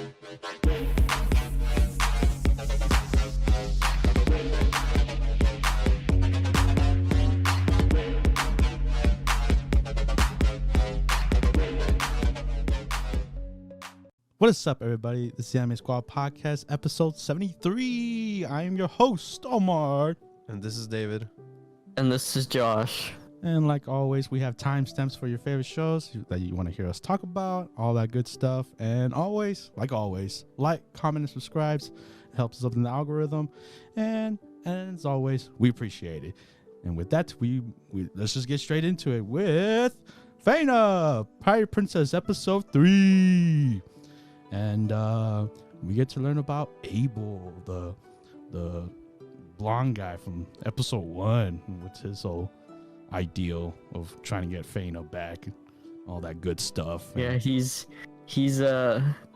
What is up, everybody? This is the Anime Squad Podcast, episode 73. I am your host, Omar. And this is David. And this is Josh. And like always, we have timestamps for your favorite shows that you want to hear us talk about, all that good stuff. And always, like comment, and subscribe. It helps us up in the algorithm. And as always, we appreciate it. And with that, we let's just get straight into it with Fena, Pirate Princess, episode 3. And we get to learn about Abel, the blonde guy from episode 1, with his whole ideal of trying to get Fena back and all that good stuff. Yeah, he's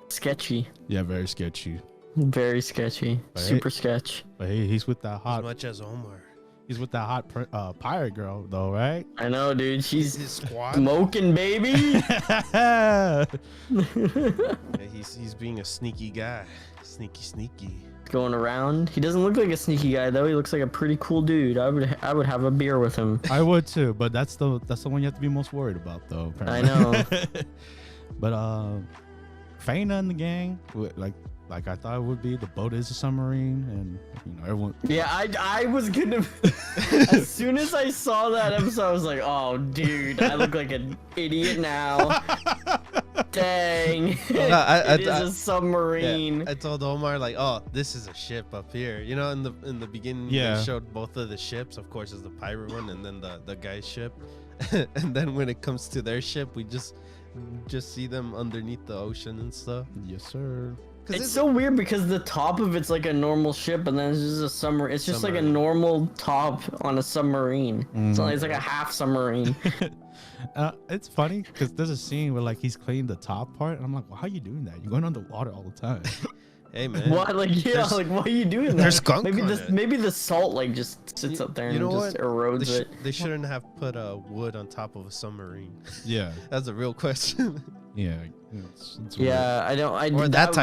sketchy. Yeah, very sketchy. Very sketchy. Right? Super sketch. But hey, he's with that As hot. much as Omar. He's with that hot pirate girl, though, right? I know, dude. She's His squad. smoking, baby. Yeah, he's being a sneaky guy. Sneaky. Going around. He doesn't look like a sneaky guy though. He looks like a pretty cool dude. I would have a beer with him. I would too, but that's the one you have to be most worried about, though. Apparently. I know. But Fena and the gang, like I thought it would be. The boat is a submarine, and everyone. Yeah, I was gonna. As soon as I saw that episode, I was like, "Oh, dude, I look like an idiot now." Dang, it is a submarine. Yeah, I told Omar oh, this is a ship up here. In the beginning, yeah, they showed both of the ships. Of course, is the pirate one, and then the guy's ship. And then when it comes to their ship, we just see them underneath the ocean and stuff. Yes, sir. It's so weird because the top of it's like a normal ship, and then it's just a submarine. It's just like a normal top on a submarine. So it's like a half submarine. It's funny because there's a scene where he's cleaning the top part, and I'm like, well, how are you doing that? You're going underwater all the time. Hey man. What? Why are you doing that? There's skunk maybe the salt just sits up there and just erodes it. They shouldn't have put wood on top of a submarine. Yeah. That's a real question. Yeah. It's yeah,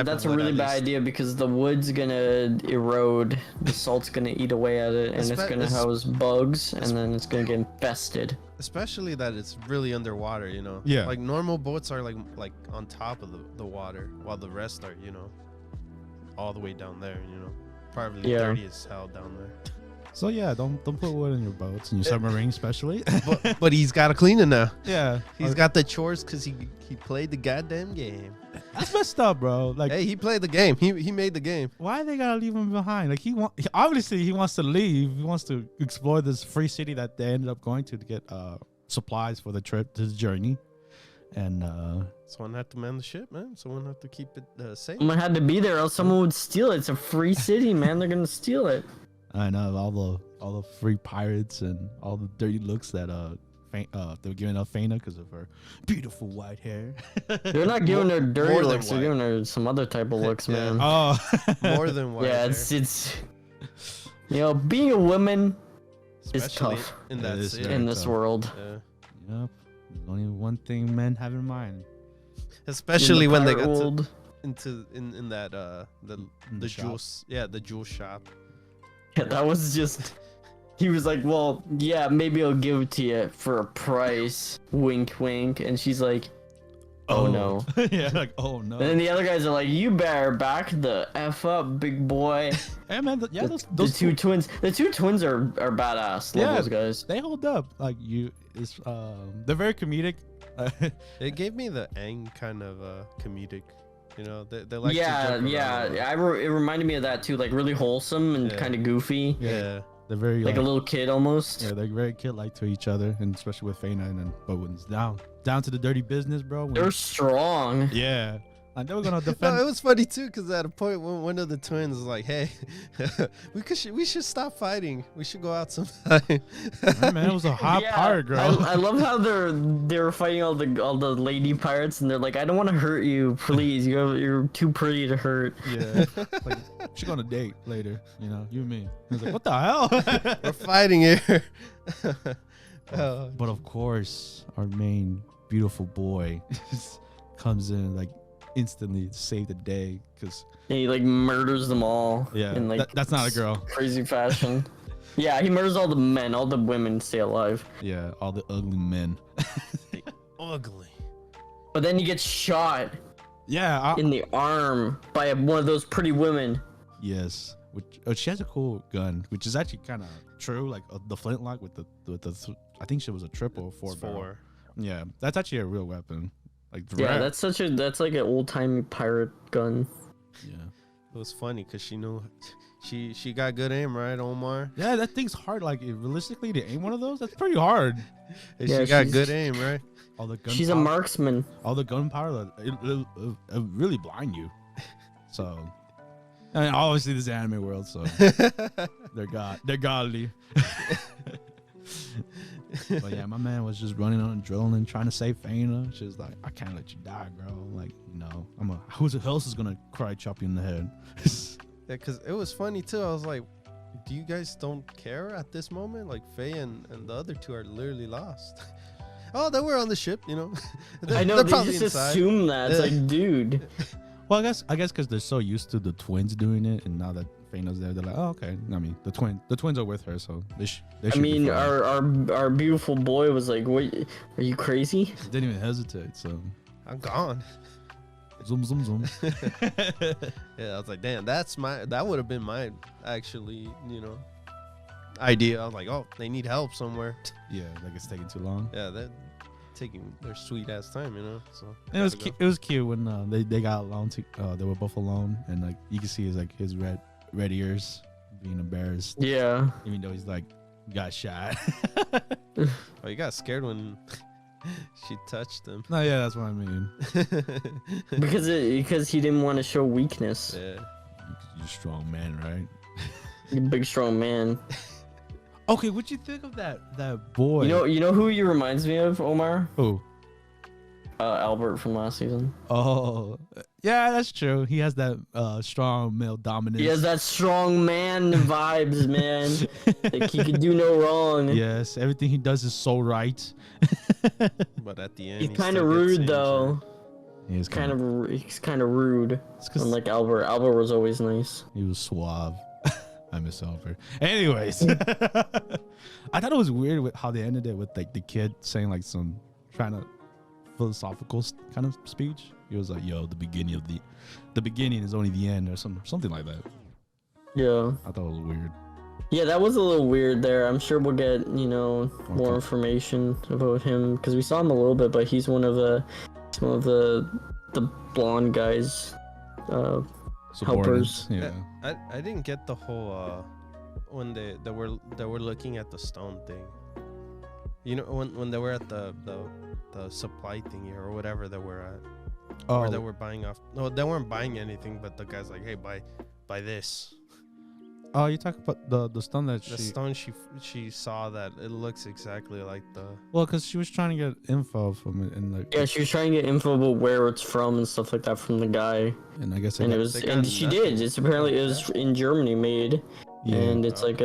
that's a really bad idea because the wood's gonna erode, the salt's gonna eat away at it, and it's gonna house bugs, and then it's gonna get infested. Especially that it's really underwater, Yeah. Like normal boats are like on top of the water, while the rest are, all the way down there, probably dirty as hell down there. So yeah, don't put wood in your boats and your submarine, especially. but he's got to clean it now. Yeah, he's got the chores because he played the goddamn game. That's messed up, bro. Hey, he played the game. He made the game. Why they gotta leave him behind? Obviously he wants to leave. He wants to explore this free city that they ended up going to get supplies for the trip, this journey. And someone had to man the ship, man. Someone had to keep it safe. Someone had to be there, else someone would steal it. It's a free city, man. They're gonna steal it. I know all the free pirates and all the dirty looks that they were giving up Fena because of her beautiful white hair. They're not giving her dirty looks. They're giving her some other type of looks, man. Oh, more than white. Yeah, it's being a woman is tough in this world. Yeah. Yep. There's only one thing men have in mind. Especially when they got world. in that the jewels, the jewel shop. Yeah, that was just. He was like, "Well, yeah, maybe I'll give it to you for a price." Wink, wink, and she's like, "Oh no." Yeah, oh no. And then the other guys are like, "You better back the f up, big boy." Hey man, those two twins. The two twins are badass. Love those guys. They hold up. They're very comedic. It gave me the Aang kind of comedic. They like it reminded me of that too, like really wholesome and kind of goofy. Yeah, they're very like a little kid almost. Yeah, they're very kid-like to each other, and especially with Fena. And then, but when it's down to the dirty business, bro. They're strong. Yeah, and they were gonna defend. No, it was funny too, because at a point when one of the twins was like, "Hey, we should stop fighting. We should go out sometime." Man, it was a hot pirate girl. I love how they were fighting all the lady pirates, and they're like, "I don't want to hurt you, please. You're too pretty to hurt." Yeah, like she's gonna date later. You and me. I was like, "What the hell? We're fighting here." But of course, our main beautiful boy comes in like instantly save the day because he like murders them all. Yeah, in, like, that's not a girl. Crazy fashion. Yeah, he murders all the men. All the women stay alive. Yeah, all the ugly men. Ugly. But then he gets shot. Yeah, in the arm by one of those pretty women. Yes, which she has a cool gun, which is actually kind of true. Like the flintlock with the I think she was a triple four. Yeah, that's actually a real weapon. Like yeah, that's like an old timey pirate gun. Yeah, it was funny because she knew she got good aim, right, Omar? Yeah, that thing's hard. Like realistically, to aim one of those, that's pretty hard. Yeah, she got good aim, right? All the gun. She's a marksman. All the gunpowder, it really blind you. So, I mean, obviously this anime world, so they're godly. But yeah, my man was just running on adrenaline, trying to save Fena. She was like, "I can't let you die, girl. Like, who else is gonna cry chop you in the head?" Yeah, because it was funny too. I was like, "Do you guys don't care at this moment? Like, Faye and the other two are literally lost." Oh, they were on the ship, you know. I know, they just assume that. It's like, dude. Well, I guess because they're so used to the twins doing it, and now that Fena's there, they're like, oh, okay. I mean, the twins are with her, so they should. I mean, our beautiful boy was like, "What? Are you crazy?" He didn't even hesitate. So I'm gone. Zoom, zoom, zoom. Yeah, I was like, damn, that would have been my actually, idea. I was like, oh, they need help somewhere. Yeah, like it's taking too long. Yeah, they're taking their sweet ass time, So and it was cute when they got alone. They were both alone, and like you can see his red ears being embarrassed. Yeah. Even though he's like got shot. Oh, you got scared when she touched him. No, yeah, that's what I mean. because he didn't want to show weakness. Yeah. You're a strong man, right? You're a big strong man. Okay, what'd you think of that boy? You know who he reminds me of, Omar? Who? Albert from last season. Oh, yeah, that's true. He has that strong male dominance. He has that strong man vibes, man. Like he could do no wrong. Yes, everything he does is so right. But at the end, he's kind of rude though. He's kind of rude. Unlike Albert. Albert was always nice. He was suave. I miss Albert. Anyways, I thought it was weird with how they ended it with like the kid saying like some trying to philosophical kind of speech. He was like, "Yo, the beginning is only the end," or something like that. Yeah, I thought it was weird. Yeah, that was a little weird there. I'm sure we'll get more information about him because we saw him a little bit, but he's one of the blonde guys. Helpers. Yeah. I didn't get the whole when they were looking at the stone thing. When they were at the supply thingy or whatever they were at. Oh. Or they were buying off. No, they weren't buying anything, but the guy's like, "Hey, buy this." Oh, you talk about the stone that the stone she saw that it looks exactly like the. Well, because she was trying to get info from it, and yeah, she was trying to get info about where it's from and stuff like that from the guy. And I guess she did. It's apparently it was in Germany made, and it's it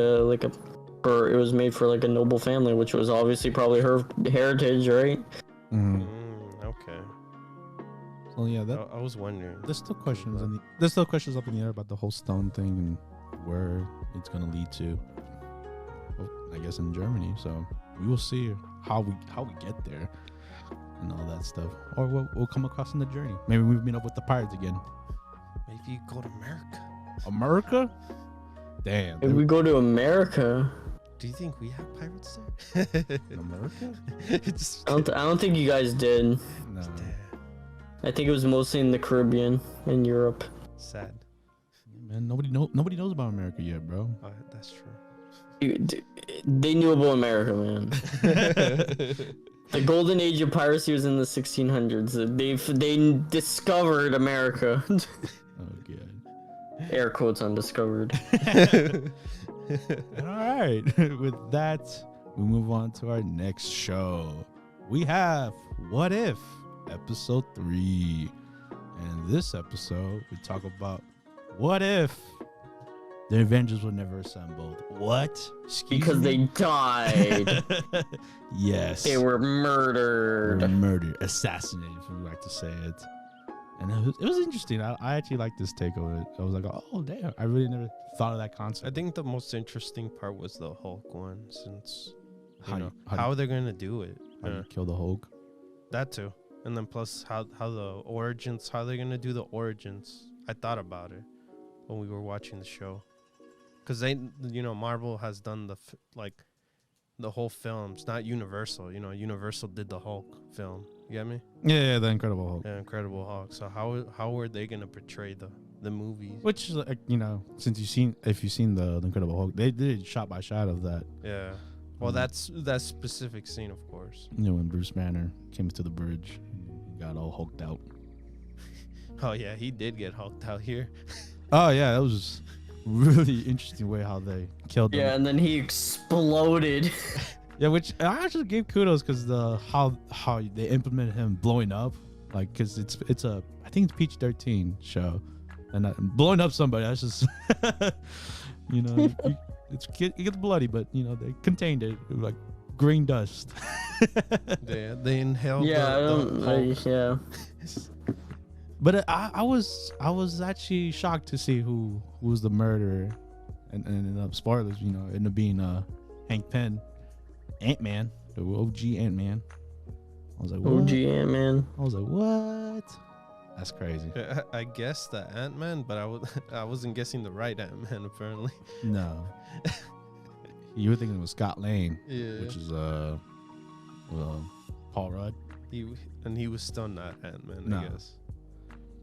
was made for like a noble family, which was obviously probably her heritage, right? Mm-hmm. Okay. So yeah, I was wondering. There's still questions up in the air about the whole stone thing and where it's gonna lead to. Well, I guess in Germany. So we will see how we get there and all that stuff, or we'll come across in the journey. Maybe we meet up with the pirates again. Maybe you go to America. America? Damn. If we go to America. Do you think we have pirates there? In America? I don't think you guys did. No. I think it was mostly in the Caribbean and Europe. Sad. Man, nobody knows about America yet, bro. Oh, that's true. Dude, they knew about America, man. The golden age of piracy was in the 1600s. They discovered America. Oh god. Air quotes on discovered. All right. With that, we move on to our next show. We have What If, episode 3. And this episode, we talk about what if the Avengers were never assembled. What? Because they died. Yes. They were murdered. Assassinated, if we like to say it. And it was interesting. I actually liked this take of it. I was like, oh damn, I really never thought of that concept. I think the most interesting part was the Hulk one, since How how they're gonna do it. do you kill the Hulk? That too, and then plus how the origins, how they're gonna do the origins. I thought about it when we were watching the show, because Marvel has done the whole films, not Universal. Universal did the Hulk film. You get me? Yeah, the Incredible Hulk. Yeah, Incredible Hulk. So how were they gonna portray the movies? Which, since if you've seen the Incredible Hulk, they did shot by shot of that. Yeah. Well, that's that specific scene, of course. When Bruce Banner came to the bridge, he got all hulked out. Oh yeah, he did get hulked out here. Oh yeah, that was really interesting way how they killed him. Yeah, and then he exploded. Yeah, which I actually gave kudos because how they implemented him blowing up, like, because it's I think it's PG-13 show, and blowing up somebody, that's just it gets bloody, but they contained it with, like, green dust. They inhaled. Yeah. But I was actually shocked to see who was the murderer, and spoilers, ended up being Hank Pym, Ant-Man, the OG Ant-Man. I was like, what? OG Ant-Man. I was like, what? That's crazy. I guessed the Ant-Man, but I wasn't guessing the right Ant-Man apparently. No. You were thinking it was Scott Lang, Yeah. which is Paul Rudd. He was still not Ant-Man, No. I guess.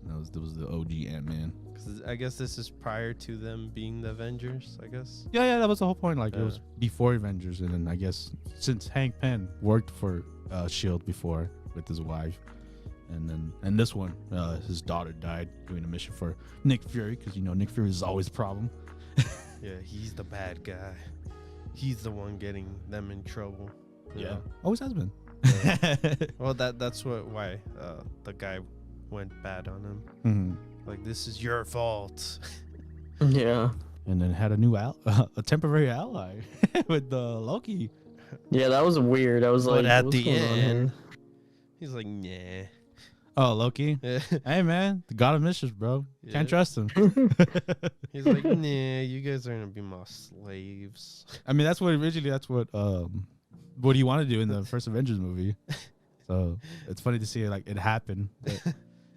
That was the OG Ant-Man. 'Cause I guess this is prior to them being the Avengers, I guess. Yeah, that was the whole point. Like, it was before Avengers, and then I guess since Hank Pym worked for S.H.I.E.L.D. before with his wife, and this one, his daughter died doing a mission for Nick Fury, because Nick Fury is always a problem. Yeah, he's the bad guy. He's the one getting them in trouble. Yeah, always has been. Well, that's why the guy went bad on him. Mm-hmm. Like, this is your fault. Yeah. And then had a temporary ally with Loki. Yeah, that was weird. I was But like, at what's the going on end, here? he's like, nah. Oh, Loki. Hey man, the god of mischief, bro. Can't trust him. He's like, nah, you guys are gonna be my slaves. I mean, that's what he wanted to do in the first Avengers movie. So it's funny to see it happen.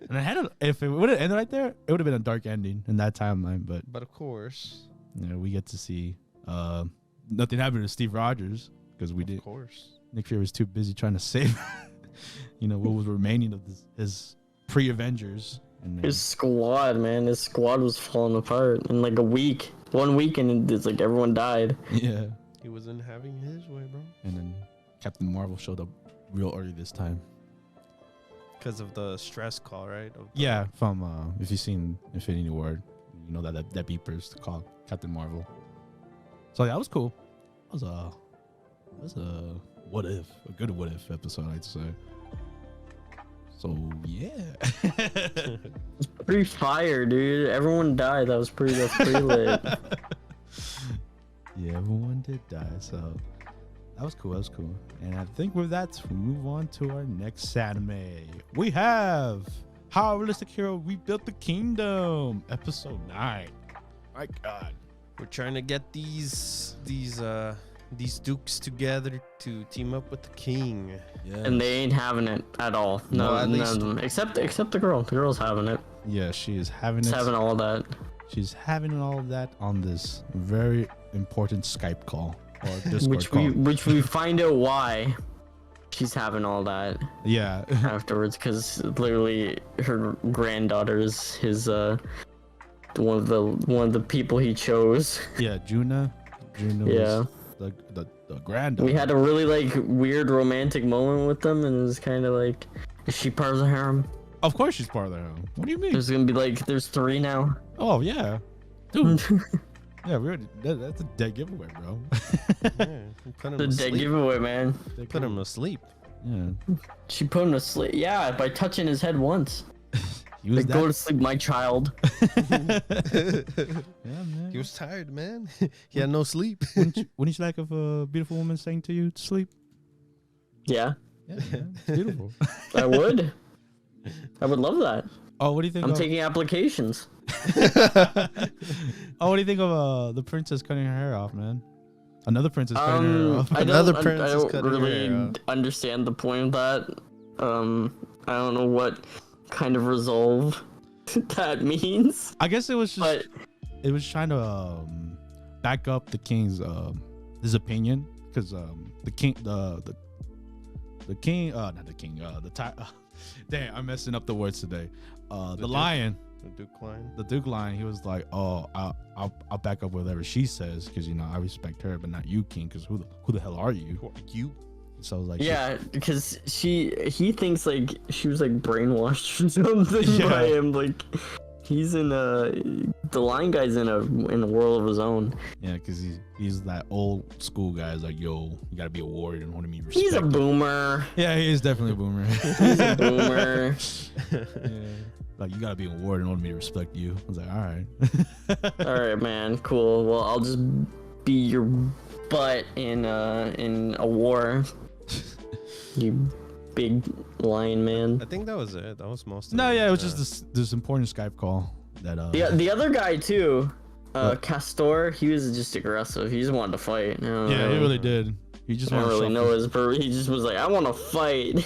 And if it would have ended right there, it would have been a dark ending in that timeline. But of course, we get to see nothing happened to Steve Rogers because of course, Nick Fury was too busy trying to save what was remaining of his pre-Avengers. And His squad, man. His squad was falling apart in like a week. 1 week, and it's like everyone died. Yeah. he wasn't having his way, bro. And then Captain Marvel showed up real early this time. Because of the stress call, right? Yeah, from if you've seen Infinity War, that beepers to call Captain Marvel. So yeah, that was cool. That was a good what if episode, I'd say. So yeah. It's pretty fire, dude. Everyone died. That's pretty lit. Yeah, everyone did die. So that was cool. And I think with that, we move on to our next anime. We have How a Realistic Hero Rebuilt the Kingdom, episode 9. My God, We're trying to get these dukes together to team up with the king. yeah, And they ain't having it at all. No, Well, at none least- of them. Except the girl. The girl's having it. yeah, she is having She's it. having all that. She's having all of that on this very important Skype call or Discord call. Which we find out why she's having all that Yeah. afterwards, because literally her granddaughter is his one of the people he chose. Yeah, Juna Yeah. was the granddaughter. We had a really like weird romantic moment with them, and it was kind of like, is she part of the harem? Of course she's part of the harem. What do you mean? There's gonna be like, there's 3 now. Oh yeah, dude. Yeah, we already, that's a dead giveaway, bro. Yeah, we put him The to dead sleep. giveaway, man. Put him to sleep. Yeah. She put him to sleep. Yeah, by touching his head once. He was Like, go to sleep, my child. Yeah, man. He was tired, man. He had no sleep. Wouldn't you like if a beautiful woman sang to you to sleep? Yeah, Yeah, man. It's beautiful. I would. I would love that. Oh, what do you think? I'm taking applications. Oh, what do you think of the princess cutting her hair off, man? Another princess cutting her hair off. I Princess don't really understand the point of that. I don't know what kind of resolve that means. I guess it was just it was trying to back up the king's his opinion, because the king the king not the king damn, I'm messing up the words today. The lion. The Duke Lion, he was like, "Oh, I'll back up whatever she says, because you know I respect her, but not you, King. Because who the hell are you? Who are you?" So I was like, yeah, because he thinks like she was like brainwashed or something by him. Like he's in the Lion guy's in a world of his own. Yeah, because he's that old school guy. He's like, "Yo, you gotta be a warrior and want to be respected." He's a boomer. Yeah, he is definitely a boomer. He's a boomer. Yeah. Like, you gotta be a warrior in order for me to respect you. I was like, all right. All right, man, cool. Well, I'll just be your butt in a war. You big lion man. I think that was it. That was most of No, it. yeah, it was just this important Skype call that the other guy too, Castor, he was just aggressive. He just wanted to fight. Yeah, he really did. He just I don't really know his he just was like, I want to fight.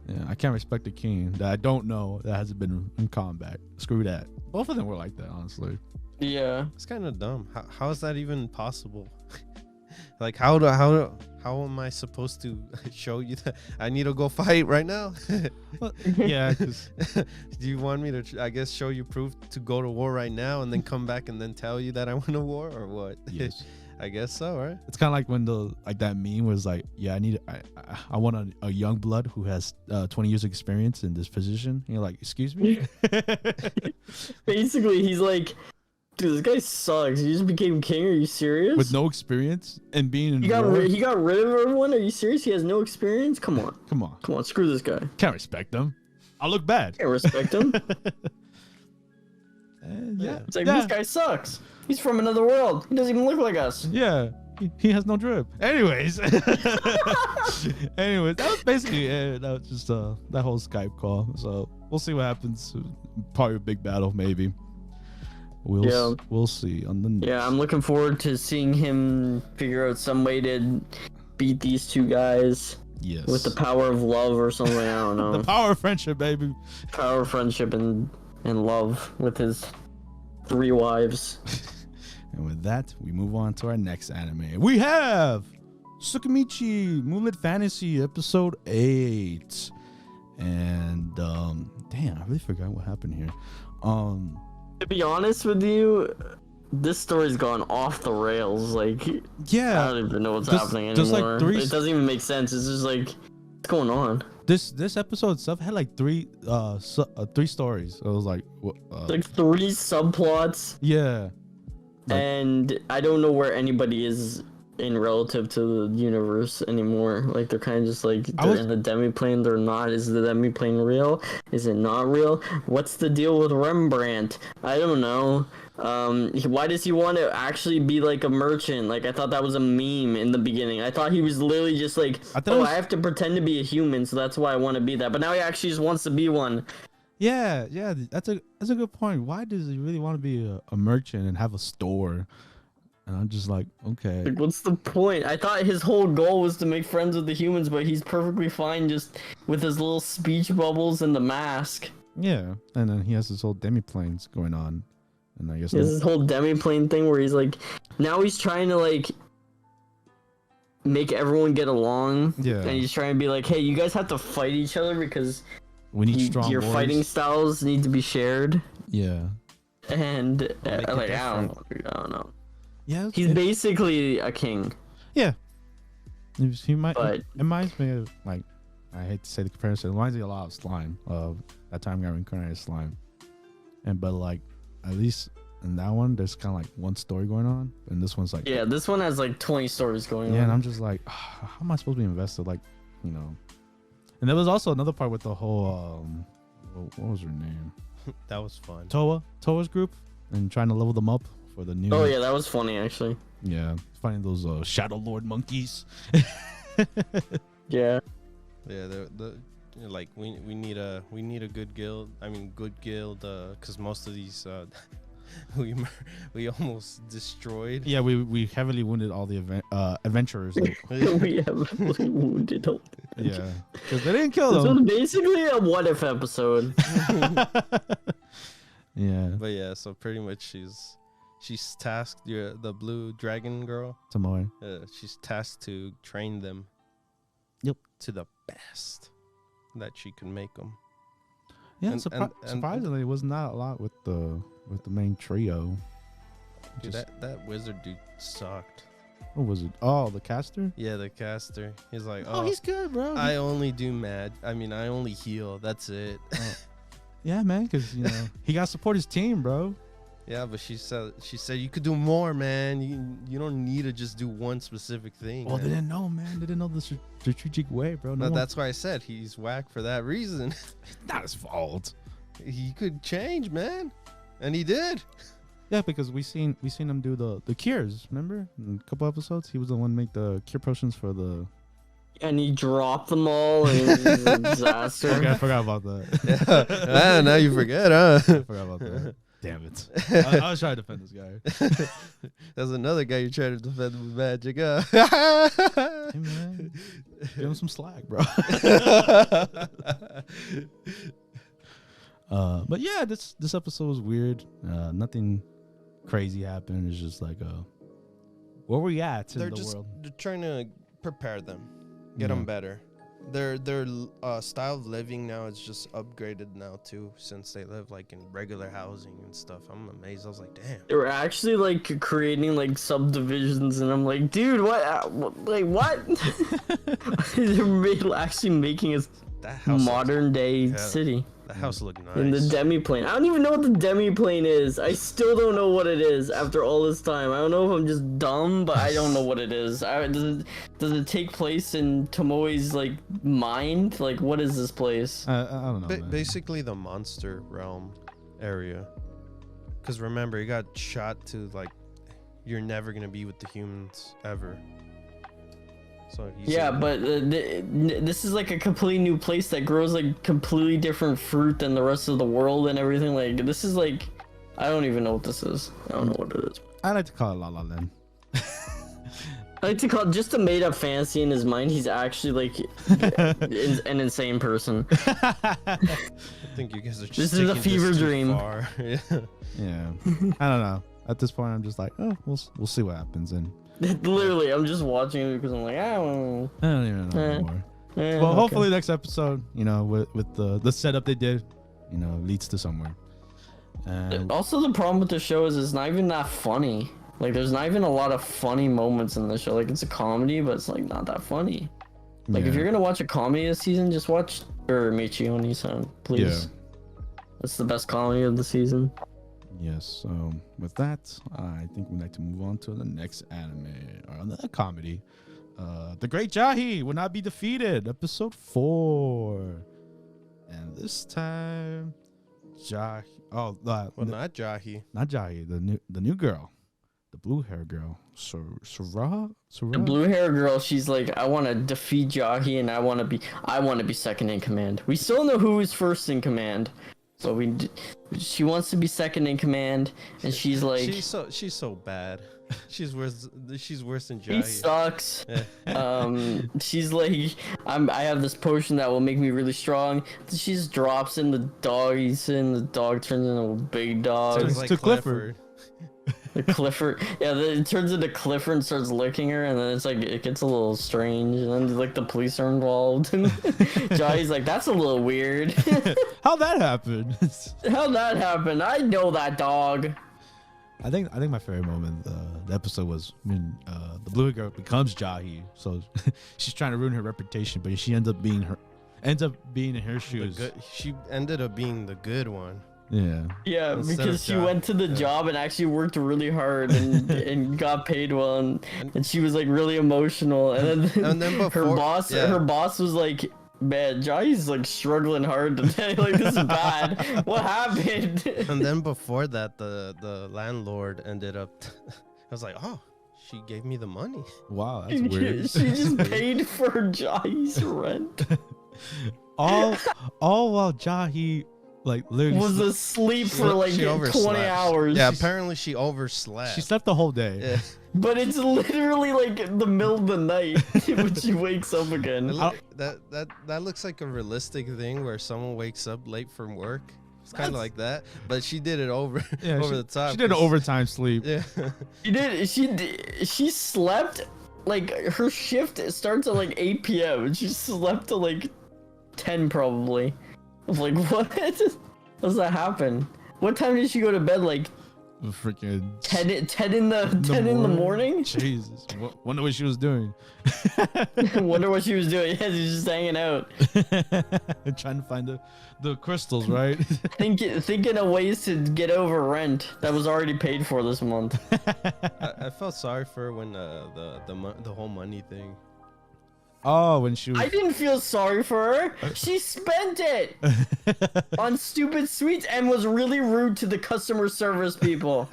Yeah, I can't respect a king that I don't know that hasn't been in combat. Screw that. Both of them were like that, honestly. Yeah, it's kind of dumb. How is that even possible? Like, how am I supposed to show you that I need to go fight right now? Well, yeah, cause do you want me to, I guess, show you proof to go to war right now and then come back and then tell you that I went to war, or what? Yes. I guess so, right? It's kind of like when that meme was like, yeah, I want a young blood who has 20 years experience in this position. And you're like, excuse me? Basically, he's like, dude, this guy sucks. He just became king. Are you serious? With no experience and being in he got rid of everyone. Are you serious? He has no experience. Come on. Screw this guy. Can't respect him. I look bad. Can't respect him. Yeah, it's like, this guy sucks. He's from another world. He doesn't even look like us. Yeah, he has no drip. Anyways, that was basically it. That was just that whole Skype call. So we'll see what happens. Probably a big battle, maybe. We'll see on the. Yeah, I'm looking forward to seeing him figure out some way to beat these two guys. Yes. With the power of love or something. I don't know. The power of friendship, baby. Power of friendship and love with his 3 wives. And with that, we move on to our next anime. We have Tsukimichi Moonlit Fantasy episode 8. And damn, I really forgot what happened here. To be honest with you, this story's gone off the rails. Like, yeah, I don't even know what's happening anymore. Like it doesn't even make sense. It's just like, what's going on? This episode itself had like 3 stories. It was like like 3 subplots. Yeah. Like, and I don't know where anybody is in relative to the universe anymore. Like, they're kind of just like, they're in the demi-plane, they're not. Is the demi-plane real? Is it not real? What's the deal with Rembrandt? I don't know. Why does he want to actually be like a merchant? Like, I thought that was a meme in the beginning. I thought he was literally just like, I have to pretend to be a human, so that's why I want to be that. But now he actually just wants to be one. Yeah, that's a good point. Why does he really want to be a merchant and have a store? And I'm just like, okay. Like, what's the point? I thought his whole goal was to make friends with the humans, but he's perfectly fine just with his little speech bubbles and the mask. Yeah, and then he has this whole demi-planes going on. And I guess there's this whole demi-plane thing where he's like, now he's trying to like make everyone get along. Yeah. And he's trying to be like, hey, you guys have to fight each other because we need strong your boys. Fighting styles need to be shared. Yeah. And like, I don't know. Yeah. He's basically a king. Yeah. He might. It reminds me of, like, I hate to say the comparison. It reminds me a lot of Slime. That time guy reincarnated Slime. But like, at least in that one, there's kind of like one story going on, and this one's like, yeah, this one has like 20 stories going on. Yeah, and I'm just like, how am I supposed to be invested? Like, you know. And there was also another part with the whole what was her name? That was fun. Toa's group, and trying to level them up for the new. Oh yeah, that was funny actually. Yeah, finding those Shadow Lord monkeys. Yeah. Yeah, the like we need a good guild. I mean, good guild, because most of these we almost destroyed. Yeah, we heavily wounded all the adventurers. Like, We heavily wounded all. yeah, because they didn't kill This them. was basically a what if episode. Yeah, But yeah, so pretty much she's tasked the blue dragon girl. Samoa. She's tasked to train them. Yep. To the best that she can make them. Yeah, And- surprisingly, it was not a lot with the main trio. Dude, Just- that wizard dude sucked. what was it? Oh, the caster. Yeah, the caster. He's like, Oh, he's good, bro. I only do I only heal. That's it. Yeah, man, because he got to support his team, bro. Yeah, but she said you could do more, man. You don't need to just do one specific thing. Well, they man. didn't know, man. They didn't know the strategic way, bro. But that's why I said he's whack for that reason. not his fault. He could change, man, and he did. Yeah, because we seen him do the cures. Remember, in a couple episodes, he was the one to make the cure potions for the. And he dropped them all, and it was a disaster. Okay, I forgot about that. Yeah. Now you forget, huh? I forgot about that. Damn it! I was trying to defend this guy. There's another guy you're trying to defend with magic, huh? Hey, man, give him some slack, bro. But yeah, this episode was weird. Nothing crazy happened. It's just like, where we at in They're the just world? trying to prepare them, get them better. Their style of living now is just upgraded now too, since they live like in regular housing and stuff. I'm amazed. I was like, damn. They were actually like creating like subdivisions, and I'm like, dude, what? Like what? They're actually making a That house modern day city. That house looked nice. In the demi-plane. I don't even know what the demi-plane is. I still don't know what it is after all this time. I don't know if I'm just dumb, but I don't know what it is. Does it take place in Tomoe's like mind? Like, what is this place? I don't know. Man. Basically the monster realm area. Because remember, he got shot to like, you're never gonna be with the humans ever. So Yeah, but this is like a completely new place that grows like completely different fruit than the rest of the world and everything. Like, this is like, I don't even know what this is. I don't know what it is. I like to call it La La Land. I like to call it just a made-up fantasy in his mind. He's actually like an insane person. I think you guys are just This is a taking fever too dream. far. Yeah. Yeah, I don't know. At this point, I'm just like, oh, we'll see what happens, and Literally, I'm just watching it because I'm like, I don't even know anymore. well, Well, hopefully next episode, with the setup they did, leads to somewhere. And Also, the problem with the show is it's not even that funny. Like, there's not even a lot of funny moments in the show. Like, it's a comedy, but it's like not that funny. Like, if you're gonna watch a comedy this season, just watch Uramichi-Oniisan, please. Yeah. That's the best comedy of the season. Yes. So with that, I think we'd like to move on to the next anime or another comedy. The Great Jahy will not be defeated. Episode 4, and this time, Jahy. Oh, Well, not Jahy. not Jahy. The new girl, the blue hair girl, Sura. The blue hair girl, she's like, I want to defeat Jahy, and I want to be second in command. We still know who is first in command. So she wants to be second in command, and she's like, she's so bad. She's worse than he Jahy. sucks. Yeah. She's like, I have this potion that will make me really strong. She just drops in the dog, and the dog turns into a big dog. Turns to Clifford. The Clifford, yeah, it turns into Clifford and starts licking her, and then it's like it gets a little strange, and then like the police are involved, and Jahy's like, that's a little weird. How'd that happen? How'd that happen? I know that dog. I think my favorite moment the episode was when the blue hair girl becomes Jahy. So she's trying to ruin her reputation, but she ends up being in her shoes. She ended up being the good one. Yeah. Yeah, Instead because of she job. went to the job and actually worked really hard and got paid well, and she was like really emotional. And then before, her boss was like, man, Jahy's like struggling hard today. Like, this is bad. What happened? And then before that, the landlord ended up. I was like, oh, she gave me the money. Wow, that's weird. She just paid for Jahy's rent. all while Jahy like literally was asleep for like She 20 overslept. hours. Yeah, apparently she overslept. she slept the whole day. Yeah. But it's literally like the middle of the night when she wakes up It again. look- that looks like a realistic thing where someone wakes up late from work. It's kind of like that, but she did it over over the top. She did an 'cause- overtime sleep. Yeah. She slept like her shift starts at like 8 p.m. and she slept till like 10 probably. I was like, what? How does that happen? What time did she go to bed? Like Freaking 10 in the morning? Jesus. Wonder what she was doing. Wonder what she was doing. Yeah, she's just hanging out. Trying to find the crystals, right? Thinking of ways to get over rent that was already paid for this month. I felt sorry for her when the whole money thing. Oh, when she was I didn't feel sorry for her. She spent it on stupid sweets and was really rude to the customer service people.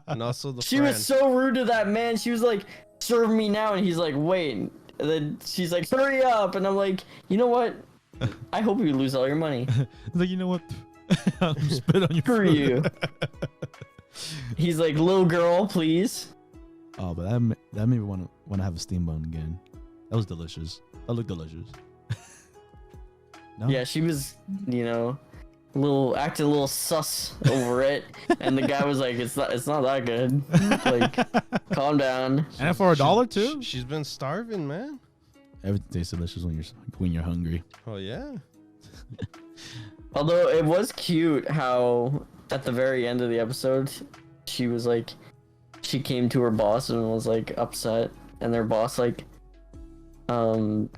And also the She friend. was so rude to that man. She was like, serve me now. And he's like, wait. And then she's like, hurry up. And I'm like, you know what? I hope you lose all your money. like, you know what? I'll spit on your Screw food. you. He's like, little girl, please. Oh, but that made me want to have a steam bun again. That was delicious. That looked delicious. No? Yeah, she was, acting a little sus over it. And the guy was like, it's not that good. Like, calm down. And for $1 too? She's been starving, man. Everything tastes delicious when you're hungry. Oh yeah. Although it was cute how at the very end of the episode, she was like, she came to her boss and was like upset, and their boss like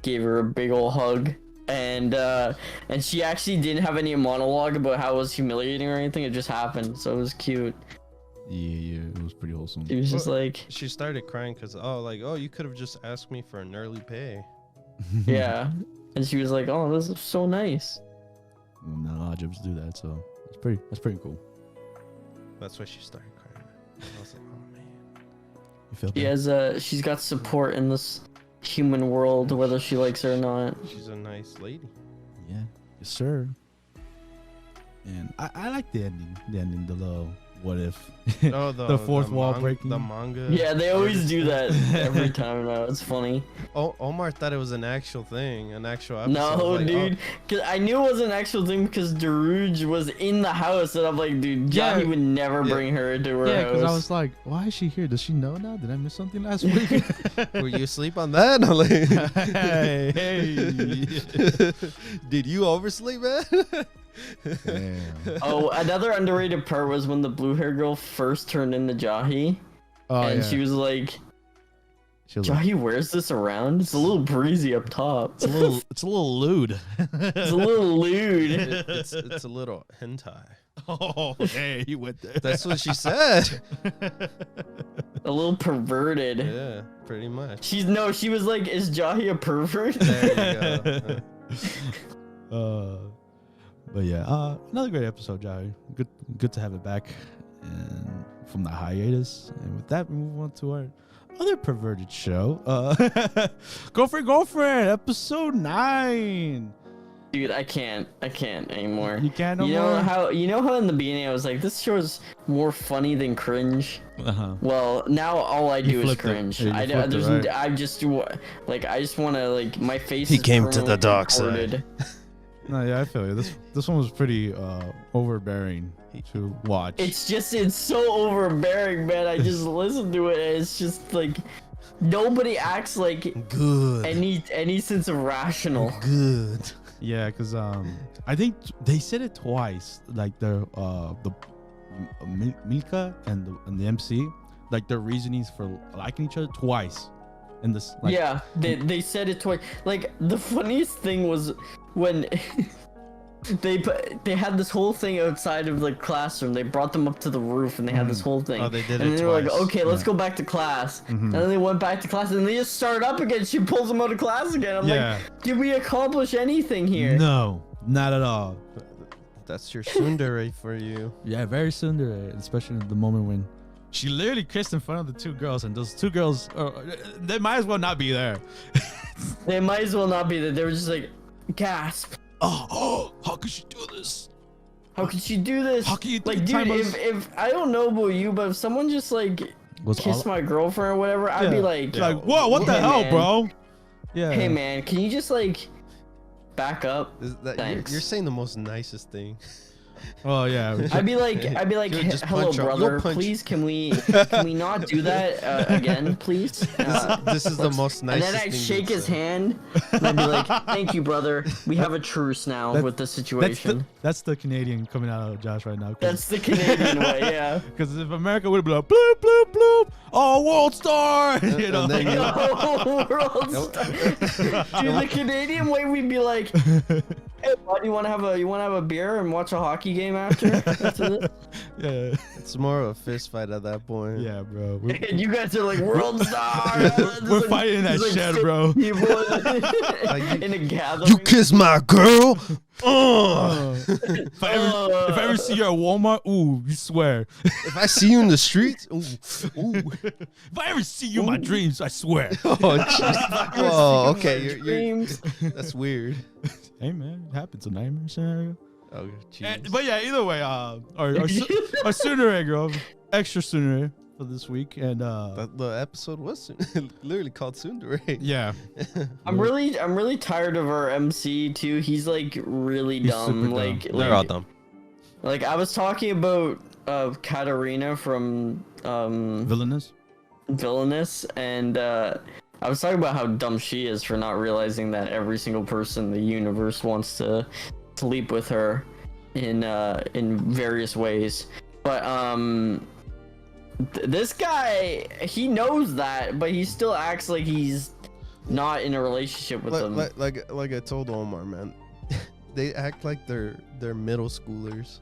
gave her a big old hug, and she actually didn't have any monologue about how it was humiliating or anything. It just happened, so it was cute. Yeah, it was pretty wholesome. It was just like, She started crying because you could have just asked me for an early pay. yeah, and she was like, oh, this is so nice. Not a lot of jobs do that, so that's pretty cool. That's why she started crying. I was like, oh man. You feel She that? has she's got support in this human world, whether she likes it or not. She's a nice lady. Yeah, yes sir. And I like the ending, the little what if. Oh, the fourth wall breaking. The manga. Yeah, they always do that every time now. It's funny. Oh, Omar thought it was an actual thing, an actual episode. No, Like, dude. Cause I knew it was an actual thing because Douchuu was in the house, and I'm like, dude, Yeah. Jahy would never Yeah. bring her into her Yeah, house. because I was like, why is she here? Does she know now? Did I miss something last week? Were you asleep on that? I'm like, hey. Did you oversleep, man? Damn. Oh, another underrated part was when the blue hair girl first turned into Jahy, Oh, and yeah. she was like, She was like, Jahy wears this around? It's a little breezy up top. it's a little lewd. It's a little lewd. It's a little hentai. Oh, hey, you went there. That's what she said. A little perverted. Yeah, pretty much. She was like, is Jahy a pervert? There you go. But yeah, another great episode, Jahy. Good to have it back, and from the hiatus. And with that, we move on to our other perverted show, Girlfriend, episode 9. Dude, I can't anymore. You can't no You more? know how in the beginning I was like, this show is more funny than cringe. Uh-huh. Well, now all I do is flipped it. cringe. Yeah, you flipped it, right? I just want to like my face. He is came to the permanently dark side. contorted. No, yeah, I feel you. This one was pretty overbearing to watch. It's so overbearing, man. I just listen to it. And it's just like nobody acts like Good. any sense of rational. Good. Yeah, because I think they said it twice, like the Milka and the MC, like their reasonings for liking each other twice. In this, like, Yeah, they said it twice. Like the funniest thing was when they had this whole thing outside of the classroom. They brought them up to the roof and they had this whole thing. Oh, they did and it they were like, twice. okay, let's go back to class. And then they went back to class and they just started up again. She pulls them out of class again. I'm Yeah. like, did we accomplish anything here? No, not at all. That's your tsundere for you. Yeah, very tsundere, especially in the moment when she literally kissed in front of the two girls, and those two girls, they might as well not be there. They might as well not be there. They were just like, gasp. oh, how could she do this? How could she do this? How can you like, dude, if I don't know about you, but if someone just like kissed my girlfriend or whatever, I'd be like, whoa, what the hell, man. bro? Yeah. Hey man, can you just like back up? Thanks. You're saying the most nicest thing. Oh yeah. I'd be like, hello brother, please can we not do that again, please? This is the most nicest. And then I'd shake his hand, and I'd be like, thank you, brother. We have a truce now with the situation. That's the Canadian coming out of Josh right now. That's the Canadian way, yeah. Because if America would be like, bloop bloop bloop, oh, world star, you know. World star. Dude, the Canadian way, we'd be like, hey, bud, you want to have a beer and watch a hockey game after? Yeah. It's more of a fist fight at that point. Yeah, bro. And you guys are like world star. We're fighting in that shed, bro. In a gathering. You kiss my girl. If I ever see you at Walmart, ooh, you swear. If I see you in the streets, ooh. If I ever see you in my dreams, I swear. Oh, okay. You're that's weird. Hey man, it happens. A nightmare scenario. Oh, jeez. But yeah, either way, our tsundere girl, extra tsundere for this week, and the episode was literally called tsundere. Yeah. I'm really tired of our MC too. He's like really dumb. They're all dumb. Like I was talking about Katarina from Villainous, and I was talking about how dumb she is for not realizing that every single person in the universe wants to sleep with her in various ways. But this guy, he knows that, but he still acts like he's not in a relationship with them. Like I told Omar, man, they act like they're middle schoolers.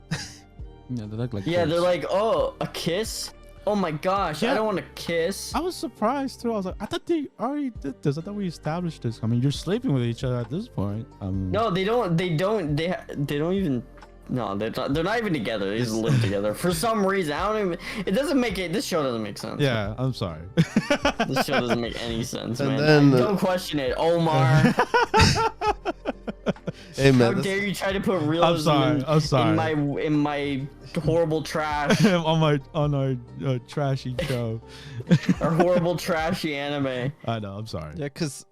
Yeah, they look like they're like, oh, a kiss. Oh my gosh, I don't want to kiss. I was surprised too. I was like, I thought they already did this. I thought we established this. I mean, you're sleeping with each other at this point. No, they don't even. No, they're not even together. They just live together for some reason. I don't even. It doesn't make it. This show doesn't make sense. Yeah, I'm sorry. This show doesn't make any sense, and man. Then, don't question it, Omar. Hey man, how dare you try to put realism in my horrible trash on our trashy show. Our horrible trashy anime. I know, I'm sorry. Yeah, cause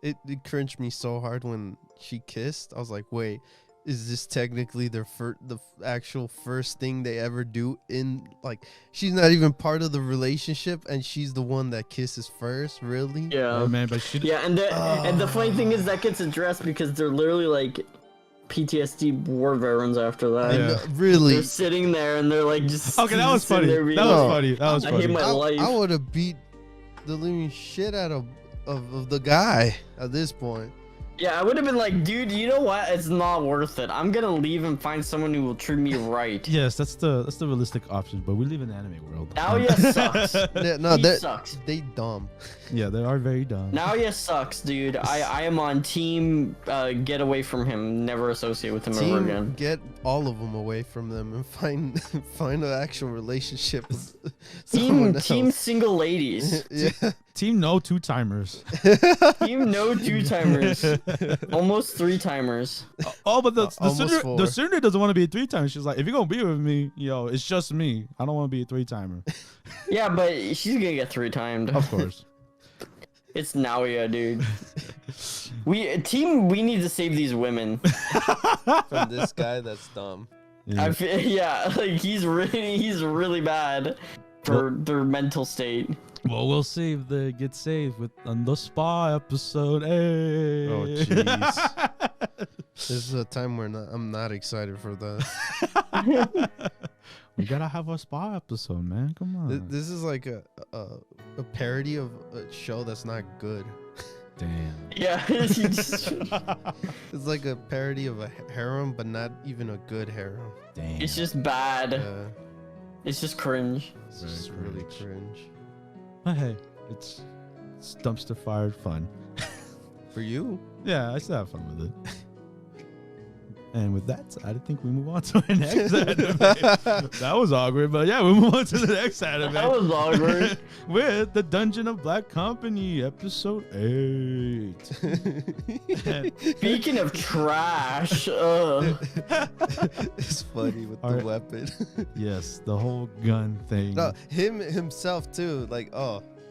it cringed me so hard when she kissed. I was like, wait, is this technically the actual first thing they ever do in, like, she's not even part of the relationship and she's the one that kisses first? Really? Yeah. Oh, man, but she and the funny thing is that gets addressed because they're literally like PTSD war veterans after that. Yeah. Really? They're sitting there and they're like just okay, that was funny. That was funny. I hate my life. I would have beat the living shit out of the guy at this point. Yeah, I would have been like, dude, you know what? It's not worth it. I'm gonna leave and find someone who will treat me right. Yes, that's the realistic option, but we live in the anime world. Naoya sucks. Yeah, no, he sucks. They dumb. Yeah, they are very dumb. Naoya sucks, dude. I am on team get away from him. Never associate with him ever again. Get all of them away from them and find an actual relationship with team single ladies. Yeah. Team no two-timers. Team no two-timers. Almost three-timers. Oh, but the Tsundere doesn't want to be a three-timer. She's like, if you're going to be with me, yo, it's just me. I don't want to be a three-timer. Yeah, but she's going to get three-timed. Of course. It's Naoya, dude. We need to save these women. From this guy that's dumb. Yeah, like he's really bad for their mental state. Well, we'll see if they get saved on the spa episode. Hey. Oh, jeez. This is a time where I'm not excited for that. We gotta have a spa episode, man. Come on. This is like a parody of a show that's not good. Damn. Yeah. It's like a parody of a harem, but not even a good harem. Damn. It's just bad. It's just cringe. It's just really cringe. But hey, it's dumpster fired fun. For you? Yeah, I still have fun with it. And with that, I think we move on to our next anime. That was awkward, but yeah, we move on to the next anime. That was awkward. With the Dungeon of Black Company, episode 8. Speaking of trash, It's funny with the weapon. Yes, the whole gun thing. No, himself too. Like,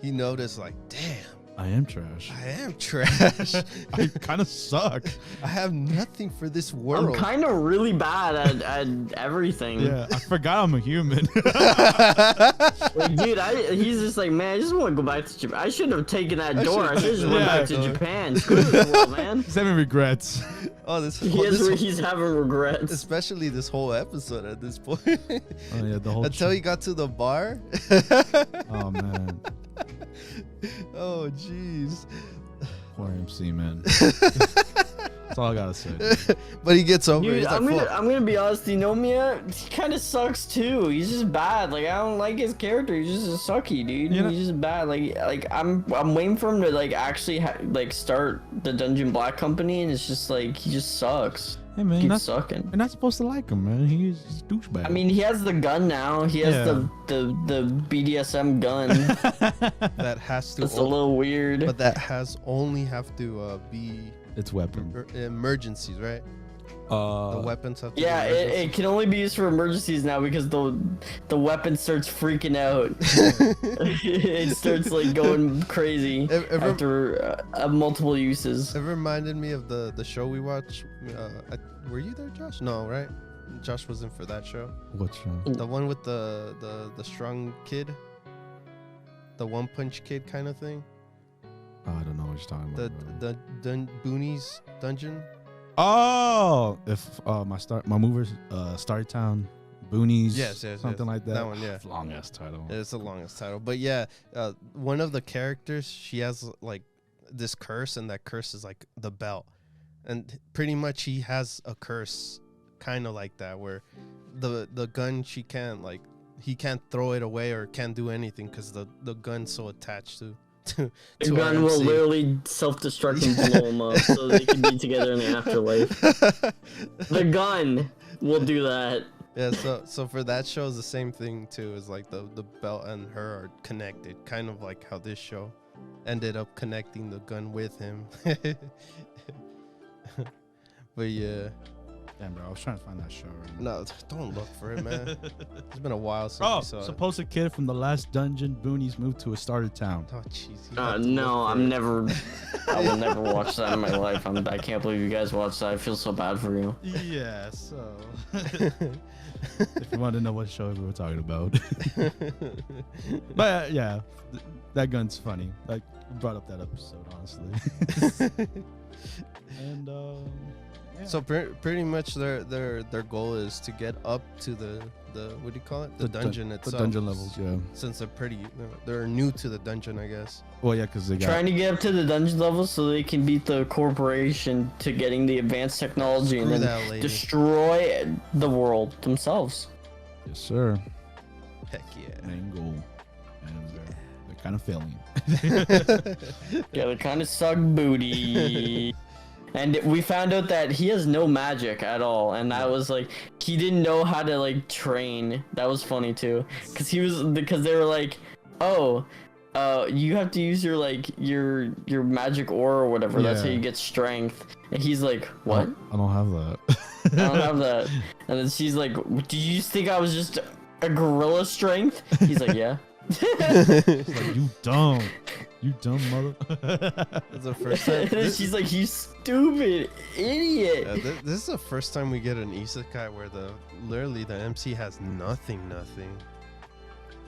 he noticed. Like, damn. I am trash. I am trash. I kind of suck. I have nothing for this world. I'm kind of really bad at everything. Yeah, I forgot I'm a human. Like, dude, he's just like, man, I just want to go back to Japan. I shouldn't have taken that door. I should have just went back to Japan. Screw this world, man. He's having regrets. He's having regrets. Especially this whole episode at this point. Oh yeah, the whole until he got to the bar. Oh man. Oh jeez. Poor MC, man. That's all I gotta say. But he gets over it. Dude, He's I'm like, gonna be honest. Inomiya, he kind of sucks too. He's just bad. Like, I don't like his character. He's just a sucky, dude. Yeah. He's just bad. Like I'm waiting for him to like actually start the Dungeon Black Company, and it's just like he just sucks. Hey man, Keeps sucking. You're not supposed to like him, man. He's a douchebag. I mean, he has the gun now. He has the BDSM gun. that has to. It's a little weird. But that has only have to be. It's weapon. Emergencies, right? The weapons have to. Yeah, it can only be used for emergencies now because the weapon starts freaking out. It starts like going crazy after multiple uses. It reminded me of the show we watched. Were you there, Josh? No, right? Josh wasn't for that show. What show? The one with the strong kid, the one punch kid kind of thing. Oh, I don't know what you're talking about. The Boonies dungeon. Oh, if my movers, Startown, Boonies, yes, something like that. That one, yeah. Long ass title. It's the longest title, but yeah, one of the characters, she has like this curse, and that curse is like the belt, and pretty much he has a curse, kind of like that, where the gun he can't throw it away or can't do anything because the gun's so attached to. The gun will literally self-destruct and blow them up so they can be together in the afterlife. The gun will do that. Yeah, so for that show is the same thing too. Is like the belt and her are connected, kind of like how this show ended up connecting the gun with him. But yeah. Damn, bro, I was trying to find that show right now. No, don't look for it, man. It's been a while since we saw it. Supposed kid from the last dungeon, Boonies moved to a starter town. Oh, jeez. No, I will never watch that in my life. I can't believe you guys watched that. I feel so bad for you. Yeah, so. If you want to know what show we were talking about. But yeah, that gun's funny. Like, we brought up that episode, honestly. And, yeah. So pretty much their goal is to get up to the what do you call it? The dungeon itself. The dungeon levels, yeah. Since they're new to the dungeon, I guess. Well, yeah, because they got trying to get up to the dungeon levels so they can beat the corporation to getting the advanced technology and then destroy the world themselves. Yes, sir. Heck yeah. Main goal. And they're kind of failing. Yeah, they kind of suck booty. And we found out that he has no magic at all, and that was like he didn't know how to like train. That was funny too, because they were like, oh, you have to use your magic aura or whatever. Yeah. That's how you get strength. And he's like, what? I don't have that. I don't have that. And then she's like, do you think I was just a gorilla strength? He's like, yeah. It's like, you dumb mother. That's the first time. She's like, you stupid idiot. Yeah, this is the first time we get an isekai where literally the MC has nothing.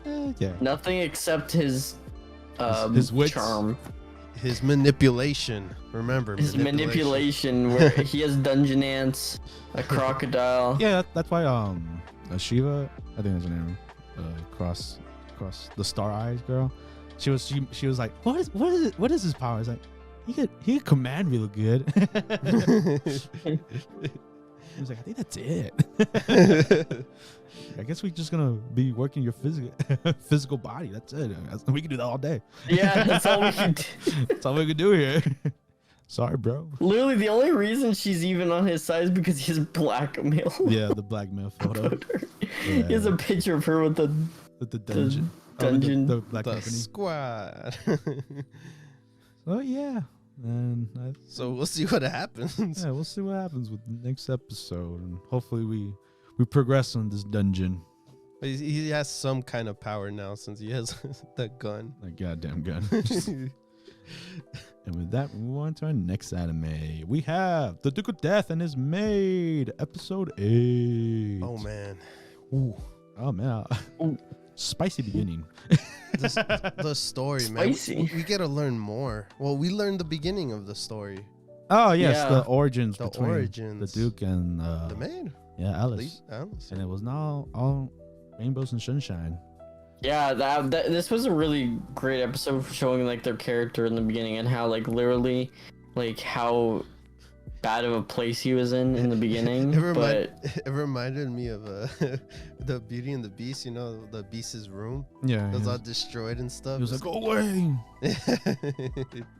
Yeah. Nothing except his wits. charm. His manipulation. Remember, his manipulation where he has dungeon ants, a crocodile. Yeah, that's why Shiva, I think that's her name. Cross the Star Eyes girl. She was like, what is his power? It's like, he could command real good. He was like, I think that's it. I guess we're just gonna be working your physical body. That's it. We can do that all day. Yeah, that's all we can do. That's all we can do here. Sorry, bro. Literally, the only reason she's even on his side is because he's blackmail. Yeah, the blackmail photo. He has a picture of her with the dungeon. dungeon. The black The company. squad. Oh yeah. And So we'll see what happens. yeah, we'll see what happens with the next episode, and hopefully we progress on this dungeon. He has some kind of power now since he has the gun. That goddamn gun. And with that, we move on to our next anime. We have The Duke of Death and His Maid, episode 8. Oh man. Ooh. Oh man. Spicy beginning. The story, man. Spicy. We get to learn more. Well, we learned the beginning of the story. Oh yes, Yeah. the origins The between origins. the Duke and The Maid. yeah, Alice. Alice. And it was now all rainbows and sunshine. Yeah, this was a really great episode for showing like their character in the beginning and how like literally like how bad of a place he was in the beginning. It reminded me of the Beauty and the Beast. You know, the Beast's room. Yeah. It was all destroyed and stuff. He was like, "Go away!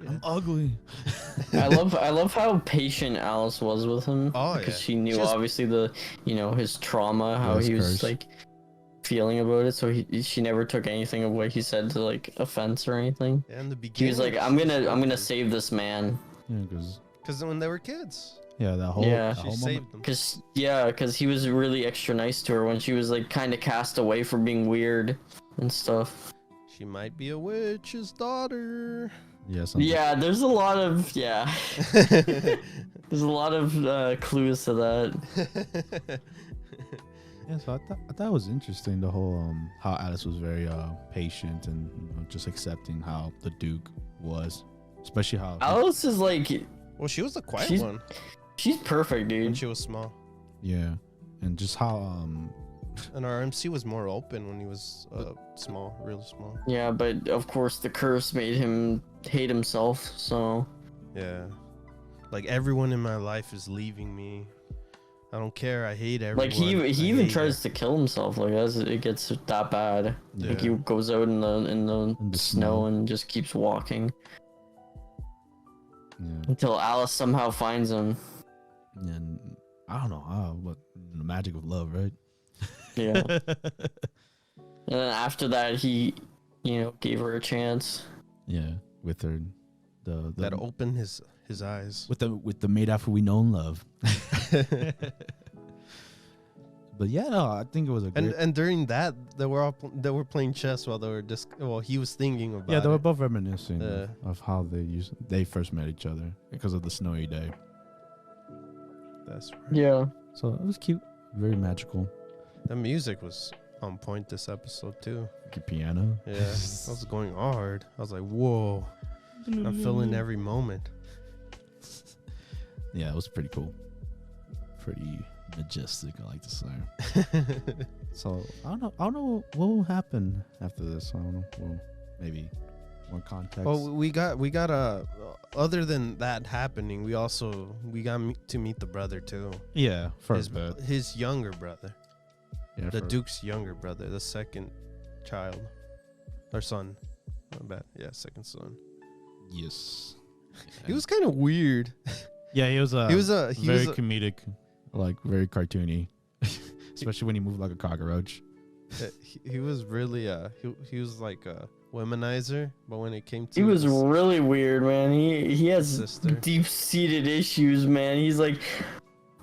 I'm ugly." I love how patient Alice was with him. Oh, because yeah. she knew obviously his trauma, how his he was curse. like feeling about it. So she never took anything of what he said to like offense or anything. Yeah, in the He beginning. was like, I'm gonna save this man. Yeah, Because when they were kids, that whole Yeah. that she whole saved them. Because he was really extra nice to her when she was like kind of cast away for being weird and stuff. She might be a witch's daughter. Yeah, something. Yeah, there's a lot of there's a lot of clues to that. Yeah, so I thought it was interesting, the whole how Alice was very patient and just accepting how the Duke was, especially how Alice is like Well, she was the quiet She's- one she's perfect, when dude. she was small. yeah, and just how And our MC was more open when he was small, really small. Yeah, but of course the curse made him hate himself. So Yeah. Like, everyone in my life is leaving me. I don't care. I hate everyone. like he I even hate tries it. to kill himself. Like as it gets that bad. Like he Yeah. goes out in the In the snow snow. and just keeps walking yeah, until Alice somehow finds him. and I don't know how, but the magic of love, right? Yeah. And then after that, he, gave her a chance. Yeah, with her, the That opened his eyes. with the maid after we know and love. But yeah, no, I think it was a great. And during that, they were playing chess while he was thinking about Yeah, they were it. both reminiscing Yeah. of how they first met each other because of the snowy day. That's right. Yeah. So it was cute, very magical. The music was on point this episode too. Like a piano. Yeah, I was going hard. I was like, whoa, I'm feeling every moment. Yeah, it was pretty cool. Pretty majestic, I like to say. So I don't know what will happen after this. I don't know. Well, maybe more context. Well, we got other than that happening, we got to meet the brother too. Yeah, first bit. His younger brother, Yeah, the Duke's younger brother, the second child or son. Not bad. Yeah, second son. Yes. He was kind of weird. Yeah, he was Very comedic, like very cartoony, especially when he moved like a cockroach. He was really he was like a womanizer, but when it came to He was this- really weird, man. He has Sister. deep-seated issues, man. He's like,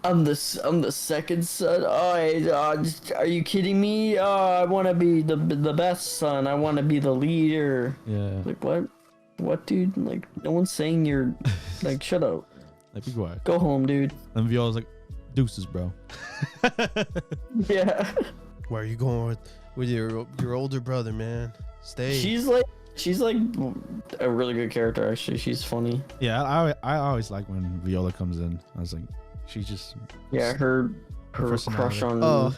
I'm the second son. Oh, are you kidding me? Oh, I want to be the best son. I want to be the leader. Yeah, Like what, dude? Like no one's saying you're like shut up. like be quiet. Go home, dude. And Viola's like, deuces, bro. Yeah. where are you going with your older brother, man? Stay. She's like a really good character, actually. She's funny. Yeah, I always like when Viola comes in. I was like, she's just Yeah, her crush personality.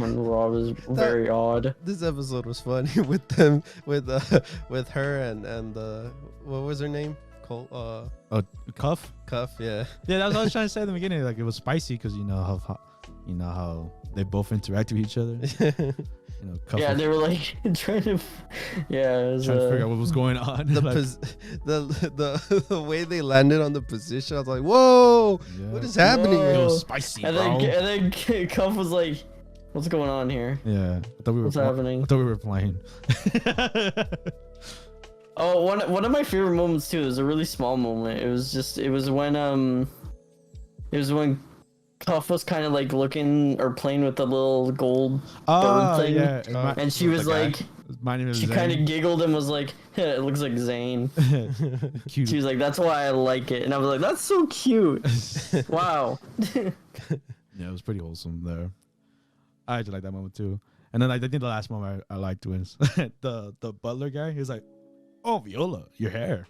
on Rob is very odd. This episode was funny with them with her and what was her name? Cuff. Cuff, yeah. Yeah, that's what I was trying to say at the beginning. Like it was spicy because you know how they both interact with each other. You know, Yeah, they were like trying to. Yeah, it was, trying to figure out what was going on. The way they landed on the position, I was like, "Whoa, what is happening?" Whoa. It was spicy, and bro. then Cuff was like, "What's going on here? Yeah, I thought we were. What's happening? I thought we were playing. Oh, one of my favorite moments too is a really small moment. It was when Cuff was kind of like looking or playing with the little gold bird thing. Yeah. And she was like, she kind of giggled and was like, it looks like Zane. Cute. She was like, that's why I like it. And I was like, that's so cute. Wow. Yeah, it was pretty wholesome there. I actually like that moment too. And then I think the last moment I liked was the butler guy. He was like, "Oh, Viola, your hair.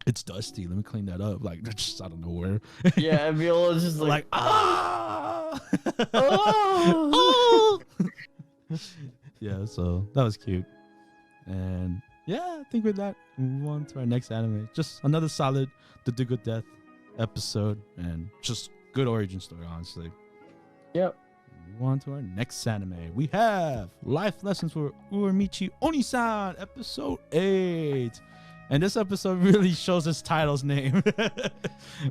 It's dusty. Let me clean that up." Like, just out of nowhere. Yeah, and Viola's just like ah! oh! Yeah, so that was cute. And yeah, I think with that, we move on to our next anime. Just another solid The Do Good Death episode and just good origin story, honestly. Yep. Move on to our next anime. We have Life Lessons for Uramichi-Oniisan, episode 8. And this episode really shows its title's name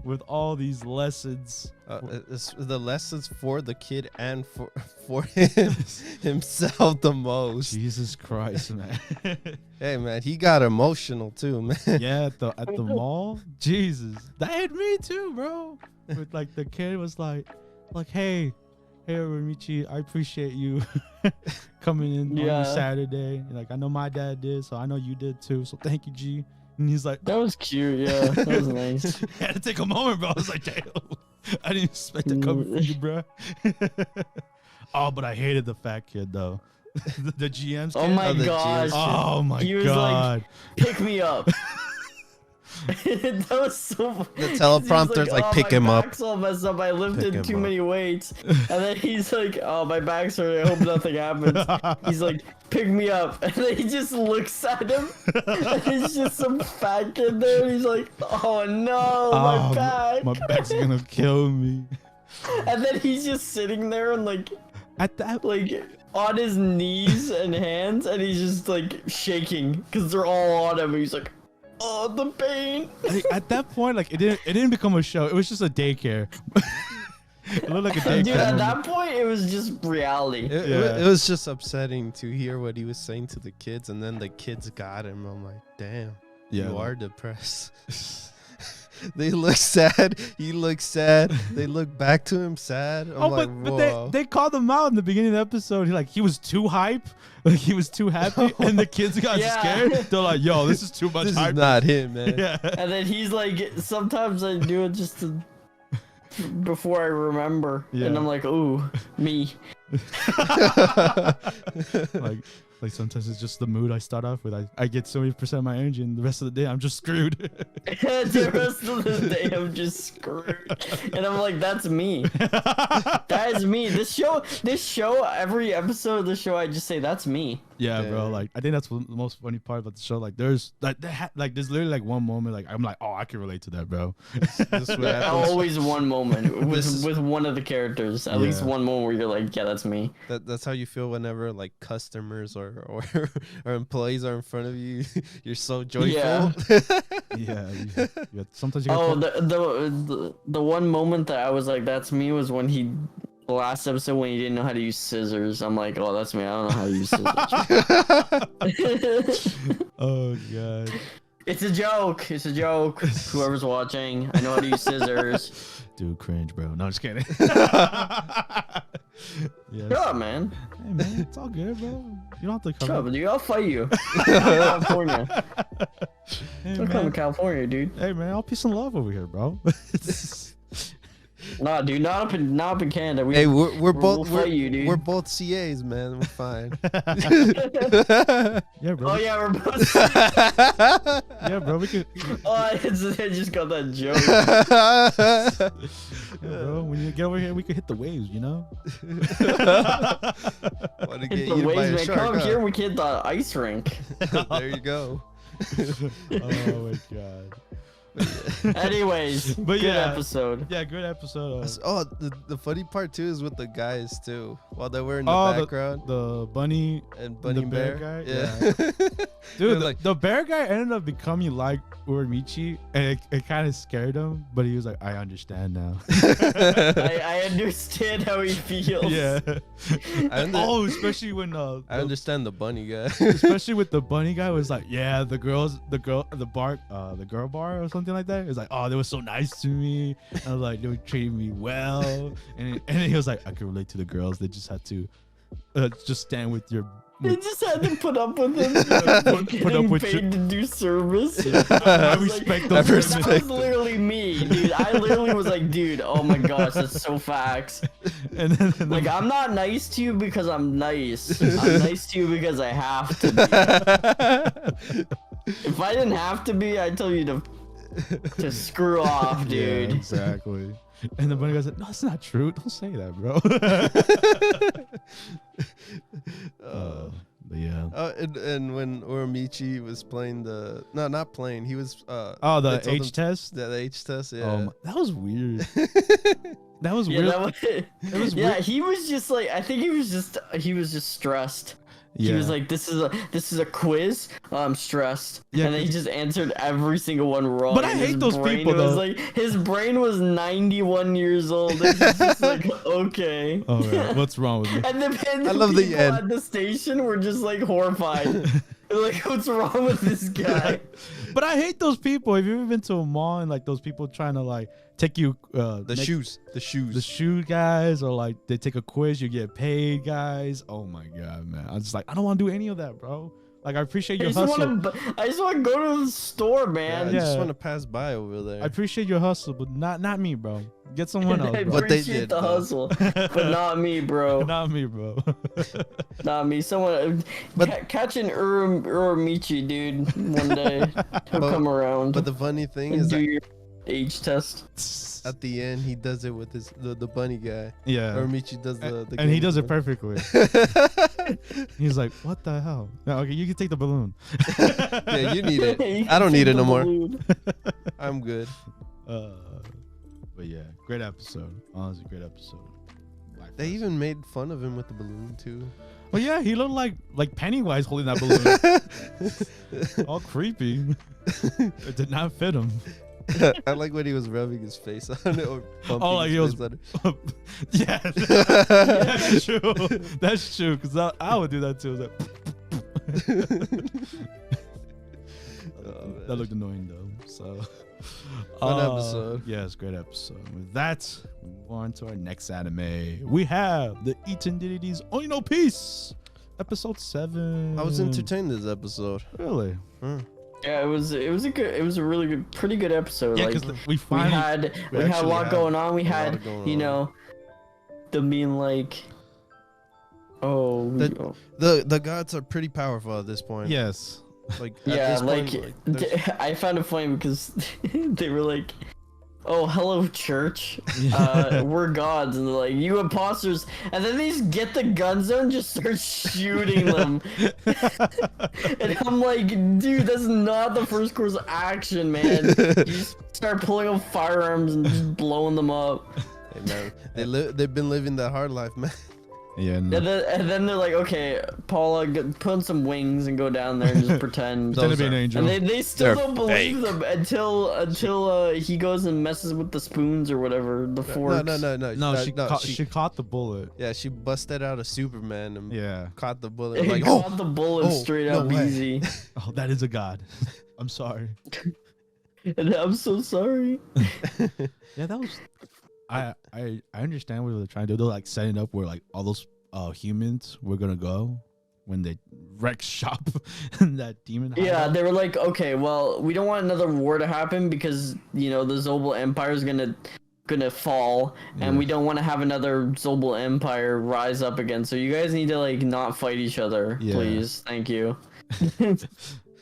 with all these lessons. It's the lessons for the kid and for him, himself the most. Jesus Christ, man. Hey, man, he got emotional too, man. Yeah, at the mall. Jesus, that hit me too, bro. With like the kid was like, hey, Uramichi, I appreciate you coming in on your Saturday. Like, I know my dad did, so I know you did too. So thank you, G. And he's like, that was cute. Yeah, that was nice. I had to take a moment, bro. I was like, damn, I didn't expect to come for you, bro. Oh, but I hated the fat kid though. the GM's kid. Oh my gosh. Oh my god. He was like, pick me up. That was so funny. The teleprompter's like, pick him up. My back's all messed up. I lifted too many weights. And then he's like, oh, my back's hurt. I hope nothing happens. He's like, pick me up. And then he just looks at him. And he's just some fat kid there. And he's like, oh no, my back. My back's gonna kill me. And then he's just sitting there and like, at that, like on his knees and hands. And he's just like shaking because they're all on him. And he's like, oh, the pain. Like, at that point, like it didn't become a show. It was just a daycare. It looked like a daycare. Dude, at that point, it was just reality. It was just upsetting to hear what he was saying to the kids, and then the kids got him. I'm like, damn, you are depressed. They look sad. He looks sad. They look back to him sad. I'm like, but they called him out in the beginning of the episode. He was too hype. Like he was too happy, and the kids got scared. They're like, "Yo, this is too much this hype." This is not him, man. Yeah. And then he's like, "Sometimes I do it just before I remember," and I'm like, "Ooh, me." Like sometimes it's just the mood I start off with. I get 70% of my energy, and the rest of the day I'm just screwed. The rest of the day I'm just screwed, and I'm like, that's me. That is me. This show, every episode of the show, I just say that's me. Yeah, bro. Like I think that's the most funny part about the show. Like there's there's literally like one moment like I'm like, oh, I can relate to that, bro. Always one moment with one of the characters. At least one moment where you're like, yeah, that's me. That's how you feel whenever like customers or employees are in front of you. You're so joyful. Yeah. Sometimes you the one moment that I was like, that's me, was when the last episode when he didn't know how to use scissors. I'm like, oh, that's me. I don't know how to use scissors. Oh god. It's a joke. Whoever's watching, I know how to use scissors. Dude, cringe, bro. No, I'm just kidding. Shut up, man. Hey, man, it's all good, bro. You don't have to come. Shut up, dude. I'll fight you. California. Hey, I'll come to California, dude. Hey, man, all peace and love over here, bro. Nah, dude, not up in Canada. We're both we'll fight you, dude. We're both CAs, man. We're fine. Yeah, bro. Oh yeah, we're both. Yeah, bro. We could. Oh, I just got that joke. Yeah, bro. When you get over here, we could hit the waves, you know. Want to Hit get the eaten by waves, a man. shark? Come here, we can hit the ice rink. There you go. Oh my god. Anyways, But good yeah. episode. Yeah, good episode. Oh, the funny part too is with the guys too. While they were in the background, the bunny and Bunny the Bear guy. Yeah. Dude, the bear guy ended up becoming like Uramichi, and it kind of scared him. But he was like, "I understand now." I understand how he feels. Yeah. Especially when I understand the bunny guy. especially with the bunny guy was like, yeah, the girl bar or something like that. It was like, oh, they were so nice to me. I was like, they were treating me well, and then he was like, I can relate to the girls. They just had to just stand with your. They just had to put up with him. Put up with paid to do service. Yeah. I respect those. That was literally me, dude. I literally was like, dude, oh my gosh, that's so facts. And then Like, I'm not nice to you because I'm nice. I'm nice to you because I have to be. If I didn't have to be, I'd tell you to screw off, dude. Yeah, exactly. And the bunny guy said, "No, it's not true. Don't say that, bro." But yeah. And when Uramichi was playing not playing, he was The H test. The H test, yeah. That was weird. That was weird. It was weird. he was just like, I think he was just stressed. He was like, this is a quiz. I'm stressed. Yeah, and then he just answered every single one wrong. But I hate those people, was though. like, his brain was 91 years old. And he's just like, okay. Oh, yeah. What's wrong with me? And the I love the people end. at the station were just like horrified. They're like, what's wrong with this guy? But I hate those people. Have you ever been to a mall and like those people trying to like take you The shoe guys, or like they take a quiz, you get paid, guys? Oh my god, man! I'm just like, I don't want to do any of that, bro. Like, I appreciate your hustle. I just want to go to the store, man. I just want to pass by over there. I appreciate your hustle, but not me, bro. Get someone else. I Bro. What they appreciate did, the bro. hustle, but not me, bro. Not me, bro. Not me. Someone catch an Uramichi, dude. One day he'll come around. But the funny thing and is do that your age test. at the end he does it with the bunny guy. Yeah. Uramichi does the and he does it one. perfectly. He's like, what the hell? No, okay, you can take the balloon. Yeah, you need You it. can I don't need take it no the more. balloon. I'm good. But yeah, great episode. Honestly, great episode. They even made fun of him with the balloon too. Well, yeah, he looked like Pennywise holding that balloon. All creepy. It did not fit him. I like when he was rubbing his face on it or bumping Like his he was. face on it. Yeah, that's true. That's true. Cause I would do that too. Like, that looked annoying though. So. Fun episode. Yes, great episode. With that, we move on to our next anime. We have the Idaten-tachi's Only No Peace, episode 7. I was entertained this episode. Really? Yeah, it was a really good, pretty good episode. Yeah, like, because we had a actually lot had going on. We had, going you on. know, the being like, The gods are pretty powerful at this point. Yes. Like at yeah, this like, point, there's- I found it funny because they were like, "Oh, hello, church. Yeah. We're gods," and they're like, "You imposters!" And then they just get the guns out and just start shooting them. And I'm like, dude, that's not the first course of action, man. You just start pulling out firearms and just blowing them up. Hey, man, they've been living that hard life, man. Yeah. And then they're like, okay, Paula, put on some wings and go down there and just pretend. Pretend to be an angel. And they still They're don't believe fake. them until he goes and messes with the spoons or whatever, the forks. No, She caught the bullet. Yeah, she busted out a Superman and Yeah. caught the bullet. He Like, caught the bullet straight no up way. easy. Oh, that is a god. I'm sorry. And I'm so sorry. Yeah, that was. I understand what they're trying to do. They're like setting up where like all those humans were gonna go when they wreck shop in that demon. Yeah, hideout. they were like, okay, well, we don't want another war to happen because, you know, the Zobel Empire is gonna fall, and we don't want to have another Zobel Empire rise up again. So you guys need to like not fight each other, Yeah. please. Thank you.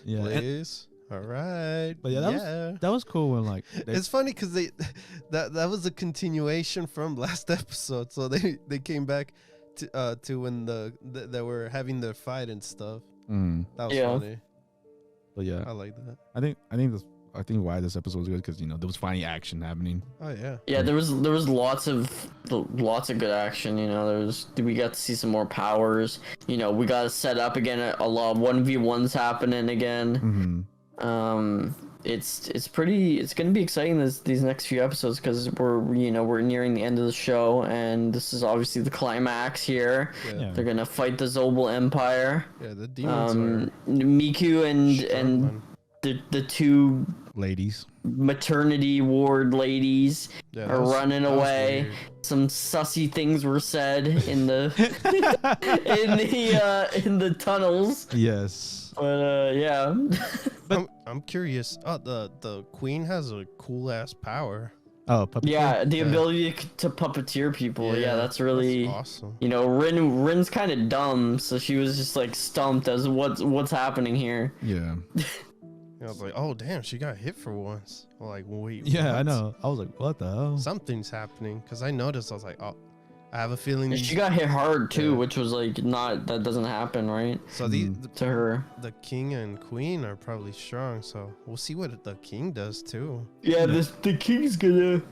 Yeah. please. All right. But yeah, that was cool when like It's funny because that was a continuation from last episode. So they came back to when they were having their fight and stuff. That was funny. But yeah, I like that. I think I think why this episode was good because there was finally action happening. Oh yeah. Yeah, there was lots of good action. We got to see some more powers. We got to set up again. A lot of 1v1s happening again. It's gonna be exciting these next few episodes because we're nearing the end of the show, and this is obviously the climax here. Yeah. They're gonna fight the Zobel Empire. Yeah, the demons Meikyuu and the two Ladies. maternity ward ladies are running away. Weird. Some sussy things were said in the in the tunnels. Yes. But yeah. I'm curious. Oh, the queen has a cool ass power. Oh, puppet. Yeah, the ability to puppeteer people. Yeah, that's really awesome. Rin's kind of dumb, so she was just like stumped as what's happening here. Yeah. I was like, oh damn, she got hit for once. I'm like, wait. Yeah, what? I know. I was like, what the hell? Something's happening because I noticed. I was like, oh, I have a feeling. She got hit hard too, which was like that doesn't happen, right? So to her, the king and queen are probably strong. So we'll see what the king does too. Yeah, the king's gonna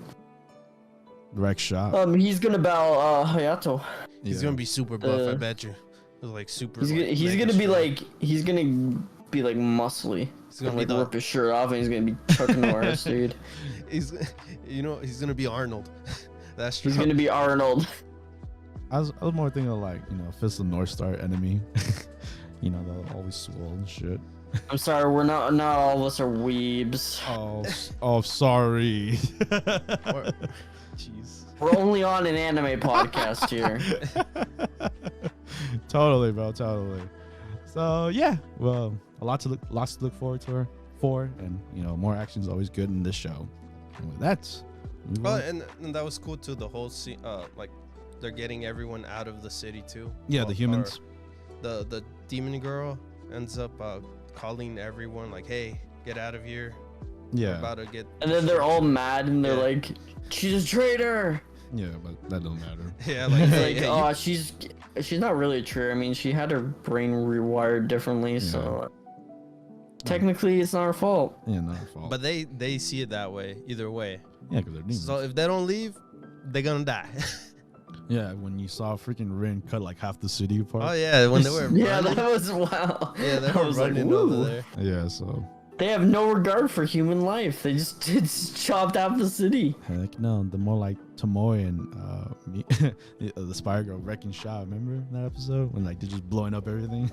Direct shot. he's gonna bow Hayato. He's gonna be super buff. I bet you. Like super. He's gonna be like muscly. He's gonna like be rip his shirt off and he's gonna be chucking Norris, dude. He's gonna be Arnold. That's true. He's gonna be Arnold. I was more thinking of like, Fist of North Star enemy. They'll always swole and shit. I'm sorry, we're not all of us are weebs. Oh, sorry. Jeez. We're only on an anime podcast here. Totally, bro. Totally. So yeah, well, lots to look forward for, and more action is always good in this show. And with that, and that was cool too. The whole scene, like they're getting everyone out of the city too. Yeah, the humans. The demon girl ends up calling everyone like, "Hey, get out of here." Yeah. We're about to get. And then they're all mad and they're like, "She's a traitor." Yeah, but that don't matter. Yeah, like, hey, she's not really a traitor. I mean, she had her brain rewired differently, so technically it's not her fault. Yeah, not her fault. But they see it that way either way. Yeah, because they're demons. So if they don't leave, they're gonna die. Yeah, when you saw freaking Rin cut like half the city apart. Oh yeah, when they were yeah, running. that was wow. Yeah, they were running over there. Yeah, so they have no regard for human life. They just chopped out the city. heck no, the more like Tomoe and the Spire Girl wrecking shop. Remember that episode when like they're just blowing up everything?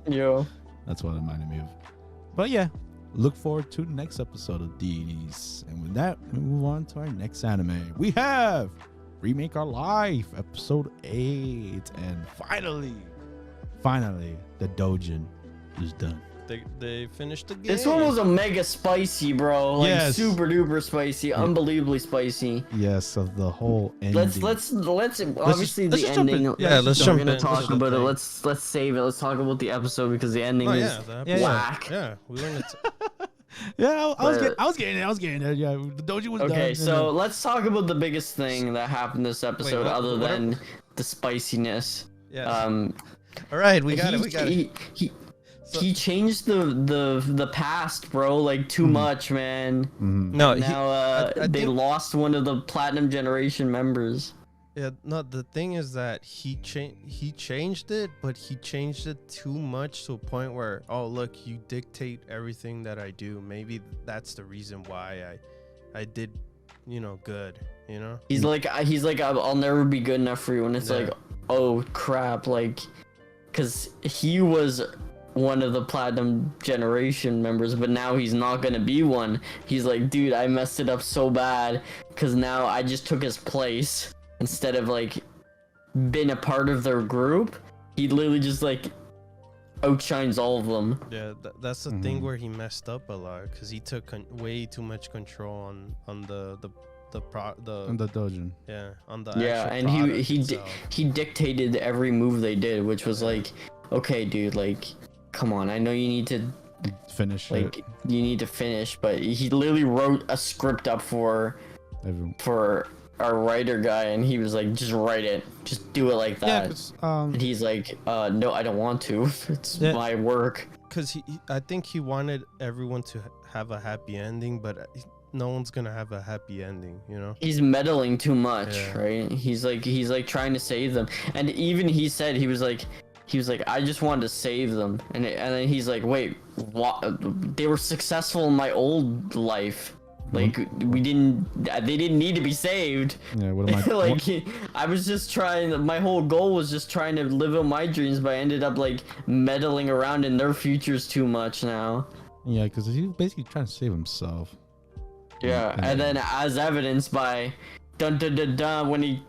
Yo, that's what it reminded me of. But yeah, look forward to the next episode of Deities. And with that, we move on to our next anime. We have Remake Our Life, episode 8, and finally, the Doujin is done. They finished the game. this one was a mega spicy, bro. Like Yes. super duper spicy, unbelievably spicy. Yes, of the whole ending. Let's obviously let's the just jump in. ending. Yeah, let's we're jump gonna in. talk about it. Let's save it. Let's talk about the episode because the ending is whack. Yeah, we learned it. Yeah, I was getting it. Yeah, the Doujin was done. Okay, so let's talk about the biggest thing that happened this episode, other what than the spiciness. Yeah. All right, we got it. He changed the past, bro, like too much, man. No, Now I they think- lost one of the Platinum Generation members. Yeah, no, the thing is that he changed it, but he changed it too much to a point where, oh look, you dictate everything that I do. Maybe that's the reason why I did, good, He's like I'll never be good enough for you, and it's like, oh crap, like, cause he was one of the Platinum Generation members, but now he's not gonna be one. He's like, dude, I messed it up so bad, cause now I just took his place. Instead of like being a part of their group, he literally just like outshines all of them. Yeah, that's the thing where he messed up a lot because he took way too much control on the Doujin. Yeah, on the and he dictated every move they did, which was like, okay, dude, like, come on, I know you need to finish like it. you need to finish, but he literally wrote a script up for our writer guy, and he was like, just write it, just do it like that. And he's like, no, I don't want to. It's my work. Because I think he wanted everyone to have a happy ending, but no one's gonna have a happy ending, you know. He's meddling too much, Yeah. right? He's like trying to save them, and even he said he was like I just wanted to save them, and then he's like, wait, what? They were successful in my old life. Like they didn't need to be saved. Yeah, what am I Like I was just trying. My whole goal was just trying to live out my dreams, but I ended up like meddling around in their futures too much now. Yeah, because he's basically trying to save himself. Yeah, and then as evidenced by dun dun dun dun when he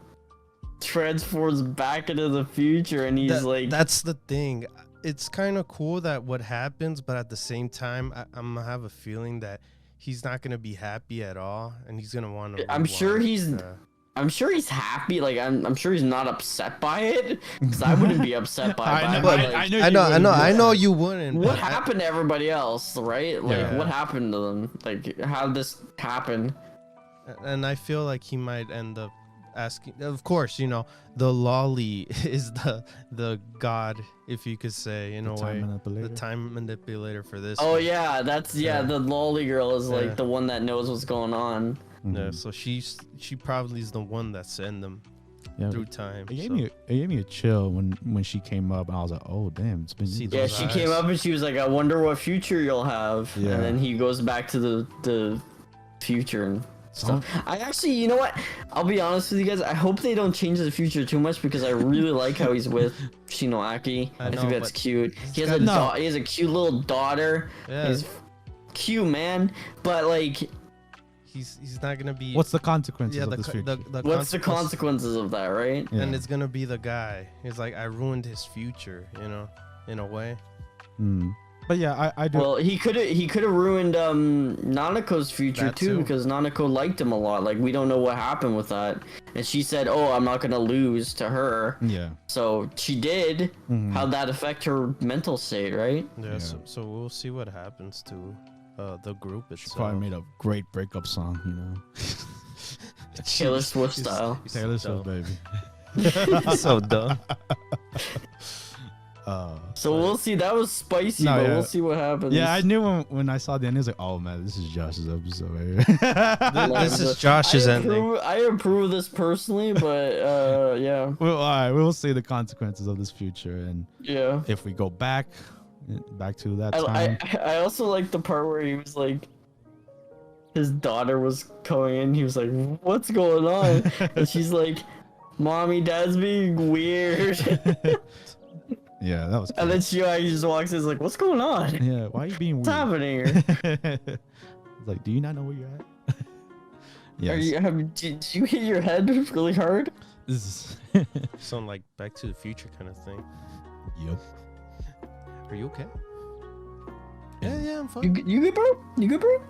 transforms back into the future, and he's like, that's the thing. It's kind of cool that what happens, but at the same time, I'm gonna have a feeling that he's not gonna be happy at all, and he's gonna want to. I'm sure he's happy. Like I'm sure he's not upset by it, because I wouldn't be upset by it. I know you wouldn't. What happened to everybody else, right? Like Yeah. what happened to them? Like how did this happen? And I feel like he might end up asking. Of course, you know, the lolly is the god, if you could say, in a way, the time manipulator for this. Oh one. yeah, that's the lolly girl is like the one that knows what's going on. Yeah, so she probably is the one that sent them through time. It gave me a chill when she came up, and I was like, oh damn, it's been Yeah, she came up and she was like, I wonder what future you'll have. Yeah. And then he goes back to the future and stuff. I actually, you know what? I'll be honest with you guys. I hope they don't change the future too much, because I really like how he's with Shinoaki. I think that's cute. He has he has a cute little daughter. Yeah. He's cute, man. But like, he's not gonna be. What's the consequences of this future? what's the consequences of that, right? Yeah. And it's gonna be the guy. He's like, I ruined his future, you know, in a way. But yeah, I do. Well, he could have ruined Nanako's future That too, too. because Nanako liked him a lot. Like, we don't know what happened with that, and she said, "Oh, I'm not gonna lose to her." Yeah. So she did. How'd that affect her mental state, right? Yeah. So we'll see what happens to the group She itself. probably made a great breakup song, you know. Taylor Swift style. Taylor Swift, baby. So dumb. So we'll see. That was spicy, but we'll see what happens. Yeah, I knew when I saw the end, I was like, oh man, this is Josh's episode right here. This is Josh's ending. I approve of this personally, but yeah. Well, all right, we'll see the consequences of this future, and Yeah. if we go back to that time. I also like the part where he was like, his daughter was going in. He was like, "What's going on?" And she's like, "Mommy, Dad's being weird." Yeah, that was cool. And then she just walks in, is like, "What's going on? Yeah, why are you being What's weird? happening here? It's like, do you not know where you're at? Yes. Did you hit your head really hard?" This Some like Back to the Future kind of thing. Yep. Are you okay? Yeah, I'm fine. You good, bro? You good, bro?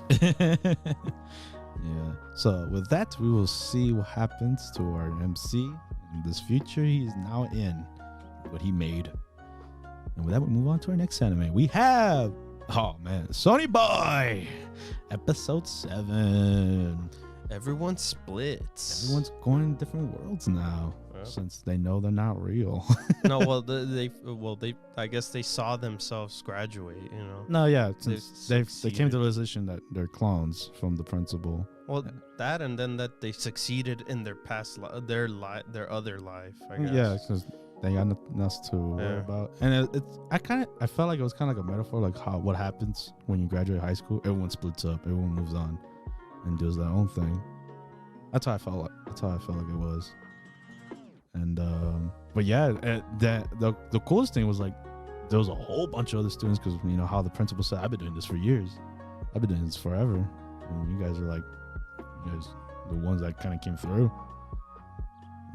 Yeah. So with that, we will see what happens to our MC in this future he is now in, what he made. And with that, we move on to our next anime. We have, oh man, Sonny Boy, episode 7. Everyone splits. Everyone's going in different worlds now, since they know they're not real. No, well, they I guess they saw themselves graduate, you know. No, yeah, since they came succeeded. to the realization that they're clones from the principal. Well, that and then that they succeeded in their past their other life, I guess. Yeah, because they got nothing else to worry about. And I felt like it was kind of like a metaphor, like what happens when you graduate high school. Everyone splits up, everyone moves on and does their own thing. That's how I felt like it was. And but yeah, the coolest thing was like there was a whole bunch of other students, because you know how the principal said, I've been doing this for years, I've been doing this forever, and you guys are like, you guys the ones that kind of came through.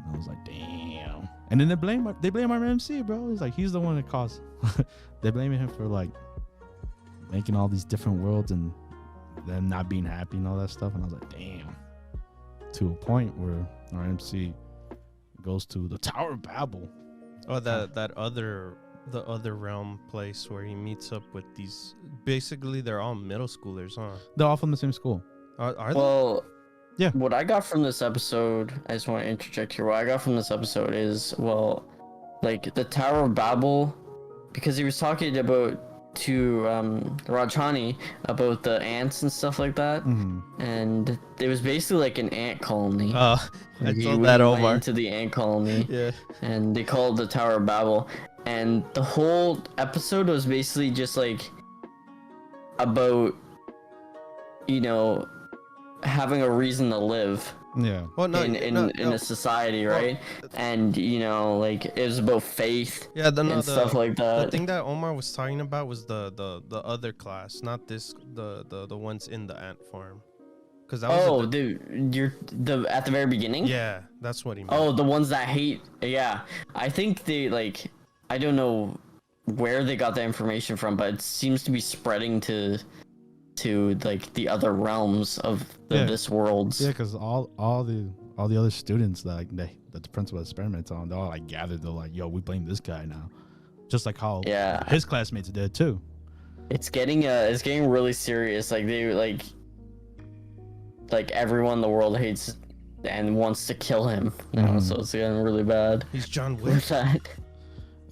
And I was like, damn. And then they blame our MC, bro. It's like he's the one that caused. They're blaming him for like making all these different worlds and them not being happy and all that stuff. And I was like, damn. To a point where our MC goes to the Tower of Babel. Oh, the other realm place where he meets up with these. Basically, they're all middle schoolers, huh? They're all from the same school. Are they? Well, yeah. What I got from this episode, I just want to interject here. What I got from this episode is, well, like the Tower of Babel, because he was talking about to Rajhani about the ants and stuff like that, and it was basically like an ant colony. I He told that went Omar. into the ant colony, Yeah. and they called it the Tower of Babel, and the whole episode was basically just like about, you know, having a reason to live. Yeah. Well, no, in a society, right? And you know, like it was about faith yeah, and stuff like that. The thing that Omar was talking about was the other class, not this the ones in the ant farm. Cause that was you're at the very beginning. yeah, that's what he meant. Oh, the ones that hate. Yeah, I think they like. I don't know where they got the information from, but it seems to be spreading to like the other realms of this world. Yeah, because all the other students that that the principal experiments on, they're all like gathered. They're like, "Yo, we blame this guy now," just like how his classmates did too. It's getting really serious. Like they like everyone in the world hates and wants to kill him now, so it's getting really bad. He's John Wick.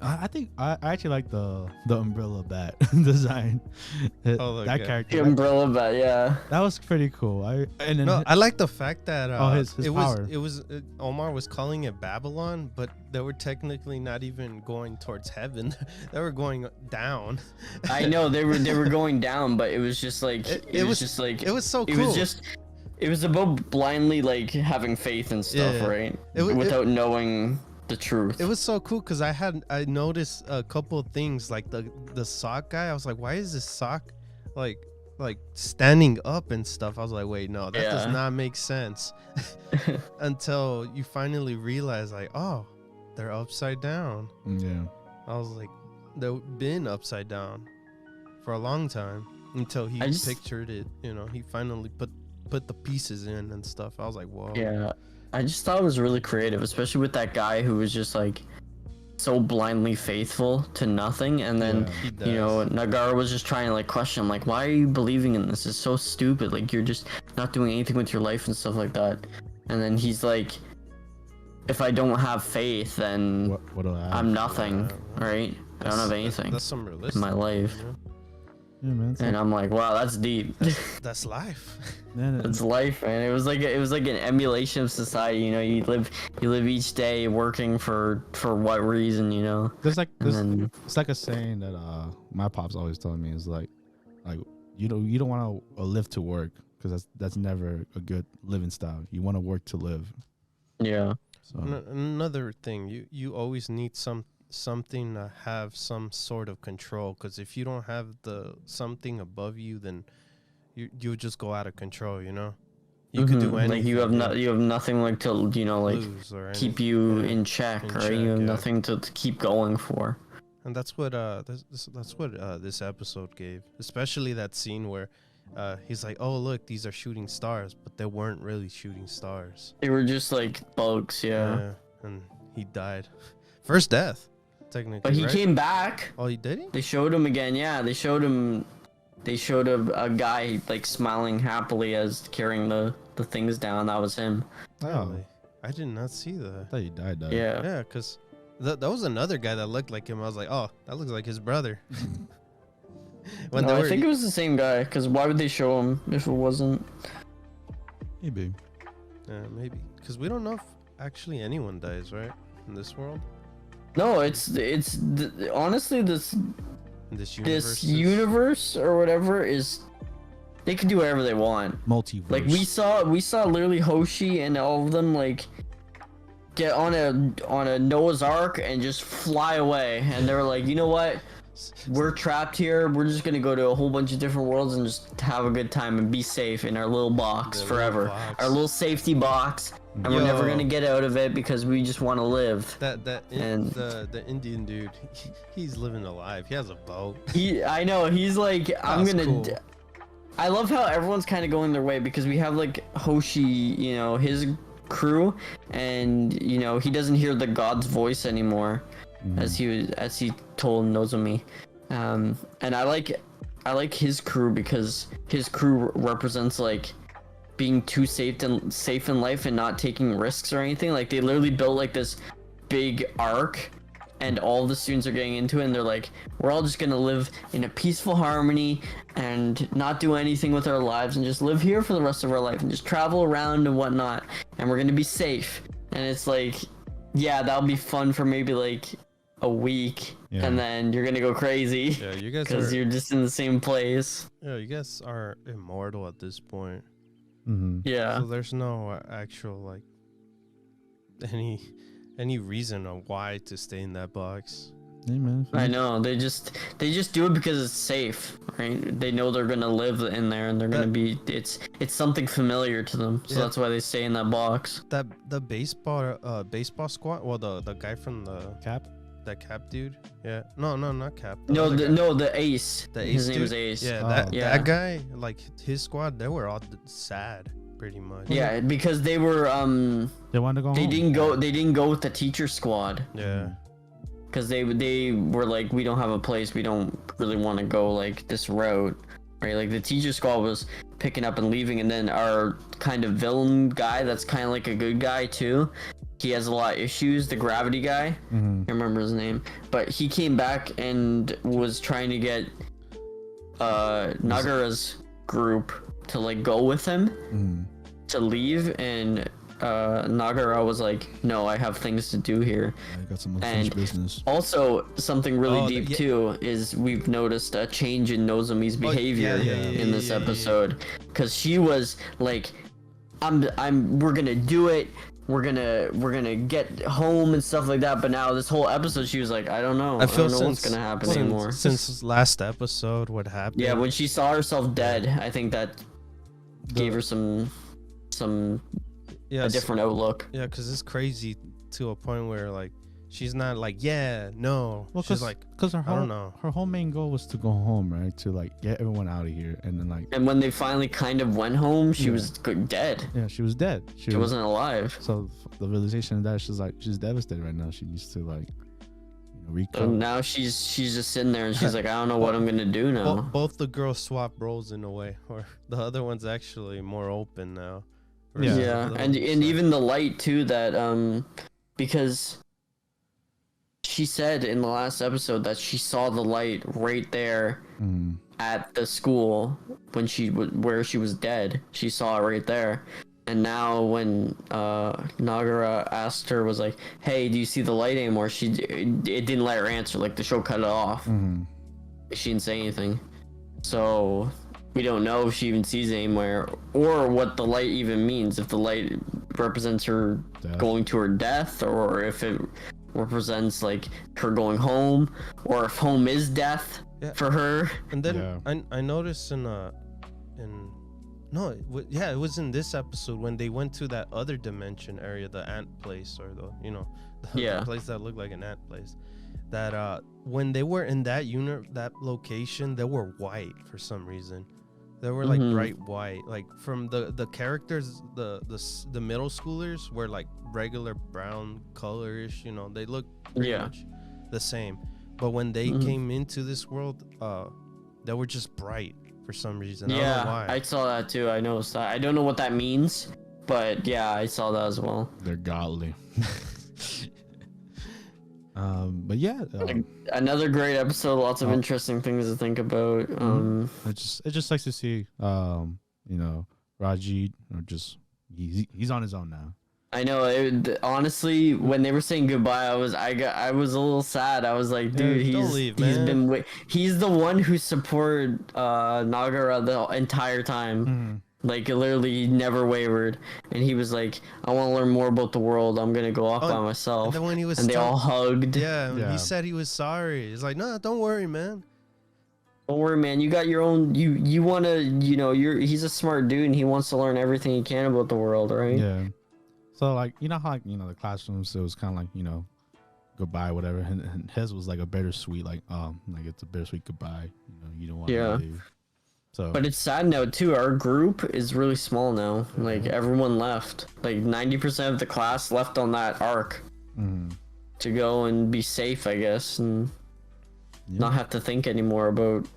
I think I actually like the umbrella bat design. That character, the umbrella bat, yeah, that was pretty cool. I like the fact that his power. Omar was calling it Babylon, but they were technically not even going towards heaven. They were going down. I know they were going down, but it was just like it was just like it was so cool. It was about blindly like having faith and stuff, right? Without knowing the truth. It was so cool because I noticed a couple of things, like the sock guy. I was like, why is this sock like standing up and stuff? I was like, wait, no, that does not make sense. Until you finally realize, like, oh, they're upside down. Yeah. I was like, they've been upside down for a long time until he pictured it. You know, he finally put the pieces in and stuff. I was like, whoa. Yeah. I just thought it was really creative, especially with that guy who was just like so blindly faithful to nothing, and then you know, Nagara was just trying to like question him, like, why are you believing in this? It's so stupid, like you're just not doing anything with your life and stuff like that. And then he's like, if I don't have faith, then what do I have? I'm nothing, right? I don't have anything that's some realistic in my life. You know? Yeah, man. And I'm like, wow, that's deep. That's life. That's life, man. It was like an emulation of society. You know, you live each day working for what reason? You know. It's like a saying that my pops always told me is like you don't want to live to work, because that's never a good living style. You want to work to live. Yeah. So another thing, you always need something to have some sort of control, because if you don't have something above you, then you just go out of control, you know. You could do anything. Like you have nothing like to, you know, like keep you in check, right? You have nothing to keep going for. And that's what this episode gave, especially that scene where he's like, oh look, these are shooting stars, but they weren't really shooting stars. They were just like bugs, yeah. And he died. First death, technically. But he came back. Oh, he did? They showed him again, yeah. They showed a guy like smiling happily as carrying the things down. That was him. Oh, I did not see that. I thought he died. Yeah. Yeah, because that was another guy that looked like him. I was like, oh, that looks like his brother. I think it was the same guy, because why would they show him if it wasn't? Maybe. Yeah, maybe. Because we don't know if actually anyone dies, right? In this world? No, honestly, this universe or whatever is, they can do whatever they want. Multiverse. Like we saw literally Hoshi and all of them like get on a Noah's Ark and just fly away, and they were like, you know what? We're trapped here. We're just gonna go to a whole bunch of different worlds and just have a good time and be safe in our little box forever. Our little safety box. And we're never gonna get out of it because we just want to live. The Indian dude, he's living a life. He has a boat. I know. He's like, Cool. I love how everyone's kind of going their way, because we have like Hoshi, you know, his crew, and you know he doesn't hear the god's voice anymore, as he told Nozomi, and I like his crew, because his crew represents like being too safe in life and not taking risks or anything. Like they literally built like this big ark and all the students are getting into it, and they're like, we're all just gonna live in a peaceful harmony and not do anything with our lives and just live here for the rest of our life and just travel around and whatnot, and we're gonna be safe. And it's like, yeah, that'll be fun for maybe like a week, and then you're gonna go crazy. Yeah, you guys because you're just in the same place. Yeah, you guys are immortal at this point. Yeah. So there's no actual like any reason on why to stay in that box. Hey, man. I know, they just do it because it's safe, right? They know they're gonna live in there, and they're gonna be it's something familiar to them, so that's why they stay in that box. The baseball squad. Well, the guy from the Cap. That Cap dude. Yeah. No, not Cap. The Ace. His name dude. is Ace. Yeah, that guy, like his squad, they were all sad, pretty much. Yeah, because they were They wanted to go. They didn't go with the teacher squad. Yeah. Because they were like, we don't have a place. We don't really want to go like this route, right? Like the teacher squad was picking up and leaving, and then our kind of villain guy, that's kind of like a good guy too. He has a lot of issues, the gravity guy. I can't remember his name, but he came back and was trying to get Nagara's group to like go with him to leave, and Nagara was like, no, I have things to do here. I got some unfinished business. Also, something really deep too is we've noticed a change in Nozomi's behavior in this episode, because she was like, we're gonna do it, we're gonna get home and stuff like that, but now this whole episode she was like, I don't know what's gonna happen anymore. Since last episode, what happened? Yeah, when she saw herself dead, I think that gave her some a different outlook. Yeah, because it's crazy to a point where like she's not like, well, she's like, because I don't know. Her whole main goal was to go home, right? To like get everyone out of here, and then like. And when they finally kind of went home, she was dead. Yeah, she was dead. She wasn't alive. So the realization of that, she's devastated right now. She needs to like, recover. So now she's just sitting there, and she's like, I don't know what I'm gonna do now. Both the girls swap roles in a way, or the other one's actually more open now. Yeah, and even the light too, that because she said in the last episode that she saw the light right there at the school when where she was dead. She saw it right there. And now when Nagara asked her, was like, hey, do you see the light anymore? It didn't let her answer. Like the show cut it off. She didn't say anything. So we don't know if she even sees it anywhere, or what the light even means. If the light represents her going to her death, or if it represents like her going home, or if home is death for her. And then I noticed it was in this episode when they went to that other dimension area, the ant place, or the place that looked like an ant place, that when they were in that that location, they were white for some reason. They were like bright white, like from the characters, the middle schoolers were like regular brown colorish, they look pretty much the same. But when they came into this world, they were just bright for some reason. I don't know why. I saw that too. I noticed that. I don't know what that means, but yeah, I saw that as well. They're godly. But yeah, another great episode. Lots of interesting things to think about. It just likes to see, Raji, he's on his own now. I know. Honestly, when they were saying goodbye, I was a little sad. I was like, dude, he's the one who supported Nagara the entire time. Like literally, he never wavered, and he was like, "I want to learn more about the world. I'm gonna go off by myself." And then when he was, they all hugged. Yeah, he said he was sorry. He's like, "No, don't worry, man. Don't worry, man. You got your own. You wanna, he's a smart dude, and he wants to learn everything he can about the world, right?" Yeah. So like, how the classrooms, it was kind of like goodbye, whatever, and his was like a bittersweet, like it's a bittersweet goodbye. You don't want to leave. So. But it's sad now too. Our group is really small now. Like everyone left. Like 90% of the class left on that arc to go and be safe, I guess, and not have to think anymore about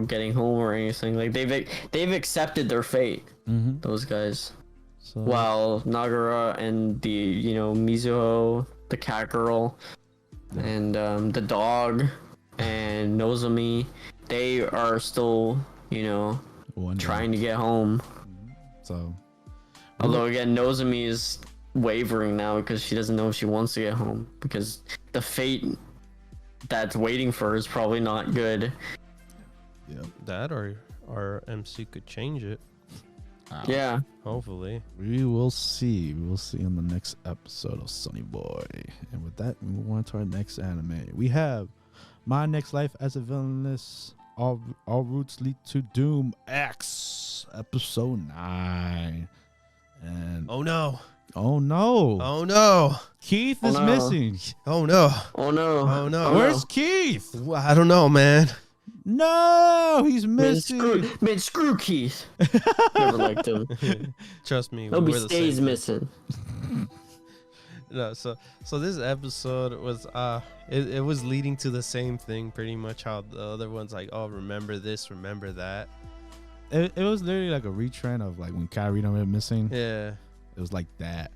getting home or anything. Like they've accepted their fate. Those guys. So. While Nagara and the Mizuho, the cat girl, and the dog and Nozomi, they are still, trying to get home. So, although again, Nozomi is wavering now because she doesn't know if she wants to get home because the fate that's waiting for her is probably not good. yeah, That or our MC could change it. Yeah. Hopefully. we will see. We will see in the next episode of Sonny Boy. And with that, we move on to our next anime. We have My Next Life as a Villainess. All routes lead to Doom X, episode 9. And Oh no. oh no, Oh no. Keith Oh is no. missing. Oh no. Oh no. Oh no. Where's Keith? Well, I don't know, man. No, he's Man, missing. screw Keith. Never liked him. Trust me. Nobody we're the stays same. missing. No, so this episode was it was leading to the same thing pretty much, how the other one's like, oh, remember this, remember that. It was literally like a retrend of like when Kairina went missing. Yeah. It was like that.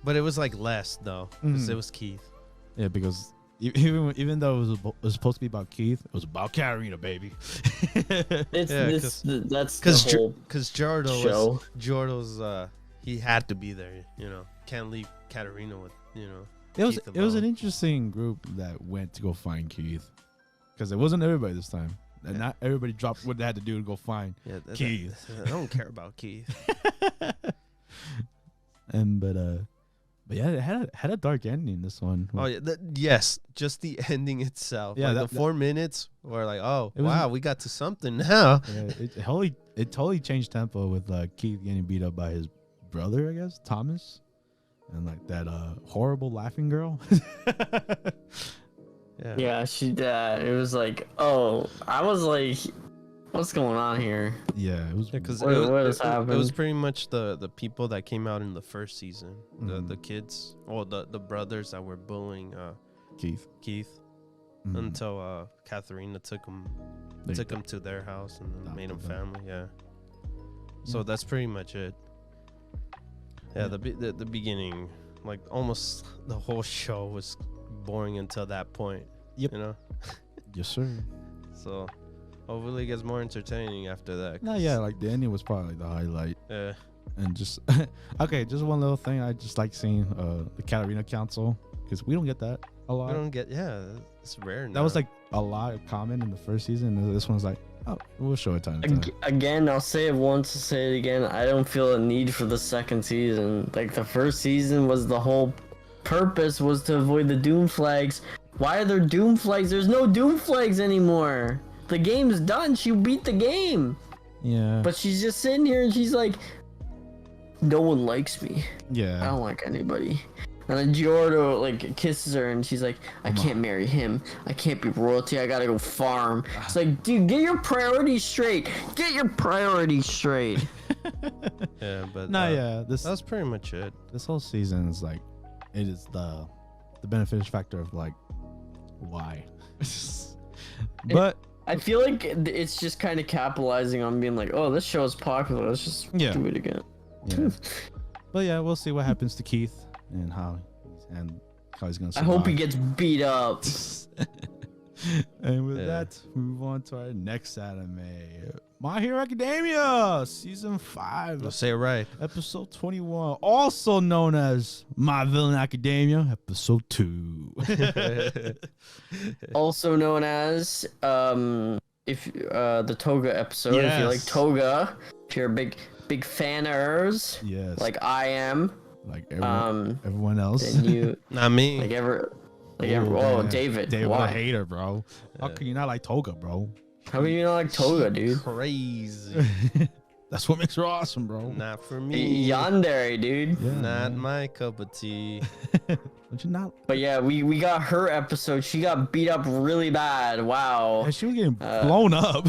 But it was like less though, because it was Keith. Yeah, because even though it was supposed to be about Keith, it was about Kairina, baby. That's the Because whole Jordo's he had to be there, Can't leave Katarina with, It was Keith it was an alone. interesting group that went to go find Keith, because it wasn't everybody this time. And not everybody dropped what they had to do to go find Keith. I don't care about Keith. And but yeah, it had a dark ending. This one. Oh yeah, yes, just the ending itself. Yeah, like the 4 minutes were like, oh It was- wow, we got to something now. Yeah, it totally changed tempo with Keith getting beat up by his brother, I guess, Thomas, and like that horrible laughing girl. Yeah, it was like, oh, I was like, what's going on here? Yeah, it was. Because What has it was happened? pretty much the people that came out in the first season, Mhm. the kids, or the brothers that were bullying Keith. Mhm. until Katharina took him to their house and then made them Adopted them. family. Yeah. So Yeah. that's pretty much it. Yeah, the beginning, like almost the whole show was boring until that point. Yep. Yes, sir. So hopefully it gets more entertaining after that. No, yeah, like the ending was probably the highlight. Yeah. And just okay, just one little thing. I just like seeing the Katarina Council, because we don't get that a lot. I don't get. Yeah, it's rare. That was like a lot common in the first season. And this one's like, oh, we'll show it time to time. Again, I'll say it once, I'll say it again. I don't feel a need for the second season. Like the first season was the whole purpose was to avoid the Doom flags. Why are there Doom flags? There's no Doom flags anymore. The game's done. She beat the game. Yeah. But she's just sitting here and she's like, no one likes me. I Yeah. don't like anybody. And then Giordo like kisses her and she's like, I can't marry him. I can't be royalty. I gotta go farm. It's like, dude, get your priorities straight. Get your priorities straight. Yeah, but Yeah. that's pretty much it. This whole season is like, it is the benefit factor of like, why? But I feel like it's just kind of capitalizing on being like, oh, this show is popular. Let's just do it again. yeah. But yeah, we'll see what happens to Keith and how he's gonna I survive. hope he gets beat up. And with Yeah. that, we move on to our next anime, My Hero Academia, season 5, Let's say it right. episode 21, also known as My Villain Academia, episode 2. Also known as the Toga episode. If you like Yes. Toga, if you're a big fan of hers, Yes, like I am, like everyone else. then you Not me. oh, damn. David, David, a why? hater, bro. How can you not like Toga, bro? How can you not like Toga, dude? Crazy. That's what makes her awesome, bro. Not for me. Yandere, dude. Yeah, Not man. my cup of tea. Don't you not? But yeah, we got her episode. She got beat up really bad. Wow. Yeah, she was getting blown up.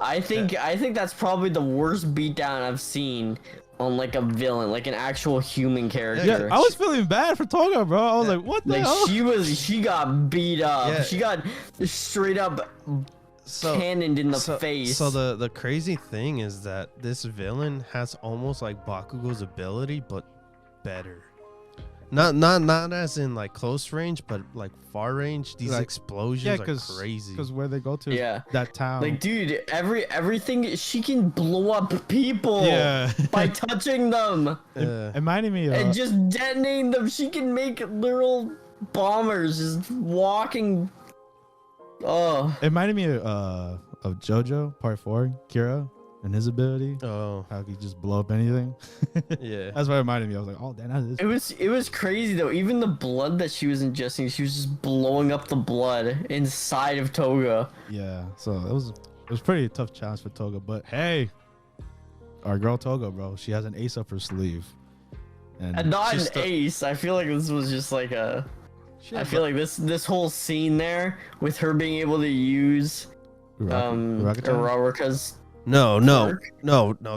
I think that's probably the worst beatdown I've seen on like a villain, like an actual human character. Yeah, I was feeling bad for Toga, bro. I was like, what the like hell? she got beat up. Yeah. She got straight up cannoned in the face. So the crazy thing is that this villain has almost like Bakugo's ability, but better. Not as in like close range, but like far range. These Like, explosions are crazy. Because where they go to that town. Like, dude, everything she can blow up people by touching them. It reminded me of and just detonating them. She can make literal bombers just walking. Oh, it reminded me of JoJo Part 4, Kira and his ability. Oh, how he just blow up anything. yeah, that's what it reminded me. I was like, oh, damn, that is. It was crazy though. Even the blood that she was ingesting, she was just blowing up the blood inside of Toga. Yeah, so it was pretty tough challenge for Toga. But hey, our girl Toga, bro, she has an ace up her sleeve, and not an ace. I feel like this was just like a. I feel like this whole scene there with her being able to use Uraraka's. No,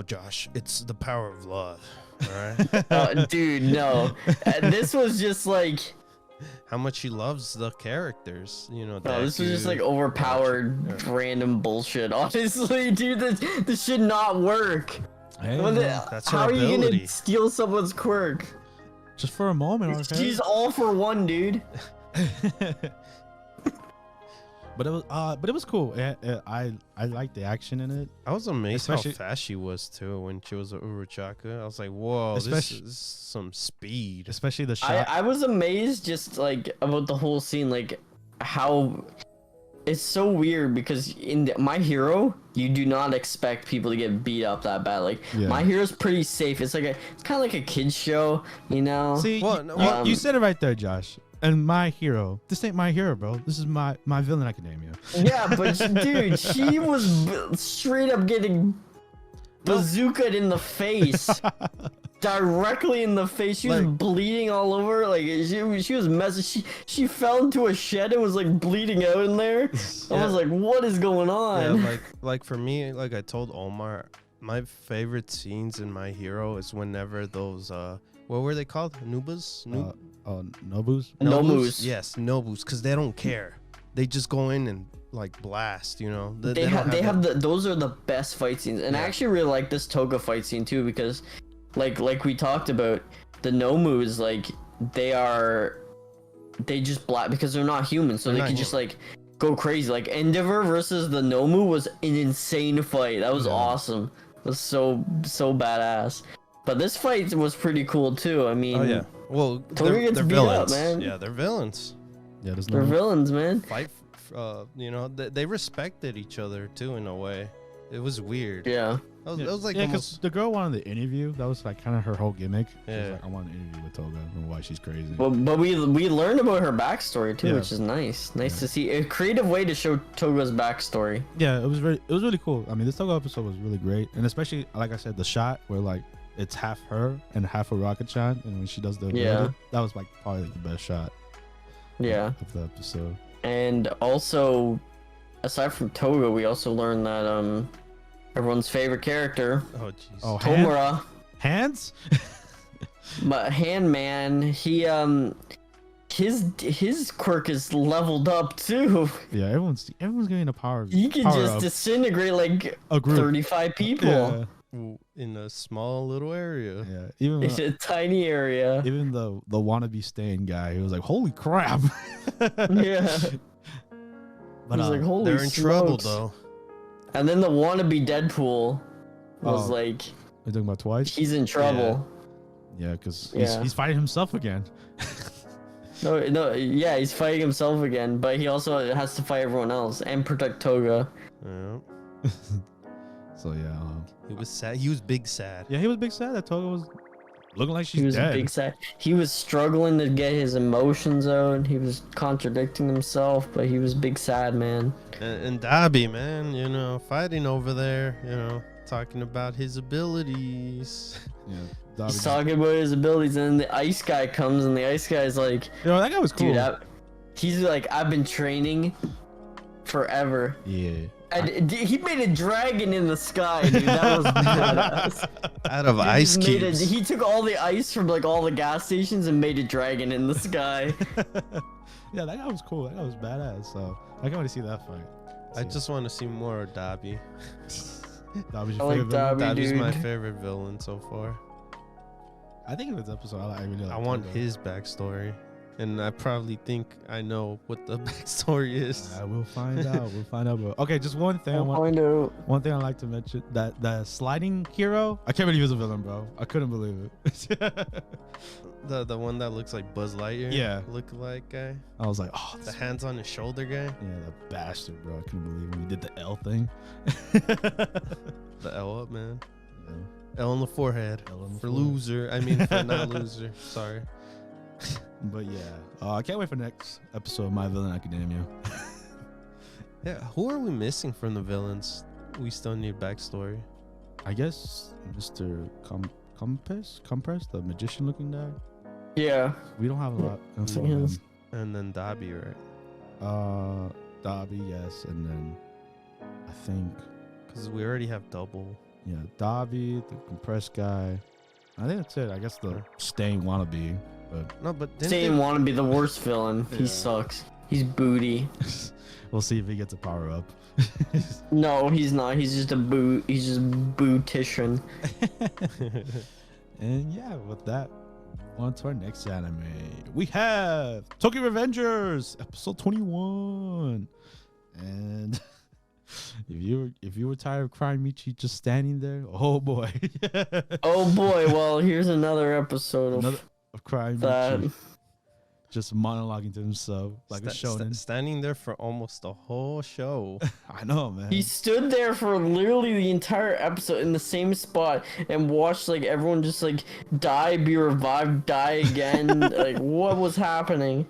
Josh. It's the power of love. All right. Dude, no. This was just like how much he loves the characters. You know. No, this was just like overpowered random bullshit. Honestly, dude, this should not work. Hey, that's her how ability. Are you gonna steal someone's quirk? Just for a moment, okay? She's all for one, dude. But it was cool. I liked the action in it. I was amazed how fast she was too when she was a Uruchaka. I was like, whoa, this is some speed. Especially the shot. I was amazed just like about the whole scene, like how it's so weird because in My Hero, you do not expect people to get beat up that bad. Like My Hero's pretty safe. It's kind of like a kids show, you know. See, you said it right there, Josh. And My Hero, this ain't My Hero, bro. This is my Villain Academia. Yeah, but dude, she was straight up getting bazookaed in the face. Directly in the face. She was bleeding all over. Like she was messy. She fell into a shed and was like bleeding out in there. I was like, what is going on? Yeah, like for me, like I told Omar, my favorite scenes in My Hero is whenever those what were they called? Nubas? Nobus? Nobus. Yes, Nobus, because they don't care. They just go in and like blast, you know. They have those are the best fight scenes. And I actually really like this Toga fight scene too, because like we talked about, the Nomus, like they just blast because they're not human, so they can just like go crazy. Like Endeavor versus the Nomu was an insane fight. That was awesome. It was so badass. But this fight was pretty cool too. I mean, well, they're villains, man. Yeah, they're villains. Yeah, they're villains, man. Fight, you know, they respected each other too in a way. It was weird. Yeah. It was like because the girl wanted the interview. That was like kind of her whole gimmick. She was like, I want an interview with Toga and why she's crazy. But we learned about her backstory too, which is nice. Nice to see a creative way to show Toga's backstory. Yeah, it was really cool. I mean, this Toga episode was really great, and especially like I said, the shot where like it's half her and half a Rocket-chan, and when she does the ability, that was like probably like, the best shot. Of the episode. And also, aside from Toga, we also learned that everyone's favorite character, Tomura. Hands? But Handman, he his quirk is leveled up too. Yeah, everyone's getting the power. He can just disintegrate like a group. 35 people. Yeah. In a small little area. Yeah, even it's a tiny area. Even the wannabe Stain guy, he was like, "Holy crap!" Yeah, but like, "Holy they're in trouble though." And then the wannabe Deadpool was like, "Are you talking about Twice?" He's in trouble. Yeah, because he's fighting himself again. Yeah, he's fighting himself again, but he also has to fight everyone else and protect Toga. Yeah. So yeah, he was sad. He was big sad. Yeah, he was big sad that Toga was looking like she's dead. He was big sad. He was struggling to get his emotions out. He was contradicting himself, but he was big sad, man. And Dabi, man, you know, fighting over there, you know, talking about his abilities. Yeah, he's talking about his abilities, and then the ice guy comes, and the ice guy's like, "Yo, that guy was cool." Dude, he's like, "I've been training forever." Yeah. And he made a dragon in the sky, dude. That was badass. Out of ice cubes. He took all the ice from like all the gas stations and made a dragon in the sky. Yeah, that guy was cool. That guy was badass. So I can't wait to see that fight. I just want to see more of Dabi. Dabi's your favorite villain? Dabi's my favorite villain so far. I think in this episode, I really like. I want Toga. his backstory, and I probably think I know what the backstory is. We'll find out. We'll find out. Bro. Okay, just one thing. One thing I like to mention that the sliding hero. I can't believe he was a villain, bro. I couldn't believe it. The one that looks like Buzz Lightyear. Yeah. Look-alike guy. I was like, oh, The hands on his shoulder guy. yeah, the bastard, bro. I couldn't believe when he did the L thing. The L up, man. Yeah. L on the forehead. L on the For forehead. loser. I mean, for not loser. Sorry. But yeah, I can't wait for the next episode of My Villain Academia. Yeah. Who are we missing from the villains? We still need backstory. I guess Mr. Compress, the magician-looking guy. Yeah. We don't have a lot of info on Yes. him. And then Dobby, right? Dobby, yes, and then I think Because we already have double. yeah, Dobby, the compressed guy. I think that's it. I guess the Stain wannabe, but No, but didn't Stain they- want to be the worst villain. Yeah. He sucks. He's booty. we'll see if he gets a power up. No, he's not. He's just a boot. He's just bootician. And yeah, with that, on to our next anime. We have Tokyo Revengers, episode 21. And if you were tired of crying Michi just standing there, oh boy. Oh boy. Well, here's another episode Another of crying that. Michi just monologuing to himself like a shonen. standing there for almost the whole show. I know, man. He stood there for literally the entire episode in the same spot and watched like everyone just like die, be revived, die again. Like what was happening?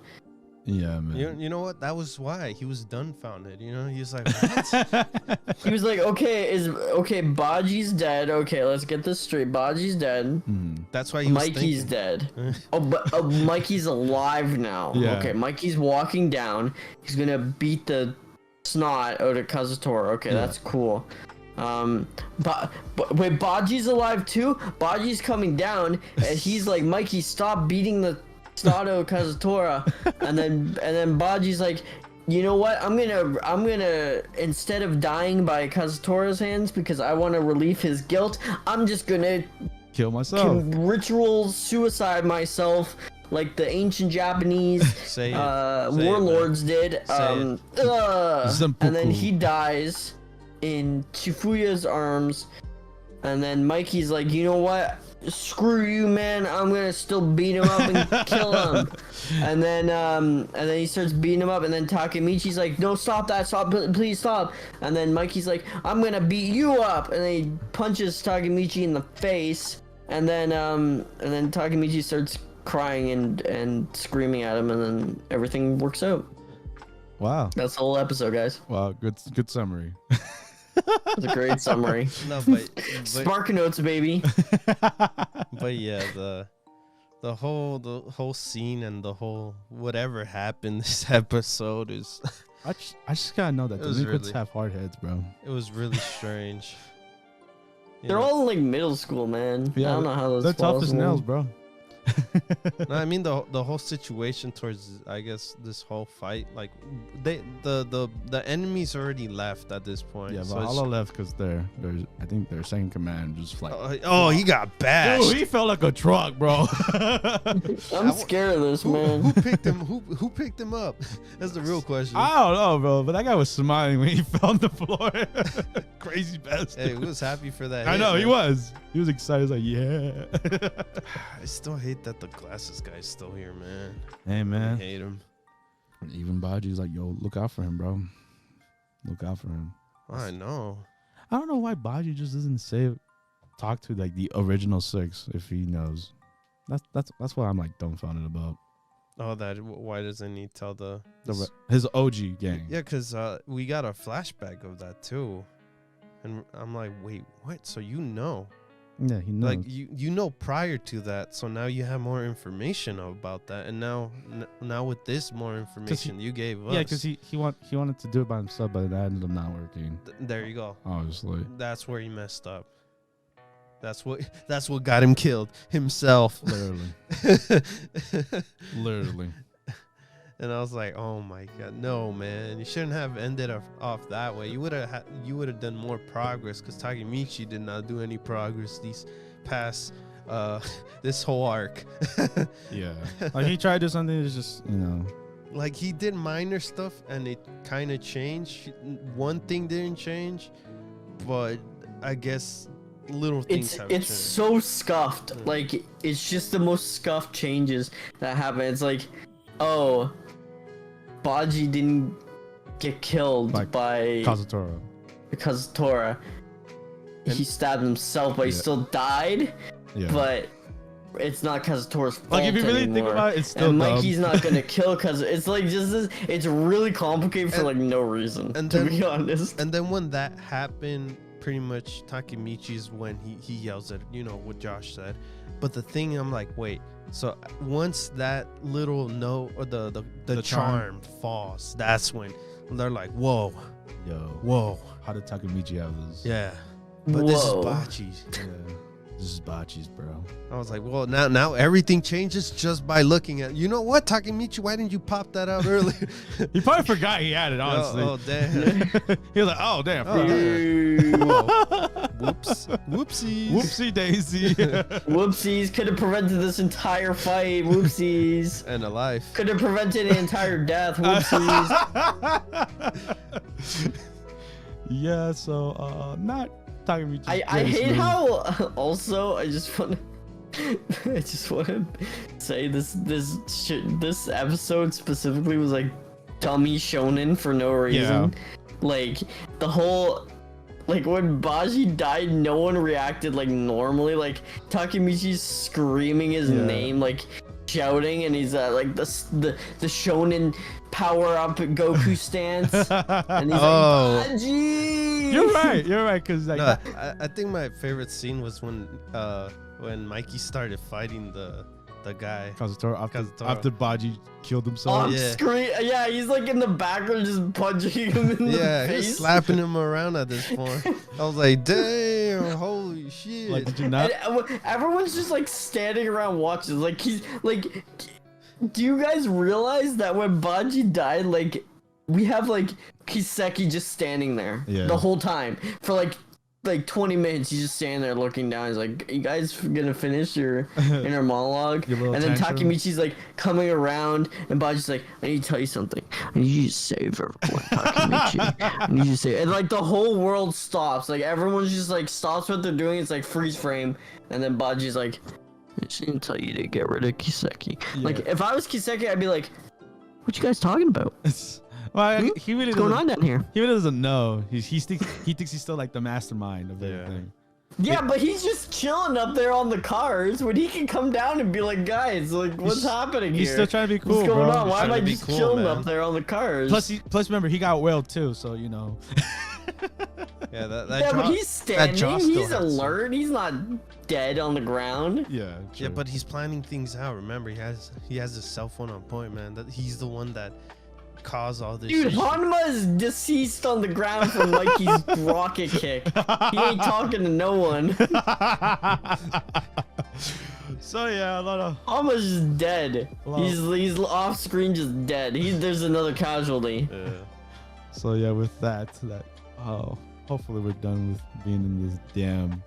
Yeah, man. You know what? That was why he was dumbfounded. You know, he was like, "What?" He was like, okay, Baji's dead. Okay, let's get this straight. Baji's dead. That's why he was Mikey's thinking. dead. But Mikey's alive now. Yeah. Okay, Mikey's walking down. He's gonna beat the snot out of Kazutora. Okay, Yeah. that's cool. But wait, Baji's alive too. Baji's coming down, and he's like, Mikey, stop beating the snot out of Kazutora. and then Baji's like, you know what? I'm gonna instead of dying by Kazutora's hands because I want to relieve his guilt, I'm just gonna Kill myself. ritual suicide myself like the ancient Japanese Say it. Say it, warlords did. Say And then he dies in Chifuya's arms. And then Mikey's like, you know what? Screw you, man. I'm gonna still beat him up and kill him. And then he starts beating him up. And then Takemichi's like, no, stop that, stop, please stop. And then Mikey's like, I'm gonna beat you up. And then he punches Takemichi in the face. And then Takemichi starts crying and screaming at him, and then everything works out. Wow. That's the whole episode, guys. Wow. Good summary. It's a great summary. No, but Spark notes, baby. but yeah, the whole scene and the whole whatever happened this episode is I just gotta know that It was delinquents really- have hard heads, bro. it was really strange. You They're know? all in like middle school, man. Yeah, I don't know how those They're tough as possible. nails, bro. No, I mean the whole situation towards I guess this whole fight, like the enemies already left at this point. Yeah, so but it's- Hala left because I think their second command just like. oh, he got bashed. Dude, he felt like a truck, bro. I'm scared of this, man. Who picked him? Who picked him up? That's the real question. I don't know, bro, but that guy was smiling when he fell on the floor. Crazy bastard. Hey, he was happy for that. I hit, know, he man. was. He was excited. He was like, yeah. I still hate that the glasses guy's still here, man. Hey, I man. hate him. Even Baji's like, yo, look out for him, bro. Look out for him. I know. I don't know why Baji just doesn't talk to like the original six if he knows. That's what I'm like dumbfounded about. Oh, why doesn't he tell His OG gang. Yeah, because we got a flashback of that too. And I'm like, wait, what? So you know. Yeah, he knows. Like you know prior to that, so now you have more information about that, and now with this more information you gave us. Yeah, because he wanted to do it by himself, but it ended up not working. There you go. Obviously, That's where he messed up. That's what got him killed himself. literally. And I was like, oh my god, no, man, you shouldn't have ended off that way. You would have done more progress, because Takemichi did not do any progress these past this whole arc. Yeah. Like he tried to do something that's just, Like he did minor stuff and it kind of changed. One thing didn't change, but I guess little things have changed. It's so scuffed. Yeah. Like it's just the most scuffed changes that happen. It's like, oh, Baji didn't get killed by Kazutora. He stabbed himself, but he still died. Yeah. But it's not Kazutora's fault Like if you really anymore. think about it, it's still and dumb. Mikey's not gonna kill because it's like just this. It's really complicated for like no reason. And to then, be honest. And then when that happened, pretty much Takemichi's when he yells at what Josh said. But the thing, I'm like, wait. So once that little note or the charm falls, that's when they're like, whoa, How did Takemichi have this? yeah. But this is Bachi's. Yeah. This is Bachi's, bro. I was like, well, now everything changes just by looking at. You know what, Takemichi? Why didn't you pop that out earlier? He probably forgot he had it, honestly. Oh damn. He was like, oh, damn. Whoops. Whoopsies. Whoopsie daisy. Whoopsies. Could have prevented this entire fight. Whoopsies. And a life. Could have prevented an entire death. Whoopsies. Yeah, so, not Takemichi. I hate how also I just want to say this episode specifically was like dummy shonen for no reason. Yeah. Like the whole when Baji died, no one reacted like normally. Like Takemichi's screaming his name, like shouting, and he's like the shonen power up Goku stance, and he's like, Baji! You're right, because like No, I think my favorite scene was when Mikey started fighting the guy. Kazutora Kazutora. after Baji killed himself. On Yeah. screen, yeah, he's like in the background just punching him in the face. He's slapping him around at this point. I was like, damn, holy shit. Like, did you not? And everyone's just like standing around watching. Like he's like, do you guys realize that when Baji died, like we have like Kiseki just standing there the whole time for like 20 minutes. He's just standing there looking down. He's like, you guys gonna finish your inner monologue? And then Takemichi's like coming around, and Baji's like, I need to tell you something. I need you to save everyone, Takemichi. I need you to save. And like the whole world stops. Like everyone's just like stops what they're doing. It's like freeze frame, and then Baji's like, I just need to tell you to get rid of Kiseki. Yeah. Like if I was Kiseki, I'd be like, what you guys talking about? Well, he really What's going on down here? He really doesn't know. He thinks he's still like the mastermind of everything. Yeah, but he's just chilling up there on the cars when he can come down and be like, guys, like, what's happening here? He's still trying to be cool, What's going bro. on? Why am I just cool, chilling man. up there on the cars? Plus, remember, he got whaled too, so you know. Yeah, but he's standing. He's still alert. He's not dead on the ground. Yeah. Yeah, but he's planning things out. Remember, he has his cell phone on point, man. That he's the one that caused all this. Dude, issue. Hanma is deceased on the ground from Mikey's rocket kick. He ain't talking to no one. So yeah, a lot of Hanma's just dead. He's off screen, just dead. There's another casualty. Yeah. So yeah, with that, hopefully we're done with being in this damn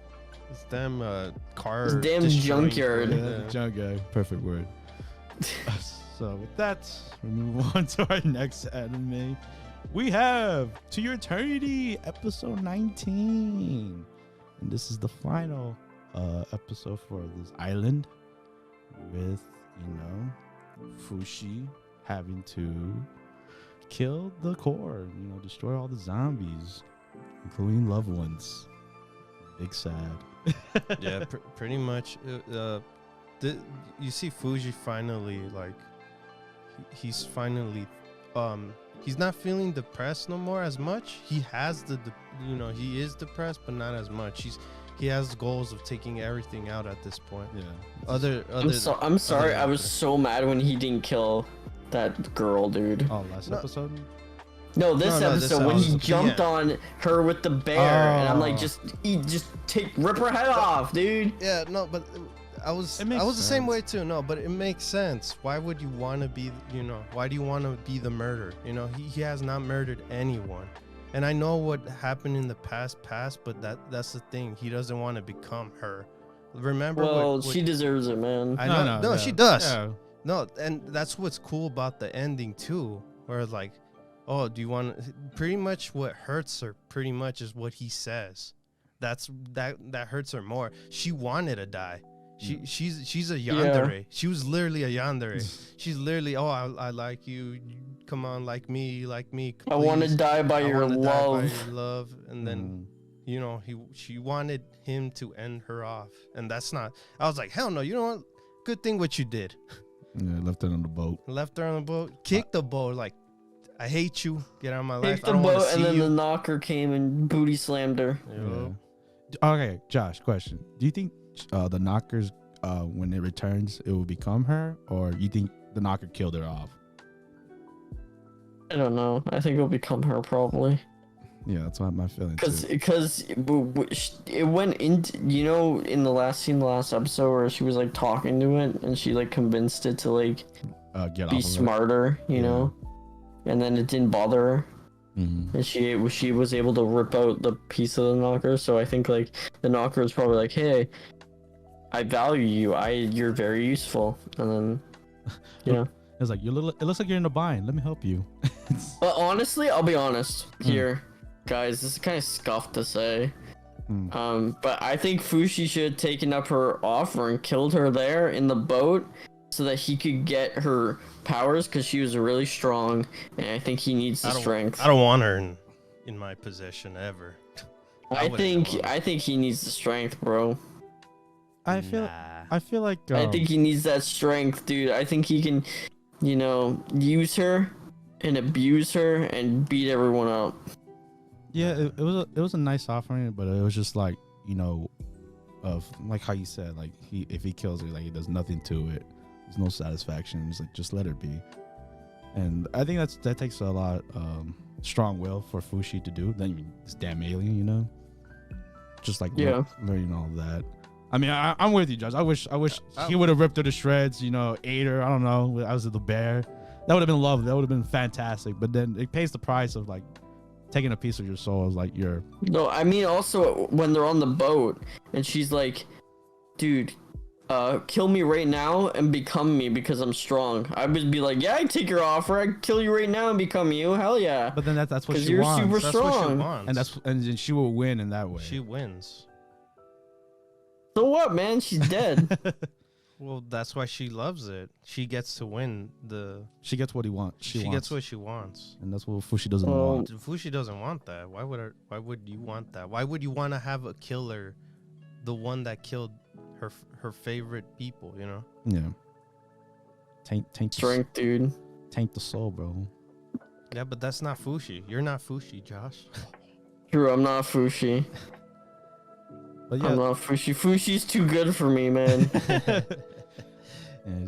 car. This damn destroying- junkyard. junkyard. Perfect word. So with that, we move on to our next anime. We have To Your Eternity, episode 19, and this is the final episode for this island, with Fushi having to kill the core, destroy all the zombies, including loved ones. Big sad. Yeah, pretty much. You see Fuji finally, like, he's finally, he's not feeling depressed no more as much. He has he is depressed, but not as much. He has goals of taking everything out at this point. Yeah. I'm sorry. I was so mad when he didn't kill that girl, dude. Oh, last episode? No, this episode when he jumped on her with the bear, and I'm like, just rip her head off, dude. Yeah, no, but I was the same way too. No, but it makes sense. Why would you want to be, why do you want to be the murderer? He has not murdered anyone. And I know what happened in the past, but that's the thing. He doesn't want to become her. Remember Well, she deserves it, man. I know. No, she does. Yeah. No, and that's what's cool about the ending too, where like, oh, do you want? Pretty much what hurts her, pretty much is what he says. That hurts her more. She wanted to die. She's a yandere. She was literally a yandere. She's literally, oh, I like you. Come on, like me. Please. I want to die by your love. And then, you know, she wanted him to end her off, and that's not. I was like, hell no. You know what? Good thing what you did. Yeah, left her on the boat. Kicked the boat. Like, I hate you. Get out of my life. Kicked the boat, and then the knocker came and booty slammed her. Yeah. Okay, Josh, question. Do you think the knockers, when it returns, it will become her, or you think the knocker killed her off? I don't know. I think it'll become her probably. Yeah, that's my feeling. Because it went into, you know, in the last episode where she was like talking to it and she like convinced it to like be smarter, you know, and then it didn't bother her. Mm-hmm. And she was able to rip out the piece of the knocker. So I think like the knocker was probably like, hey, I value you. You're very useful. And then, you know, it's like it looks like you're in a bind. Let me help you. But honestly, I'll be honest here, guys. This is kind of scuffed to say. But I think Fushi should have taken up her offer and killed her there in the boat so that he could get her powers, because she was really strong, and I think he needs the strength. I don't want her in my possession ever. I think he needs the strength, bro. I feel like I think he needs that strength, dude. I think he can, you know, use her and abuse her and beat everyone up. Yeah, it was a nice offering, but it was just like, you know, of like how you said, like if he kills her, like he does nothing to it. There's no satisfaction. He's like, just let her be. And I think that takes a lot strong will for Fushi to do. Then this damn alien, you know, just like learning all that. I mean, I'm with you, Josh. I wish he would have ripped her to shreds, you know, ate her. I don't know. I was the bear. That would have been lovely. That would have been fantastic. But then it pays the price of like taking a piece of your soul. Is like you're. No, I mean also when they're on the boat and she's like, dude, kill me right now and become me because I'm strong. I would be like, yeah, I take your offer. I kill you right now and become you. Hell yeah. But then that's what she you're wants. Super that's strong. What she wants. And she will win in that way. She wins. So what, man? She's dead. Well, that's why she loves it. She gets to win She gets what he wants. She gets what she wants. And that's what Fushi doesn't want. Fushi doesn't want that. Why would you want that? Why would you want to have a killer, the one that killed her favorite people, you know? Yeah. Taint strength, dude. Taint the soul, bro. Yeah, but that's not Fushi. You're not Fushi, Josh. True, I'm not Fushi. But yeah. I'm not Fushi. Fushi's too good for me, man.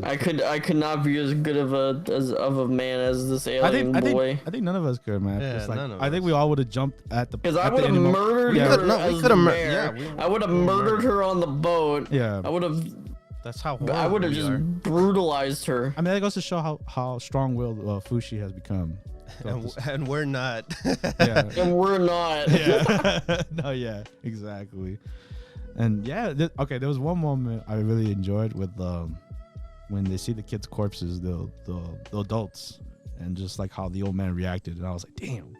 I could not be as good of a man as this alien boy. I think none of us could, man. Yeah, like, none of I think us. we all would have jumped at the. Because I would have murdered her. I would have murdered her on the boat. Yeah. I would have. That's how horrible I would have just brutalized her. I mean, that goes to show how strong-willed Fushi has become. And we're not. Yeah. And we're not. Yeah. No, yeah, exactly. And yeah, there was one moment I really enjoyed with when they see the kids' corpses, the adults, and just like how the old man reacted, and I was like, damn.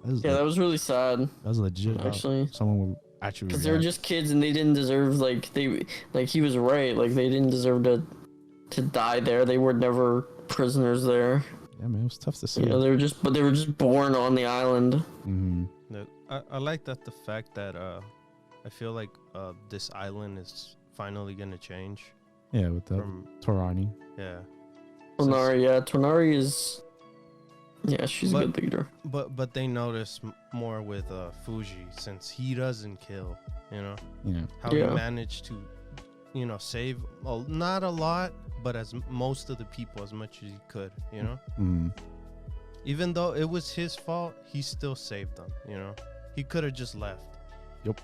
That was really sad. That was legit. Actually, someone would actually. Because they were just kids and they didn't deserve he was right. Like they didn't deserve to die there. They were never prisoners there. Yeah, man, it was tough to see. Yeah, they were just born on the island. Mm-hmm. I like that the fact that I feel like this island is finally gonna change. Yeah, with the Torani. Yeah. Tonari is. Yeah, she's a good leader. But they notice more with Fuji, since he doesn't kill. You know. Yeah. How he managed to, you know, save not a lot, but as most of the people as much as he could. You know. Mm-hmm. Even though it was his fault, he still saved them. You know. He could have just left. Yep.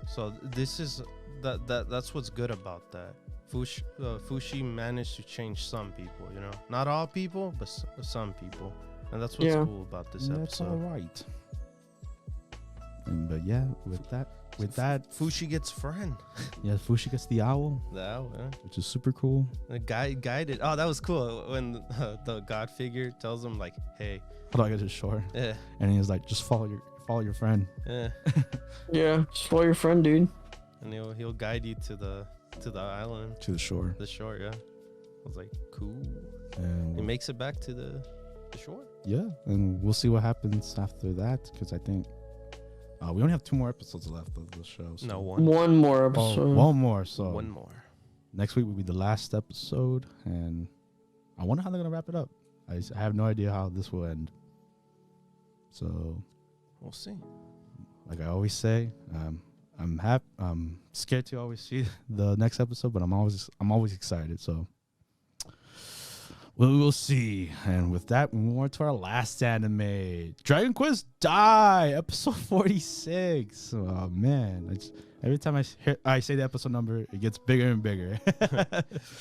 So this is that's what's good about that. Fushi managed to change some people, you know, not all people, but some people, and that's what's cool about this episode. That's all right. But yeah, with that, Fushi gets friend. yeah, Fushi gets the owl, Yeah. which is super cool. The guy guided. Oh, that was cool when the god figure tells him like, "Hey, How do I get his shore?" yeah, And he's like, "Just follow your friend." yeah," Yeah, just follow your friend, dude. and he'll guide you to the island, To the shore. the shore. Yeah, I was like, cool. And He makes it back to the shore. yeah, and we'll see what happens after that, because I think we only have 2 more episodes left of the show. So. No, one. One more Oh, episode. one more. So One more. next week will be the last episode, and I wonder how they're gonna wrap it up. I have no idea how this will end. So, We'll see. like I always say, I'm scared to always see the next episode, but I'm always excited. So we will see. And with that, we move on to our last anime, Dragon Quest Dai, episode 46. Oh man, every time I say the episode number, it gets bigger and bigger.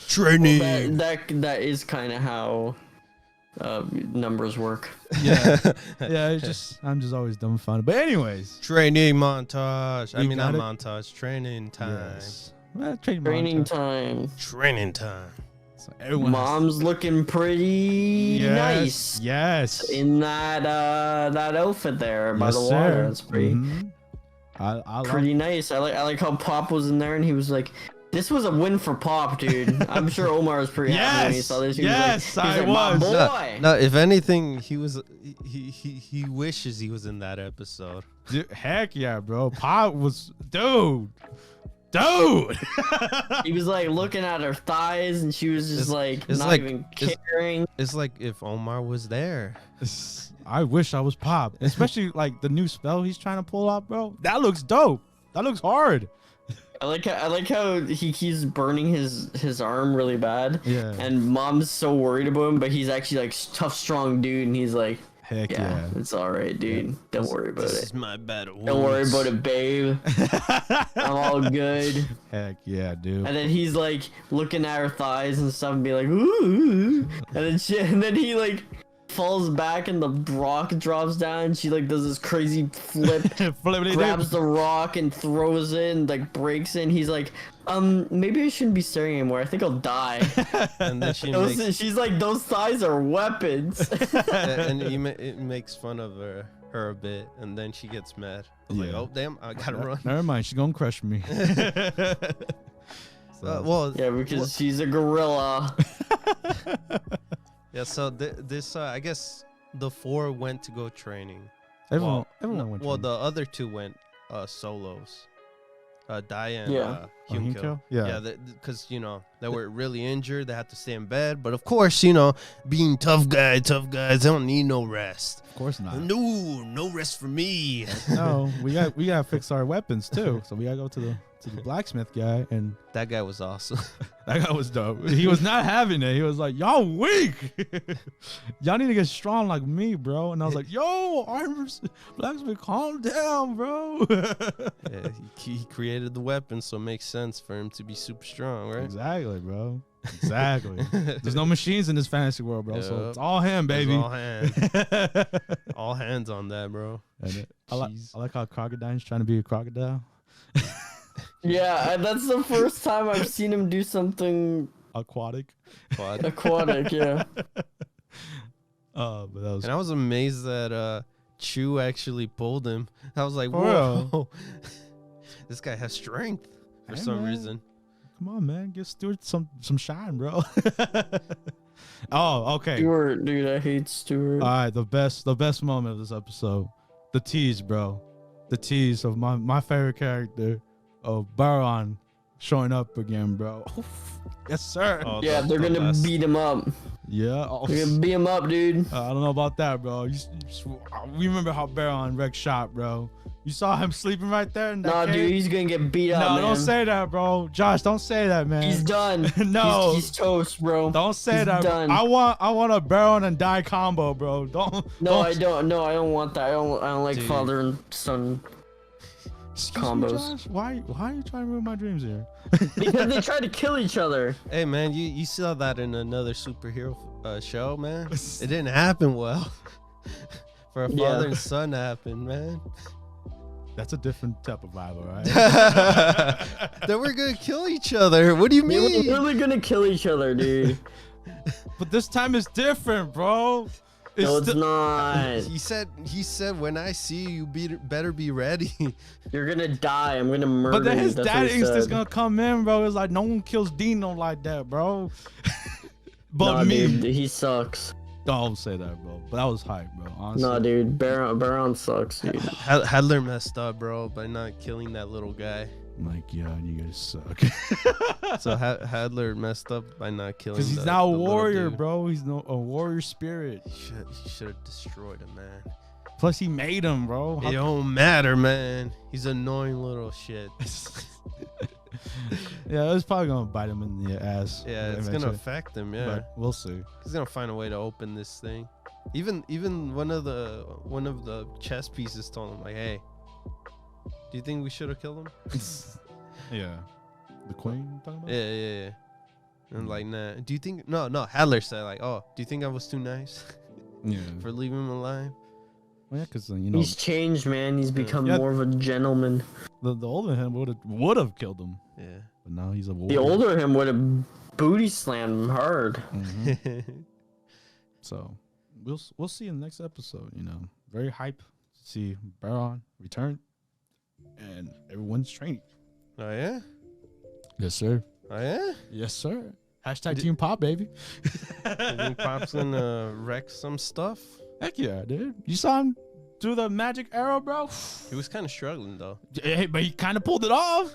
Training. That is kind of how numbers work. Yeah, yeah. I'm just always dumbfounded. But anyways, Training montage. I We mean, not got it. montage. Training time. yes. Well, training Training montage. time. Training time. So everyone has- Mom's looking pretty nice Yes. in that outfit there by Yes, the sir. water. That's pretty Mhm. I pretty nice. I like how Pop was in there and he was like, "This was a win for Pop, dude." I'm sure Omar was pretty happy when he Yes, saw this. He yes, was like, I "My was." boy." No, if anything, he wishes he was in that episode. Dude, heck yeah, bro. Pop was dude. He was like looking at her thighs and she was just it's not like- even it's- caring. It's like if Omar was there. I wish I was Pop, especially like the new spell he's trying to pull out, bro. That looks dope. That looks hard. I like how he keeps burning his arm really bad. Yeah. And Mom's so worried about him, but he's actually like tough, strong dude, and he's like, Heck "Yeah, yeah. it's all right, dude. Don't worry about This it. is my battle. Don't worry about it, babe. I'm all good." Heck yeah, dude. And then he's like looking at her thighs and stuff and be like, "Ooh," and then he like falls back and the rock drops down and she like does this crazy flip, Flippity grabs the rock and throws it and like breaks it. And he's like, maybe I shouldn't be staring anymore. I think I'll die." And then she makes, She's like, "Those thighs are weapons." and it makes fun of her a bit, and then she gets mad. I'm like, Yeah. oh damn, I gotta run. Never mind, she's gonna crush me. Well, Yeah, because she's a gorilla. yeah. So this, I guess the 4 went to go training. everyone No, went. well, to the other 2 went solos. Dai and Yeah. Hyunkyo. Hyunkyo? Yeah. Yeah, because they were really injured. They had to stay in bed. But of course, being tough guys, they don't need no rest. Of course not. No rest for me. No, we gotta fix our weapons too. So we gotta go to the blacksmith guy, and That guy was awesome. that guy was dope. He was not having it. He was like, "Y'all weak. Y'all need to get strong like me, bro." And I was like, "Yo, blacksmith, calm down, bro." Yeah, he created the weapon, so it makes sense for him to be super strong, right? Exactly, bro. Exactly. There's no machines in this fantasy world, bro. So Yep. it's all him, It's baby. all hands. All hands on that, bro. I Jeez. like how Crocodile's trying to be a crocodile. Yeah, that's the first time I've seen him do something Aquatic. Quad. aquatic. Yeah. But that was And I was amazed that Chu actually pulled him. I was like, For whoa. This guy has strength for Hey, some man. reason. Come on, man. Give Stuart some shine, bro. Oh, okay. Stuart, dude, I hate Stuart. All right, the best moment of this episode, the tease, bro. The tease of my favorite character, of Baron, showing up again, bro. Yes, sir. Oh, Yeah, they're the gonna last- beat him up. Yeah. Oh, They're gonna beat him up, dude. I don't know about that, bro. We remember how Baron wrecked shop, bro. You saw him sleeping right there in that Nah, cave? dude, he's gonna get beat up, No, man. don't say that, bro. Josh, don't say that, man. He's done. No. he's toast, bro. Don't say He's that. done. I want a Baron and Die combo, bro. No, don't I don't. No, I don't want that. I don't like Dude. father and son Excuse me, combos. Josh? Why are you trying to ruin my dreams here? because they try to kill each other. Hey, man, you saw that in another superhero show, man. It didn't happen well. For a Yeah. father and son happen, man. That's a different type of rival, right? That we're gonna kill each other. What do you They mean? were really gonna kill each other, dude. But this time it's different, bro. No, it's not. He said, when I see you, better be ready. You're gonna die. I'm gonna murder you. But then his That's dad what he instinct's said. gonna come in, bro. It's like no one kills Dino like that, bro. But Nah, me. dude, he sucks. Don't say that, bro. But that was hype, bro. Honestly. Nah, dude, Baron sucks, dude. Hadler messed up, bro, by not killing that little guy. Like, yeah, you guys suck. So Hadler messed up by not killing. Because he's now a warrior, bro. He's a warrior spirit. He should have destroyed him, man. Plus, he made him, bro. It don't matter, man. He's annoying little shit. Yeah, it's probably gonna bite him in the ass. Yeah, it's gonna affect him. Yeah, But we'll see. he's gonna find a way to open this thing. Even one of the chess pieces told him like, "Hey, do you think we should have killed him?" Yeah. The queen you're talking about? Yeah. And like, nah. Do you think? No. Hadler said like, "Oh, do you think I was too nice Yeah. for leaving him alive?" Well, yeah, because you know He's changed, man. He's become Yeah. more of a gentleman. the older him would have killed him, Yeah. but now he's a warrior. The older him would have booty slammed him hard. Mhm. So we'll see in the next episode. You know, very hype to see Baron return, and everyone's training. Oh yeah. Yes, sir. Oh yeah. Yes, sir. Hashtag Team Pop, baby. You think Pop's gonna wreck some stuff? Heck yeah, dude. You saw him do the magic arrow, bro. He was kind of struggling though. Hey, but he kind of pulled it off.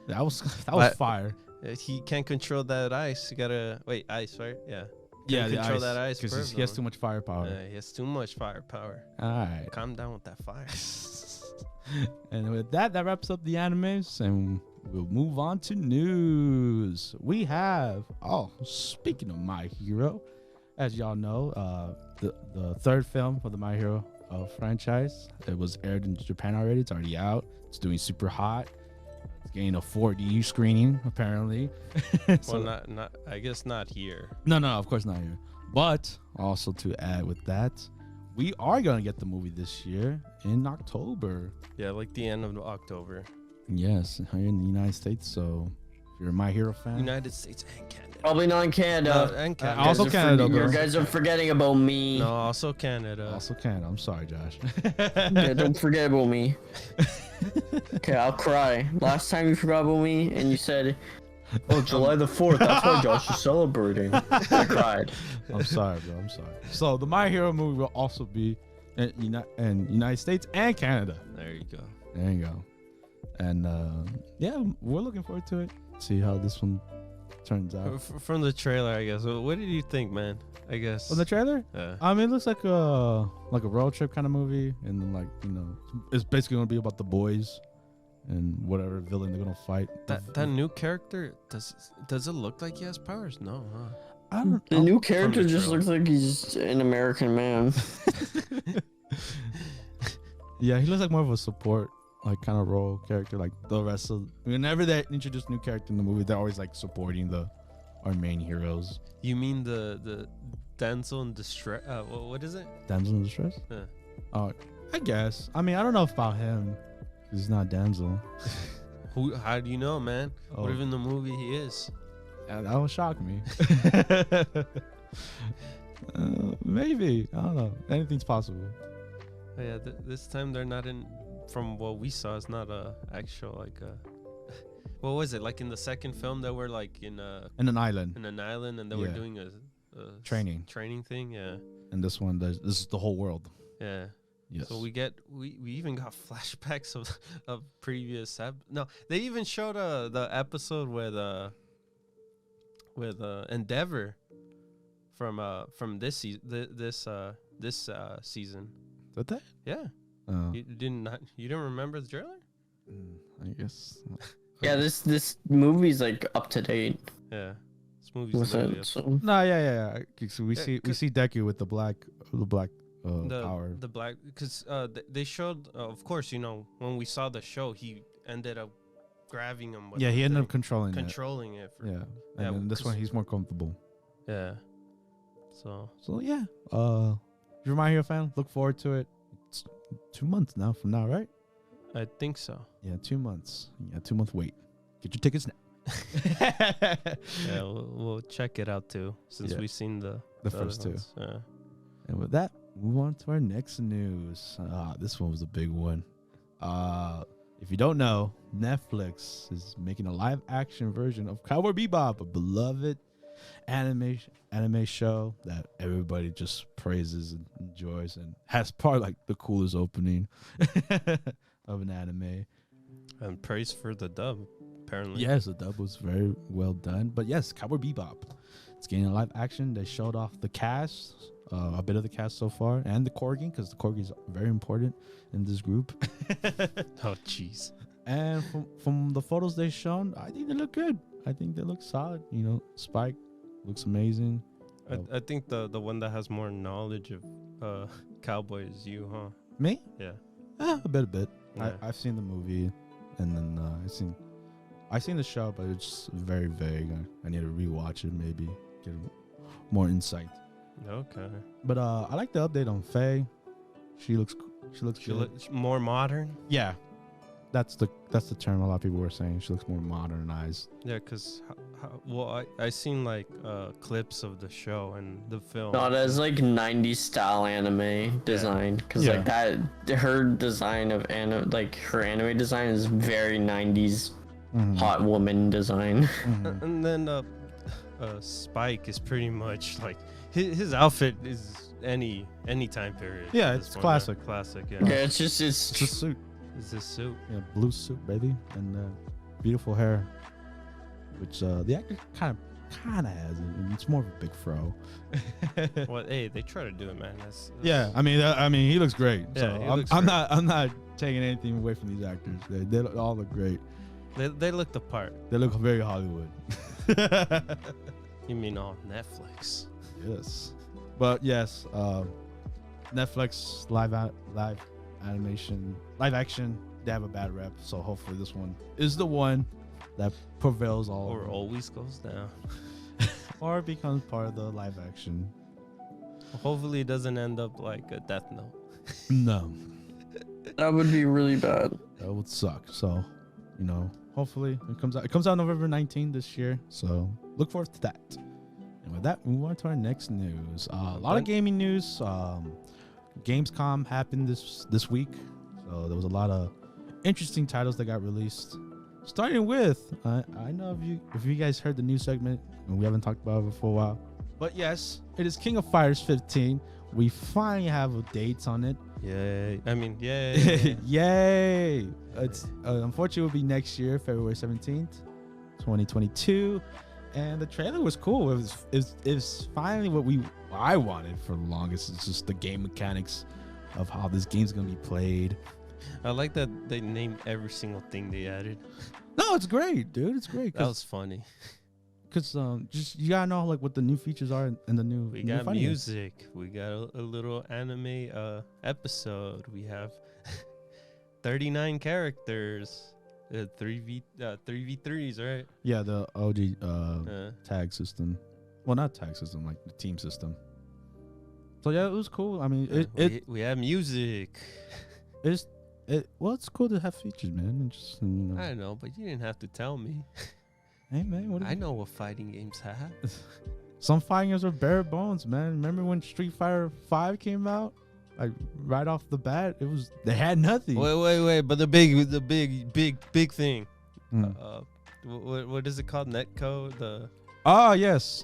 That was But- fire. He can't control that ice. You gotta wait, ice, right? Yeah. Yeah, Can't control that ice because he has too much firepower. He has too much firepower. All right. Calm down with that fire. And with that wraps up the animes, and we'll move on to news. We have, speaking of My Hero, as y'all know, the third film for the My Hero franchise. It was aired in Japan already. It's already out. It's doing super hot. It's getting a 4D screening apparently. Well, not. I guess not here. No, of course not here. But also to add with that, we are gonna get the movie this year in October. Yeah, like the end of October. Yes, here in the United States. So if you're a My Hero fan, United States and Canada. Probably not in Canada. And Canada. Also Canada, You bro. guys are forgetting about me. No, also Canada. also Canada. I'm sorry, Josh. Yeah, don't forget about me. Okay, I'll cry. Last time you forgot about me and you said, "Oh, July the 4th. That's why Josh is celebrating." I cried. I'm sorry, bro. I'm sorry. So the My Hero movie will also be in United States and Canada. There you go. There you go. And yeah, we're looking forward to it. See how this one turns out. From the trailer, I guess. What did you think, man? I guess. On the trailer, Yeah. I mean, it looks like a road trip kind of movie, and then it's basically gonna be about the boys and whatever villain they're gonna fight. That new character, does it look like he has powers? No, huh? I don't. The new character the just trailer. looks like he's an American man. Yeah, he looks like more of a support, like kind of role character. Like the rest of, whenever they introduce a new character in the movie, they're always like supporting our main heroes. You mean the damsel in distress? What is it? Damsel in distress. Yeah. Oh, I guess. I mean, I don't know about him because he's not damsel. How do you know, man? Oh. What if in the movie he is? Yeah, that would shock me. Maybe, I don't know. Anything's possible. Oh, yeah, this time they're not in. From what we saw, it's not a actual like a. What was it like in the second film? They were like in In an island. an island, and they were Yeah. doing a Training. training thing. Yeah, And this one, this is the whole world. yeah. Yes. So we even got flashbacks of previous no, they even showed the episode with Endeavor from this season. This season. Did they? Yeah. Oh, You didn't remember the trailer? I guess. Yeah, this movie's like up to date Yeah. This movie's with literally it. So. No, yeah. So we Yeah, see Deku with the black the power. the black, because they showed of course, you know, when we saw the show, he ended up grabbing him with Yeah, the he ended thing, up controlling it for, it. Yeah. Yeah, And then this 'cause- one, he's more comfortable. yeah. So So yeah. If you're a My Hero fan, look forward to it. It's 2 months now from now, right? I think so. Yeah, 2 months. Yeah, 2-month wait. Get your tickets now. Yeah, we'll check it out too, since we've seen the first two. Yeah. And with that, move on to our next news. This one was a big one. If you don't know, Netflix is making a live-action version of Cowboy Bebop, a beloved anime show that everybody just praises and enjoys, and has probably like the coolest opening of an anime. And praise for the dub, apparently. Yes, the dub was very well done. But yes, Cowboy Bebop. It's getting a live action. They showed off the cast, a bit of the cast so far, and the Corgi, because the Corgi is very important in this group. Oh, jeez. And from the photos they've shown, I think they look good. I think they look solid. You know, Spike looks amazing. I think the one that has more knowledge of Cowboy is you, huh? Me? Yeah. A bit. Yeah. I've seen the movie, and then I've seen the show, but it's very vague. I need to rewatch it, maybe get more insight. Okay. But I like the update on Faye. She looks good. More modern. Yeah, that's the term a lot of people were saying. She looks more modernized. Yeah, because I seen like clips of the show and the film. No, that's like 90s style anime design, because like that, her design of her anime design is very 90s hot woman design. And then Spike is pretty much like his outfit is any time period. Yeah, it's classic. Right? Classic. Yeah. Yeah, it's just a suit. It's a suit. Yeah, blue suit, baby, and beautiful hair, which the actor kind of has. It's more of a big fro. Well, hey, they try to do it, man. That's yeah, I mean, he looks great. Yeah, so I'm not taking anything away from these actors. They all look great. They look the part. They look very Hollywood. You mean on Netflix? Yes, but yes, Netflix live action. They have a bad rep, so hopefully this one is the one that prevails all. Or always goes down. Or becomes part of the live action. Hopefully it doesn't end up like a Death Note. No. That would be really bad. That would suck. So, hopefully it comes out. It comes out November 19th this year. So look forward to that. And with that, move on to our next news. A lot of gaming news. Gamescom happened this week. So there was a lot of interesting titles that got released. Starting with, I know if you guys heard the news segment, and we haven't talked about it for a while. But yes, it is King of Fighters 15. We finally have a date on it. Yay. I mean, yay. Yay. It's unfortunately it will be next year, February 17th, 2022. And the trailer was cool. It was finally what I wanted for the longest. It's just the game mechanics of how this game's going to be played. I like that they named every single thing they added. No, it's great, dude. It's great. That was funny. Because just you gotta know like what the new features are in the new. We got music. We got a little anime episode. We have 39 characters. 3v3s, right? Yeah, the OG tag system. Well, not tag system, like the team system. So yeah, it was cool. I mean, we have music. It's cool to have features, man. And just I know, but you didn't have to tell me. Hey man, I know what fighting games have. Some fighting games are bare bones, man. Remember when Street Fighter 5 came out? Like right off the bat, they had nothing. Wait, but the big thing. What is it called? Netcode? Yes.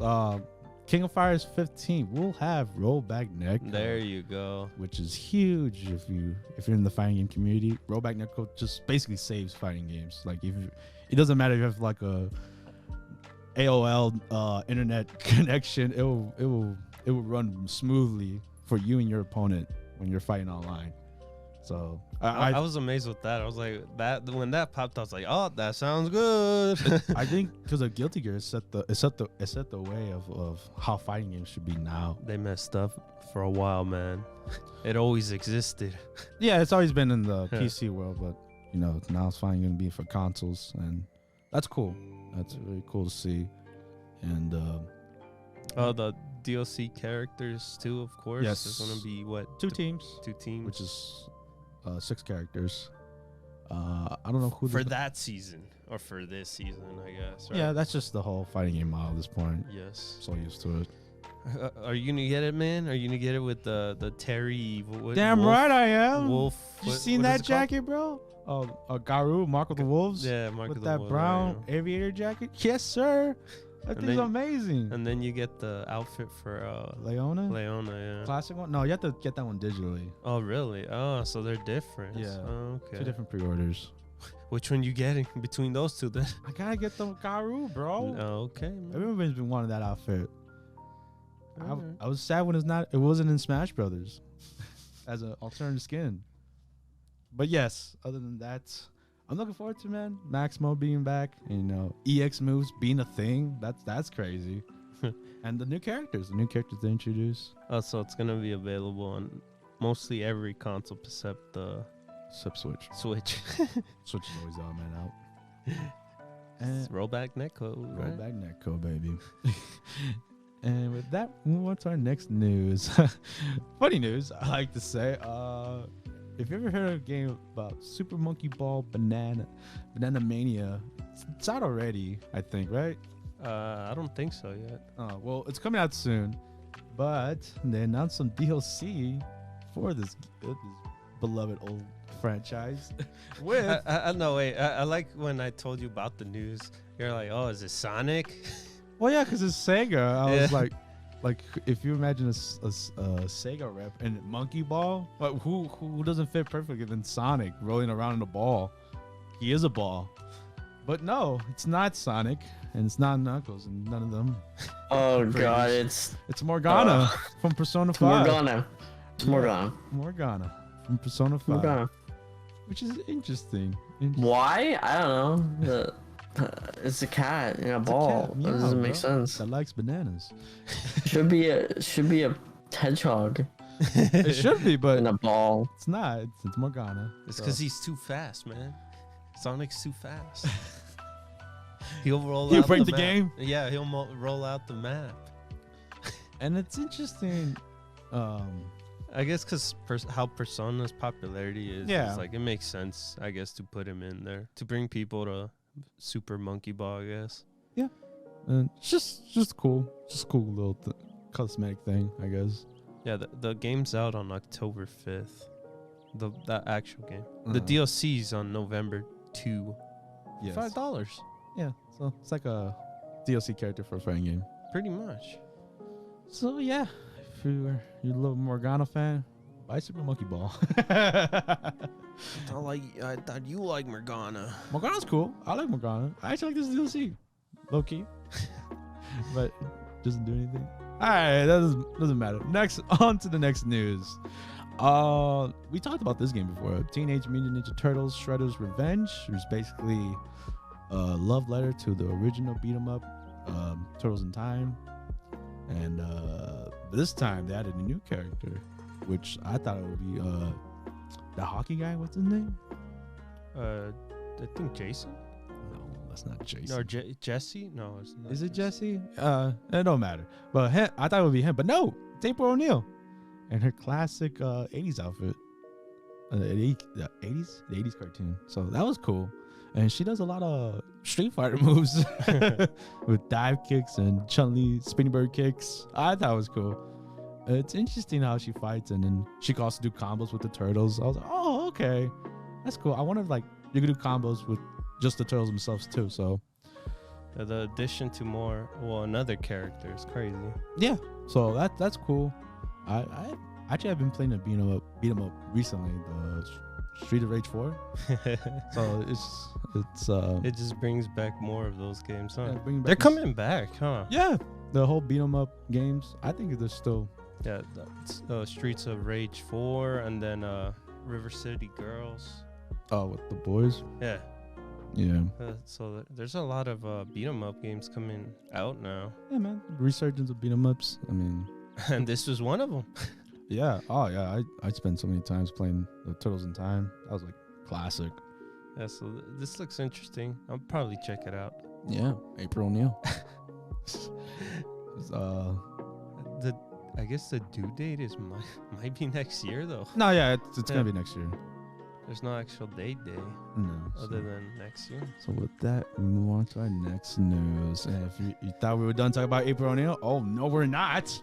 King of Fighters 15 will have rollback netcode. There you go. Which is huge if you're in the fighting game community. Rollback netcode just basically saves fighting games. Like it doesn't matter if you have like a AOL internet connection, it will run smoothly for you and your opponent when you're fighting online. So I was amazed with that. I was like, when that popped, I was like, oh, that sounds good. I think because of Guilty Gear, it set the way of how fighting games should be now. They messed up for a while, man. It always existed. Yeah, it's always been in the PC world, but now it's finally going to be for consoles, and that's cool. That's really cool to see. And the DLC characters too, of course. Yes, there's going to be what? Two teams, which is 6 characters. I don't know who for that season or for this season, I guess. Right? Yeah, that's just the whole fighting game model at this point. Yes. So used to it. Are you gonna get it, man? Are you gonna get it with the Terry? Damn wolf, right I am. Wolf. You seen that jacket, bro? Oh, Garu, Mark of the Wolves. Yeah, Mark with of the that Wolves, brown aviator jacket. Yes, sir. That thing's amazing. And then you get the outfit for Leona. Yeah. Classic one. No, you have to get that one digitally. Oh, really? Oh, so they're different. Yeah. Oh, okay. 2 different pre-orders. Which one you getting between those two then? I gotta get the Garu, bro. Oh, okay. Man. Everyone's been wanting that outfit. Alright. I was sad when it wasn't in Smash Brothers as an alternative skin. But yes, other than that, I'm looking forward to, man, Max Mode being back, and, EX moves being a thing. That's crazy. And the new characters they introduced. Oh, so it's gonna be available on mostly every console except Switch. Switch. Switch is always out, man, out. And Rollback netcode. Right? rollback netcode, baby. And with that, we move on to our next news. Funny news, I like to say. If you ever heard of a game about Super Monkey Ball Banana Mania, it's out already, I think, right? I don't think so yet. Oh, well, it's coming out soon. But they announced some DLC for this beloved old franchise. With no, wait. I like when I told you about the news. You're like, oh, is it Sonic? Well, yeah, because it's Sega. I was like if you imagine a Sega rep and Monkey Ball, who doesn't fit perfectly than Sonic rolling around in a ball? He is a ball. But no, it's not Sonic, and it's not Knuckles, and none of them. Oh god, it's Morgana from Persona 5. Morgana from Persona 5. Morgana. Which is interesting. Why? I don't know. It's a cat in a ball. Cat. That doesn't make sense. That likes bananas. Should be a hedgehog. It should be, but in a ball. It's not. It's Morgana. It's because he's too fast, man. Sonic's too fast. He'll break the game. Yeah, he'll roll out the map. And it's interesting. I guess because how Persona's popularity is, yeah, it's like it makes sense, I guess, to put him in there to bring people to Super Monkey Ball, I guess. Yeah, and just cool, little cosmetic thing, I guess. Yeah, the game's out on October 5th. That actual game. The DLC's on November 2. Yes. $5. Yeah, so it's like a DLC character for a fighting game. Pretty much. So yeah, if you're a little Morgana fan, buy Super Monkey Ball. I thought you like Morgana. Morgana's cool. I like Morgana. I actually like this DLC. Low key. But doesn't do anything. Alright, that doesn't matter. Next, on to the next news. We talked about this game before. Teenage Mutant Ninja Turtles Shredder's Revenge, which is basically a love letter to the original beat 'em up, Turtles in Time. And this time they added a new character, which I thought it would be the hockey guy. What's his name? I think Jason. No, that's not Jason. Or Jesse? No, it's not. Is it Jesse? It don't matter. But I thought it would be him. But no, it's April O'Neil and her classic 80s outfit. The 80s cartoon. So that was cool. And she does a lot of Street Fighter moves with dive kicks and Chun-Li spinning bird kicks. I thought it was cool. It's interesting how she fights, and then she can also do combos with the turtles. I was like, oh, okay. That's cool. I wonder if you could do combos with just the turtles themselves too. So the addition to another character is crazy. Yeah. So that's cool. I actually have been playing a beat 'em up recently, the Street of Rage 4. So it just brings back more of those games, huh? Yeah, they're coming back, huh? Yeah, the whole beat 'em up games. I think they're still. Yeah, Streets of Rage 4, and then River City Girls. Oh, with the boys. Yeah. Yeah. So there's a lot of beat 'em up games coming out now. Yeah, man. Resurgence of beat 'em ups. I mean. And this was one of them. Yeah. Oh, yeah. I spent so many times playing the Turtles in Time. That was like classic. Yeah. So this looks interesting. I'll probably check it out. Yeah. April O'Neil. I guess the due date might be next year though. No, yeah, it's gonna be next year. There's no actual date day No. other than next year. So with that, we move on to our next news. And if you thought we were done talking about April O'Neil, oh no, we're not,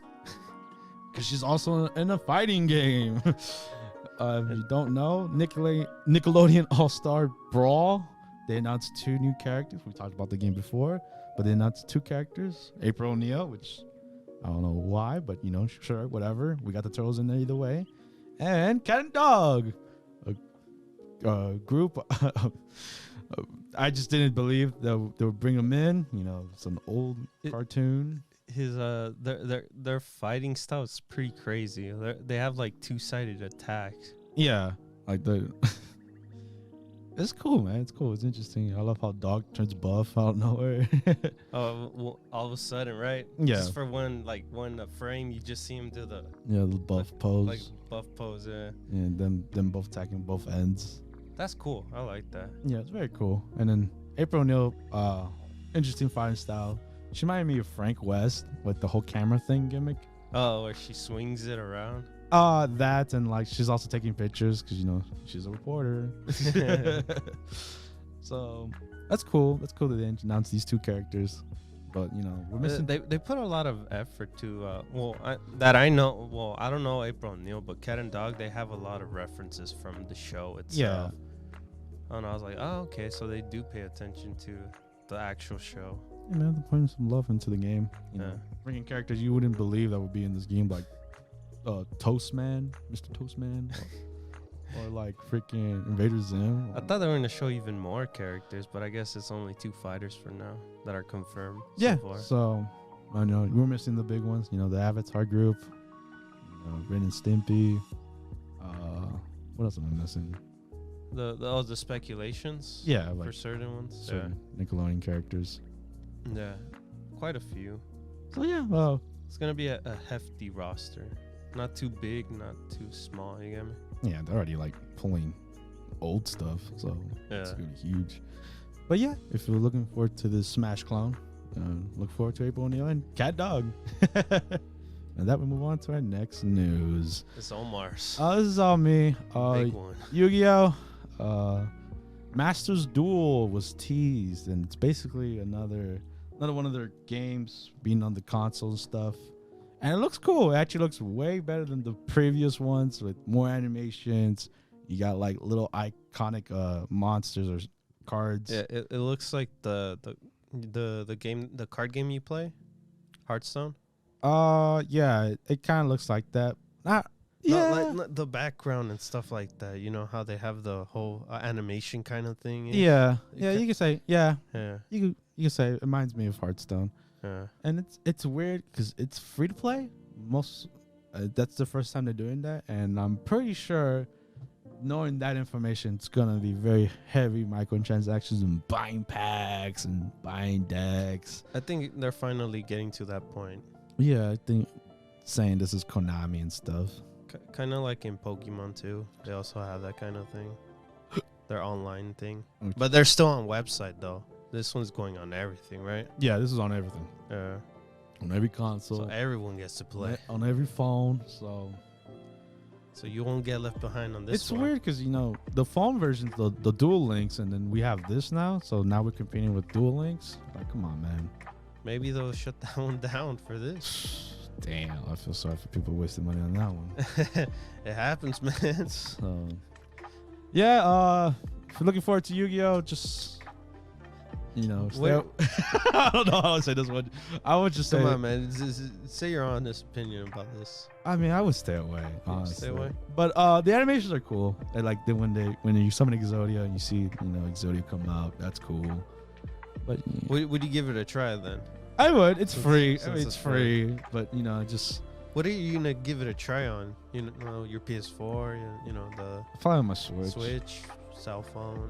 because she's also in a fighting game. If you don't know, Nickelodeon All-Star Brawl, they announced 2 new characters. We talked about the game before, but they announced 2 characters. April O'Neil, which I don't know why, but sure, whatever. We got the turtles in there either way, and Cat and Dog. Group. I just didn't believe that they would bring them in. It's an old cartoon. His their fighting style is pretty crazy. They have like 2-sided attacks. Yeah, like it's cool, man. It's cool. It's interesting. I love how Dog turns buff out of nowhere. Oh, well, all of a sudden, right? Yeah. Just for one frame, you just see him do the buff pose. like buff pose. Yeah. And them both attacking both ends. That's cool. I like that. Yeah, it's very cool. And then April O'Neil, interesting fighting style. She reminded me of Frank West with the whole camera thing gimmick. Oh, where she swings it around. That, and like she's also taking pictures because she's a reporter. So that's cool. That's cool that they announced these 2 characters. But we're missing. They put a lot of effort to. I know. Well, I don't know April O'Neil, but Cat and Dog, they have a lot of references from the show itself. Yeah. And I was like, oh, okay, so they do pay attention to the actual show. Yeah, man, they're putting some love into the game. Bringing characters you wouldn't believe that would be in this game, like Toastman, Mr. Toastman, or like freaking Invader Zim. I thought they were going to show even more characters, but I guess it's only 2 fighters for now that are confirmed. Yeah. So far. So I know we're missing the big ones. The Avatar group, Ren and Stimpy. What else am I missing? The speculations. Yeah, for certain ones. Certain Nickelodeon characters. Yeah, quite a few. So yeah, well, it's gonna be a hefty roster. Not too big, not too small. You get me? Yeah, they're already like pulling old stuff, so it's gonna be huge. But yeah, if you're looking forward to this Smash clone, look forward to April O'Neil and Cat Dog. And that will move on to our next news. It's Omar's. This is all me. Big one. Yu-Gi-Oh! Masters Duel was teased, and it's basically another one of their games being on the console and stuff. And it looks cool. It actually looks way better than the previous ones with more animations. You got like little iconic monsters or cards. Yeah, it looks like the game, the card game you play, Hearthstone. Yeah, it kind of looks like that. Yeah, like the background and stuff like that. You know how they have the whole animation kind of thing. Yeah, you can say yeah. You can say it reminds me of Hearthstone. Yeah, and it's weird because it's free to play. That's the first time they're doing that, and I'm pretty sure, knowing that information, it's gonna be very heavy microtransactions and buying packs and buying decks. I think they're finally getting to that point. Yeah, I think saying this is Konami and stuff. Kind of like in Pokemon too. They also have that kind of thing. Their online thing. But they're still on website though. This one's going on everything, right? Yeah, this is on everything. Yeah. On every console. So everyone gets to play. On every phone, so you won't get left behind on this It's one. weird because, the phone versions, the Dual Links, and then we have this now. So now we're competing with Dual Links. Like, come on, man. Maybe they'll shut that one down for this. Damn, I feel sorry for people wasting money on that one. It happens, man. So, yeah, if you're looking forward to Yu-Gi-Oh, just, I don't know how to say this one. I would just say, come on, man. Say your honest opinion about this. I mean, I would stay away, honestly. Stay away. But the animations are cool. They like when you summon Exodia and you see Exodia come out. That's cool. But would you give it a try then? I would. It's free. Since It's free. But just. What are you gonna give it a try on? Your PS4. The probably on my Switch. Switch, cell phone.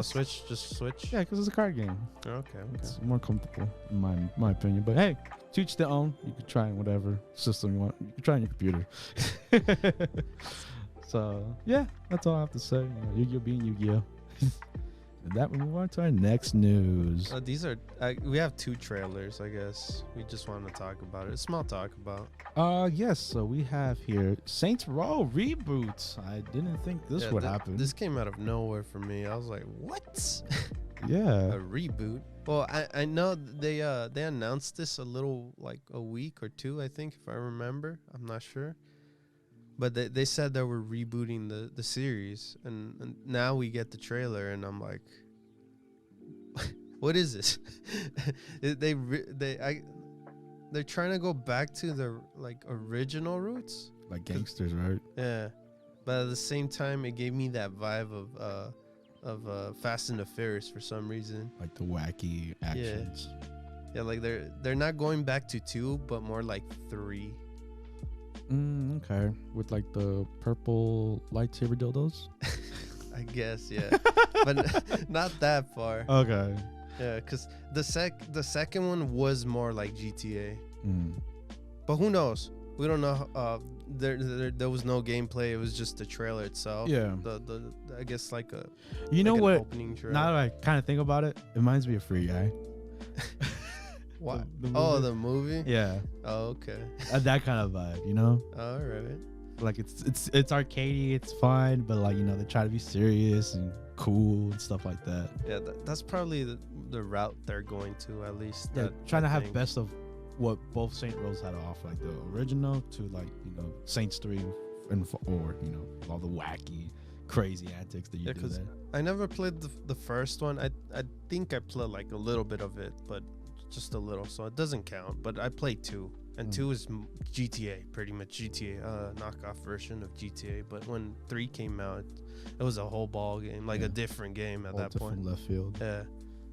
Switch, just Switch. Yeah, because it's a card game. Okay. It's more comfortable in my opinion. But hey, to each their own. You could try in whatever system you want. You can try on your computer. So yeah, that's all I have to say. Yu-Gi-Oh being Yu-Gi-Oh. And that we move on to our next news. These are we have 2 trailers, I guess. We just want to talk about it. Small talk about. Yes. So we have here Saints Row reboots. I didn't think this would happen. This came out of nowhere for me. I was like, what? Yeah. A reboot. Well, I know they announced this a little like a week or 2, I think, if I remember. I'm not sure. But they said they were rebooting the series, and now we get the trailer, and I'm like, what is this? They're trying to go back to the like original roots, like gangsters, right? Yeah, but at the same time, it gave me that vibe of Fast and the Furious for some reason. Like the wacky actions. Yeah, like they're not going back to 2, but more like 3. Okay, with like the purple lightsaber dildos. I guess, yeah, but not that far. Okay. Yeah, because the second one was more like GTA. But who knows? We don't know. There was no gameplay. It was just the trailer itself. Yeah. The I guess like a. You know like what? Opening trailer. Now that I kind of think about it, it reminds me of Free Guy. What? The the movie? Yeah. Oh, okay. That kind of vibe, you know? All right. Like it's arcadey, it's fun, but like, you know, they try to be serious and cool and stuff like that. Yeah, that's probably the route they're going to, at least. Yeah, trying to have best of what both Saint Rows had to offer, like the original to like, you know, Saints 3 or you know, all the wacky, crazy antics that you do there. I never played the first one. I think I played like a little bit of it, but just a little, so it doesn't count. But I played 2, and 2 is GTA, pretty much GTA, knockoff version of GTA. But when 3 came out, it was a whole ball game, like a different game at that point. Left field. Yeah,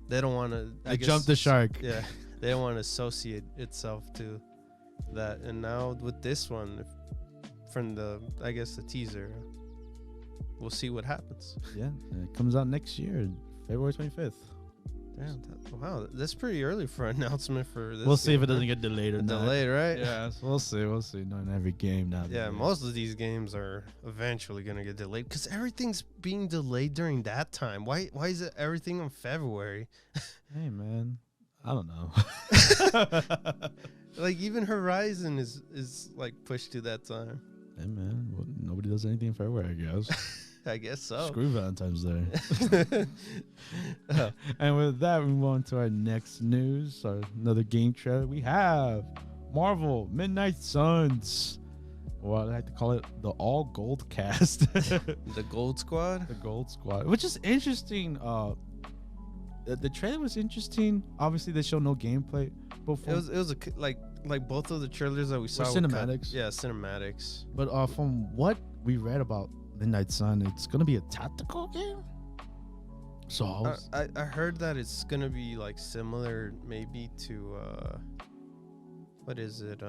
they don't want to. I jumped the shark. Yeah, they don't want to associate itself to that. And now with this one, from the teaser, we'll see what happens. Yeah, it comes out next year, February 25th. Damn, wow, that's pretty early for an announcement for this. We'll see if it doesn't get delayed or not. Delayed, right? Yeah, we'll see. Not in every game now. Yeah, most of these games are eventually gonna get delayed because everything's being delayed during that time. Why is it everything in February? Hey man, I don't know. Like even Horizon is like pushed to that time. Hey man, well, nobody does anything in February, I guess. I guess so. Screw Valentine's Day. And with that, we move on to our next news. Another game trailer. We have Marvel Midnight Suns. Well, I like to call it the all gold cast. The Gold Squad. The Gold Squad, which is interesting. The trailer was interesting. Obviously, they show no gameplay. But It was like both of the trailers that we saw were cinematics. Yeah, cinematics. But from what we read about Midnight Sun, it's gonna be a tactical game. So I heard that it's gonna be like similar maybe to what is it,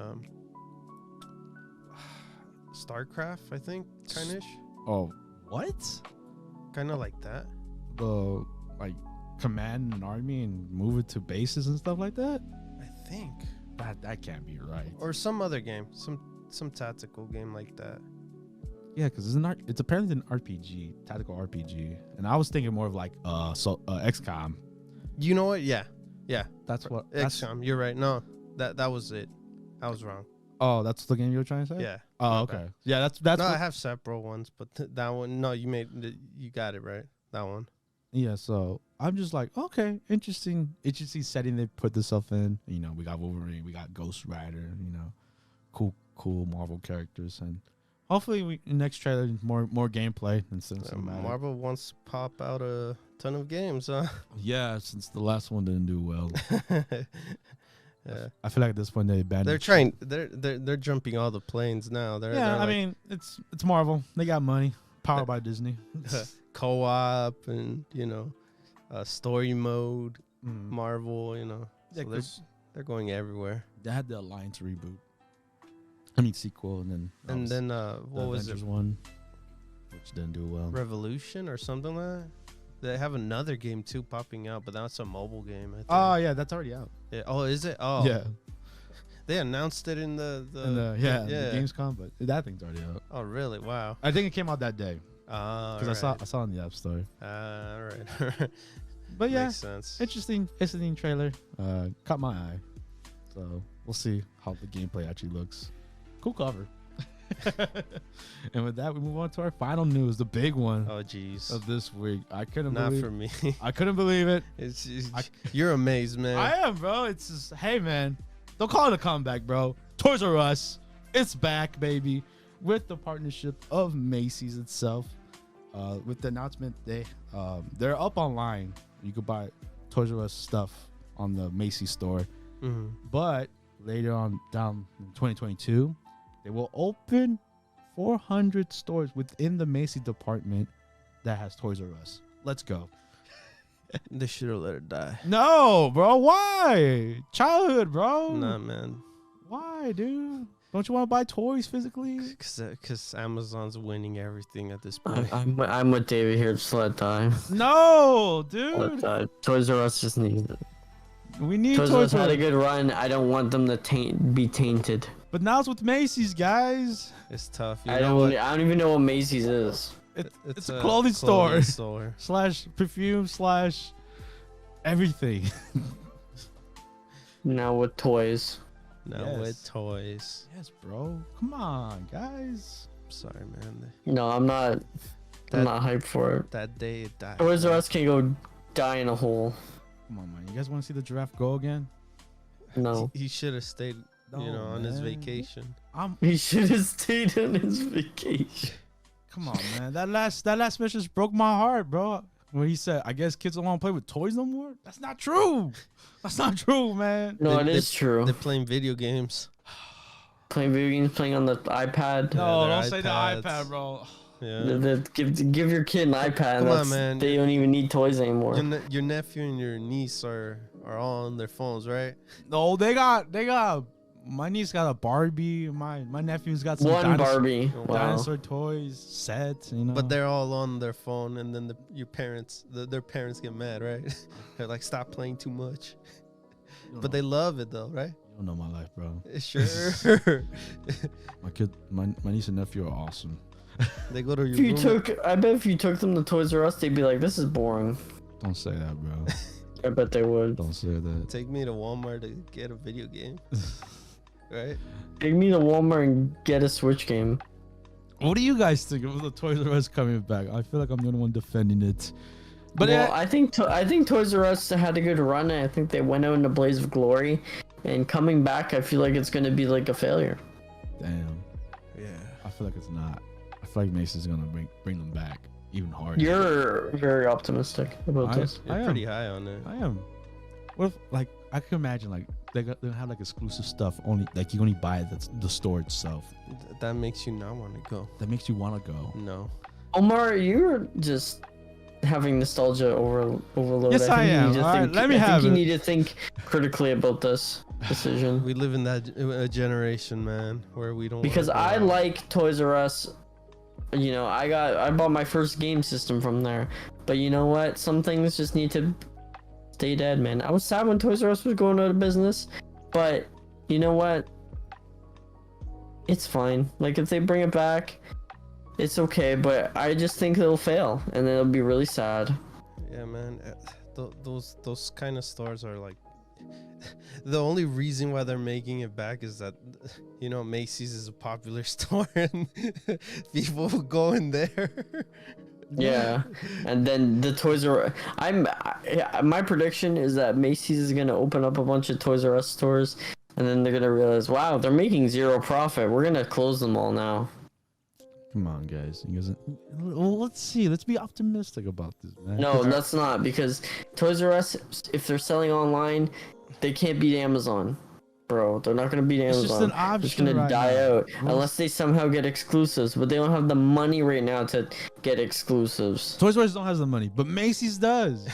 StarCraft, I think, kind-ish. Oh, what? Kind of like that. The like command an army and move it to bases and stuff like that. I think that can't be right. Or some other game, some tactical game like that. Yeah, because it's apparently an RPG, tactical RPG, and I was thinking more of like XCOM. You know what? Yeah. That's what XCOM. You're right. No, that was it. I was wrong. Oh, that's the game you were trying to say? Yeah. Oh, okay. Yeah, that's. No, I have several ones, but that one. No, you got it right. That one. Yeah. So I'm just like, okay, interesting setting they put this stuff in. You know, we got Wolverine, we got Ghost Rider. You know, cool Marvel characters, and hopefully next trailer more gameplay and cinematic. Marvel wants to pop out a ton of games, huh? Yeah, since the last one didn't do well. Yeah. I feel like at this point they abandoned. They're trying. They're jumping all the planes now. I mean, it's Marvel. They got money. Powered by Disney. Co-op and story mode. Marvel. Yeah, so they're going everywhere. They had the Alliance reboot. I mean sequel, and then what was Avengers it? One, which didn't do well. Revolution or something like that. They have another game too popping out, but that's a mobile game. I think. Oh yeah, that's already out. Yeah. Oh, is it? Oh yeah. They announced it in the the Gamescom, but that thing's already out. Oh really? Wow. I think it came out that day. because I saw it in the App Store. All right. But yeah, Makes sense. interesting trailer. Caught my eye. So we'll see how the gameplay actually looks. Cool cover. And with that, we move on to our final news, the big one Oh jeez. of this week. I couldn't Not believe for me. I couldn't believe it. You're amazed, man. I am, bro. It's just, hey, man, don't call it a comeback, bro. Toys R Us, it's back, baby, with the partnership of Macy's itself. With the announcement, they're up online. You could buy Toys R Us stuff on the Macy's store. Mm-hmm. But later on down in 2022, they will open 400 stores within the Macy's department that has Toys R Us. Let's go. They should have let it die. No, bro. Why? Childhood, bro. Nah, man. Why, dude? Don't you want to buy toys physically? Because Amazon's winning everything at this point. I'm with David here. Just let it die. No, Let it dude. die. Toys R Us just needs it. We need Toys R Us Toys R had a Us. good run. I don't want them to be tainted. But now it's with Macy's, guys. It's tough. You I know what? don't even know what Macy's is. It's a clothing store. store. / perfume / everything. Now with toys. Now Yes. with toys. Yes, bro. Come on, guys. Sorry, man. No, I'm not That- hyped for it. That day it died. Toys R Us can go die in a hole. Come on, man. You guys want to see the giraffe go again? No. He should have stayed, on his man. vacation. He should have stayed on his vacation. Come on, man. That last message broke my heart, bro. When he said, "I guess kids don't want to play with toys no more." That's not true. That's not true, man. No, They- it is true. They're playing video games. Playing video games, playing on the iPad. No, their don't say the iPads. iPad, bro. Yeah. Give your kid an iPad. Come on, man. They don't even need toys anymore. Your nephew and your niece are all on their phones, right? No, they got. My niece got a Barbie. My nephew's got some One Barbie. Wow. dinosaur toys sets. You know. But they're all on their phone, and then their parents get mad, right? They're like, "Stop playing too much." But they love it though, right? You don't know my life, bro. Sure. My niece and nephew are awesome. They go to your If you room. I bet if you took them to Toys R Us, they'd be like, "This is boring." Don't say that, bro. I bet they would. Don't say that. Take me to Walmart to get a video game, right? Take me to Walmart and get a Switch game. What do you guys think of the Toys R Us coming back? I feel like I'm the only one defending it. But Well, I think Toys R Us had a good run. And I think they went out in a blaze of glory, and coming back, I feel like it's gonna be like a failure. damn, Yeah. I feel like it's not. I feel like Mason's gonna bring them back even harder. You're very optimistic about this. I You're am. pretty high on it. I am. What if, like, I can imagine, like, they'll have like exclusive stuff only, like you only buy the store itself. That makes you not want to go. That makes you want to go. No. Omar, you're just having nostalgia overload. Yes, I am. All right, let me I have think it. you need to think critically about this decision. We live in that generation, man, where we don't. Because wanna go I out. like Toys R Us. You know, I bought my first game system from there. But you know what? Some things just need to stay dead, man. I was sad when Toys R Us was going out of business, but you know what? It's fine. Like, if they bring it back, it's okay. But I just think it'll fail, and then it'll be really sad. Yeah, man. Those kind of stores are like. The only reason why they're making it back is that, Macy's is a popular store and people will go in there. Yeah, and then the Toys R my prediction is that Macy's is gonna open up a bunch of Toys R Us stores, and then they're gonna realize, wow, they're making zero profit. We're gonna close them all now. Come on, guys. Well, let's see. Let's be optimistic about this, man. No, that's not, because Toys R Us, if they're selling online, they can't beat Amazon. Bro, they're not gonna beat It's Amazon. just an It's option gonna right die now. out unless they somehow get exclusives, but they don't have the money right now to get exclusives. Toys R Us don't have the money, but Macy's does.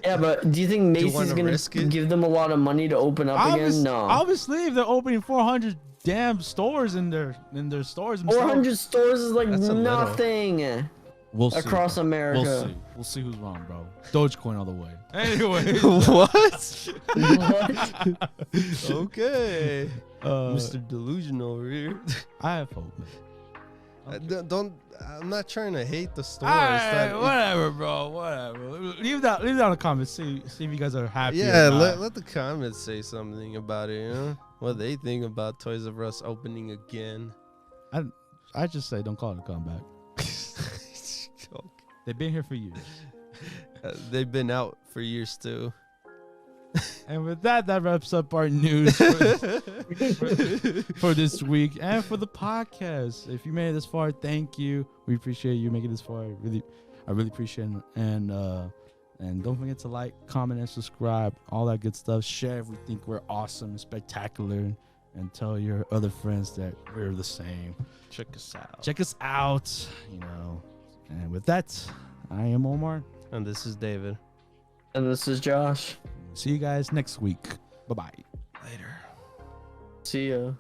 Yeah, but do you think Macy's wanna is gonna risk it? give them a lot of money to open up again? No. Obviously, if they're opening 400 damn stores in their stores, themselves. 400 stores is like That's a little. nothing We'll see. across America. We'll see who's wrong, bro. Dogecoin all the way. Anyway. What? What? Okay. Mr. Mr. Delusional over here. I have hope, man. Don't. I'm not trying to hate the stores. Alright, whatever, bro. Whatever. Leave that in the comments. See if you guys are happy. Yeah, let the comments say something about it. You know what they think about Toys R Us opening again. I just say don't call it a comeback. They've been here for years. They've been out for years too. And with that wraps up our news for this week and for the podcast. If you made it this far, thank you. We appreciate you making it this far. I really appreciate it. And don't forget to like, comment, and subscribe. All that good stuff. Share if we think we're awesome and spectacular. And tell your other friends that we're the same. Check us out. Check us out. And with that, I am Omar. And this is David. And this is Josh. See you guys next week. Bye-bye. Later. See ya.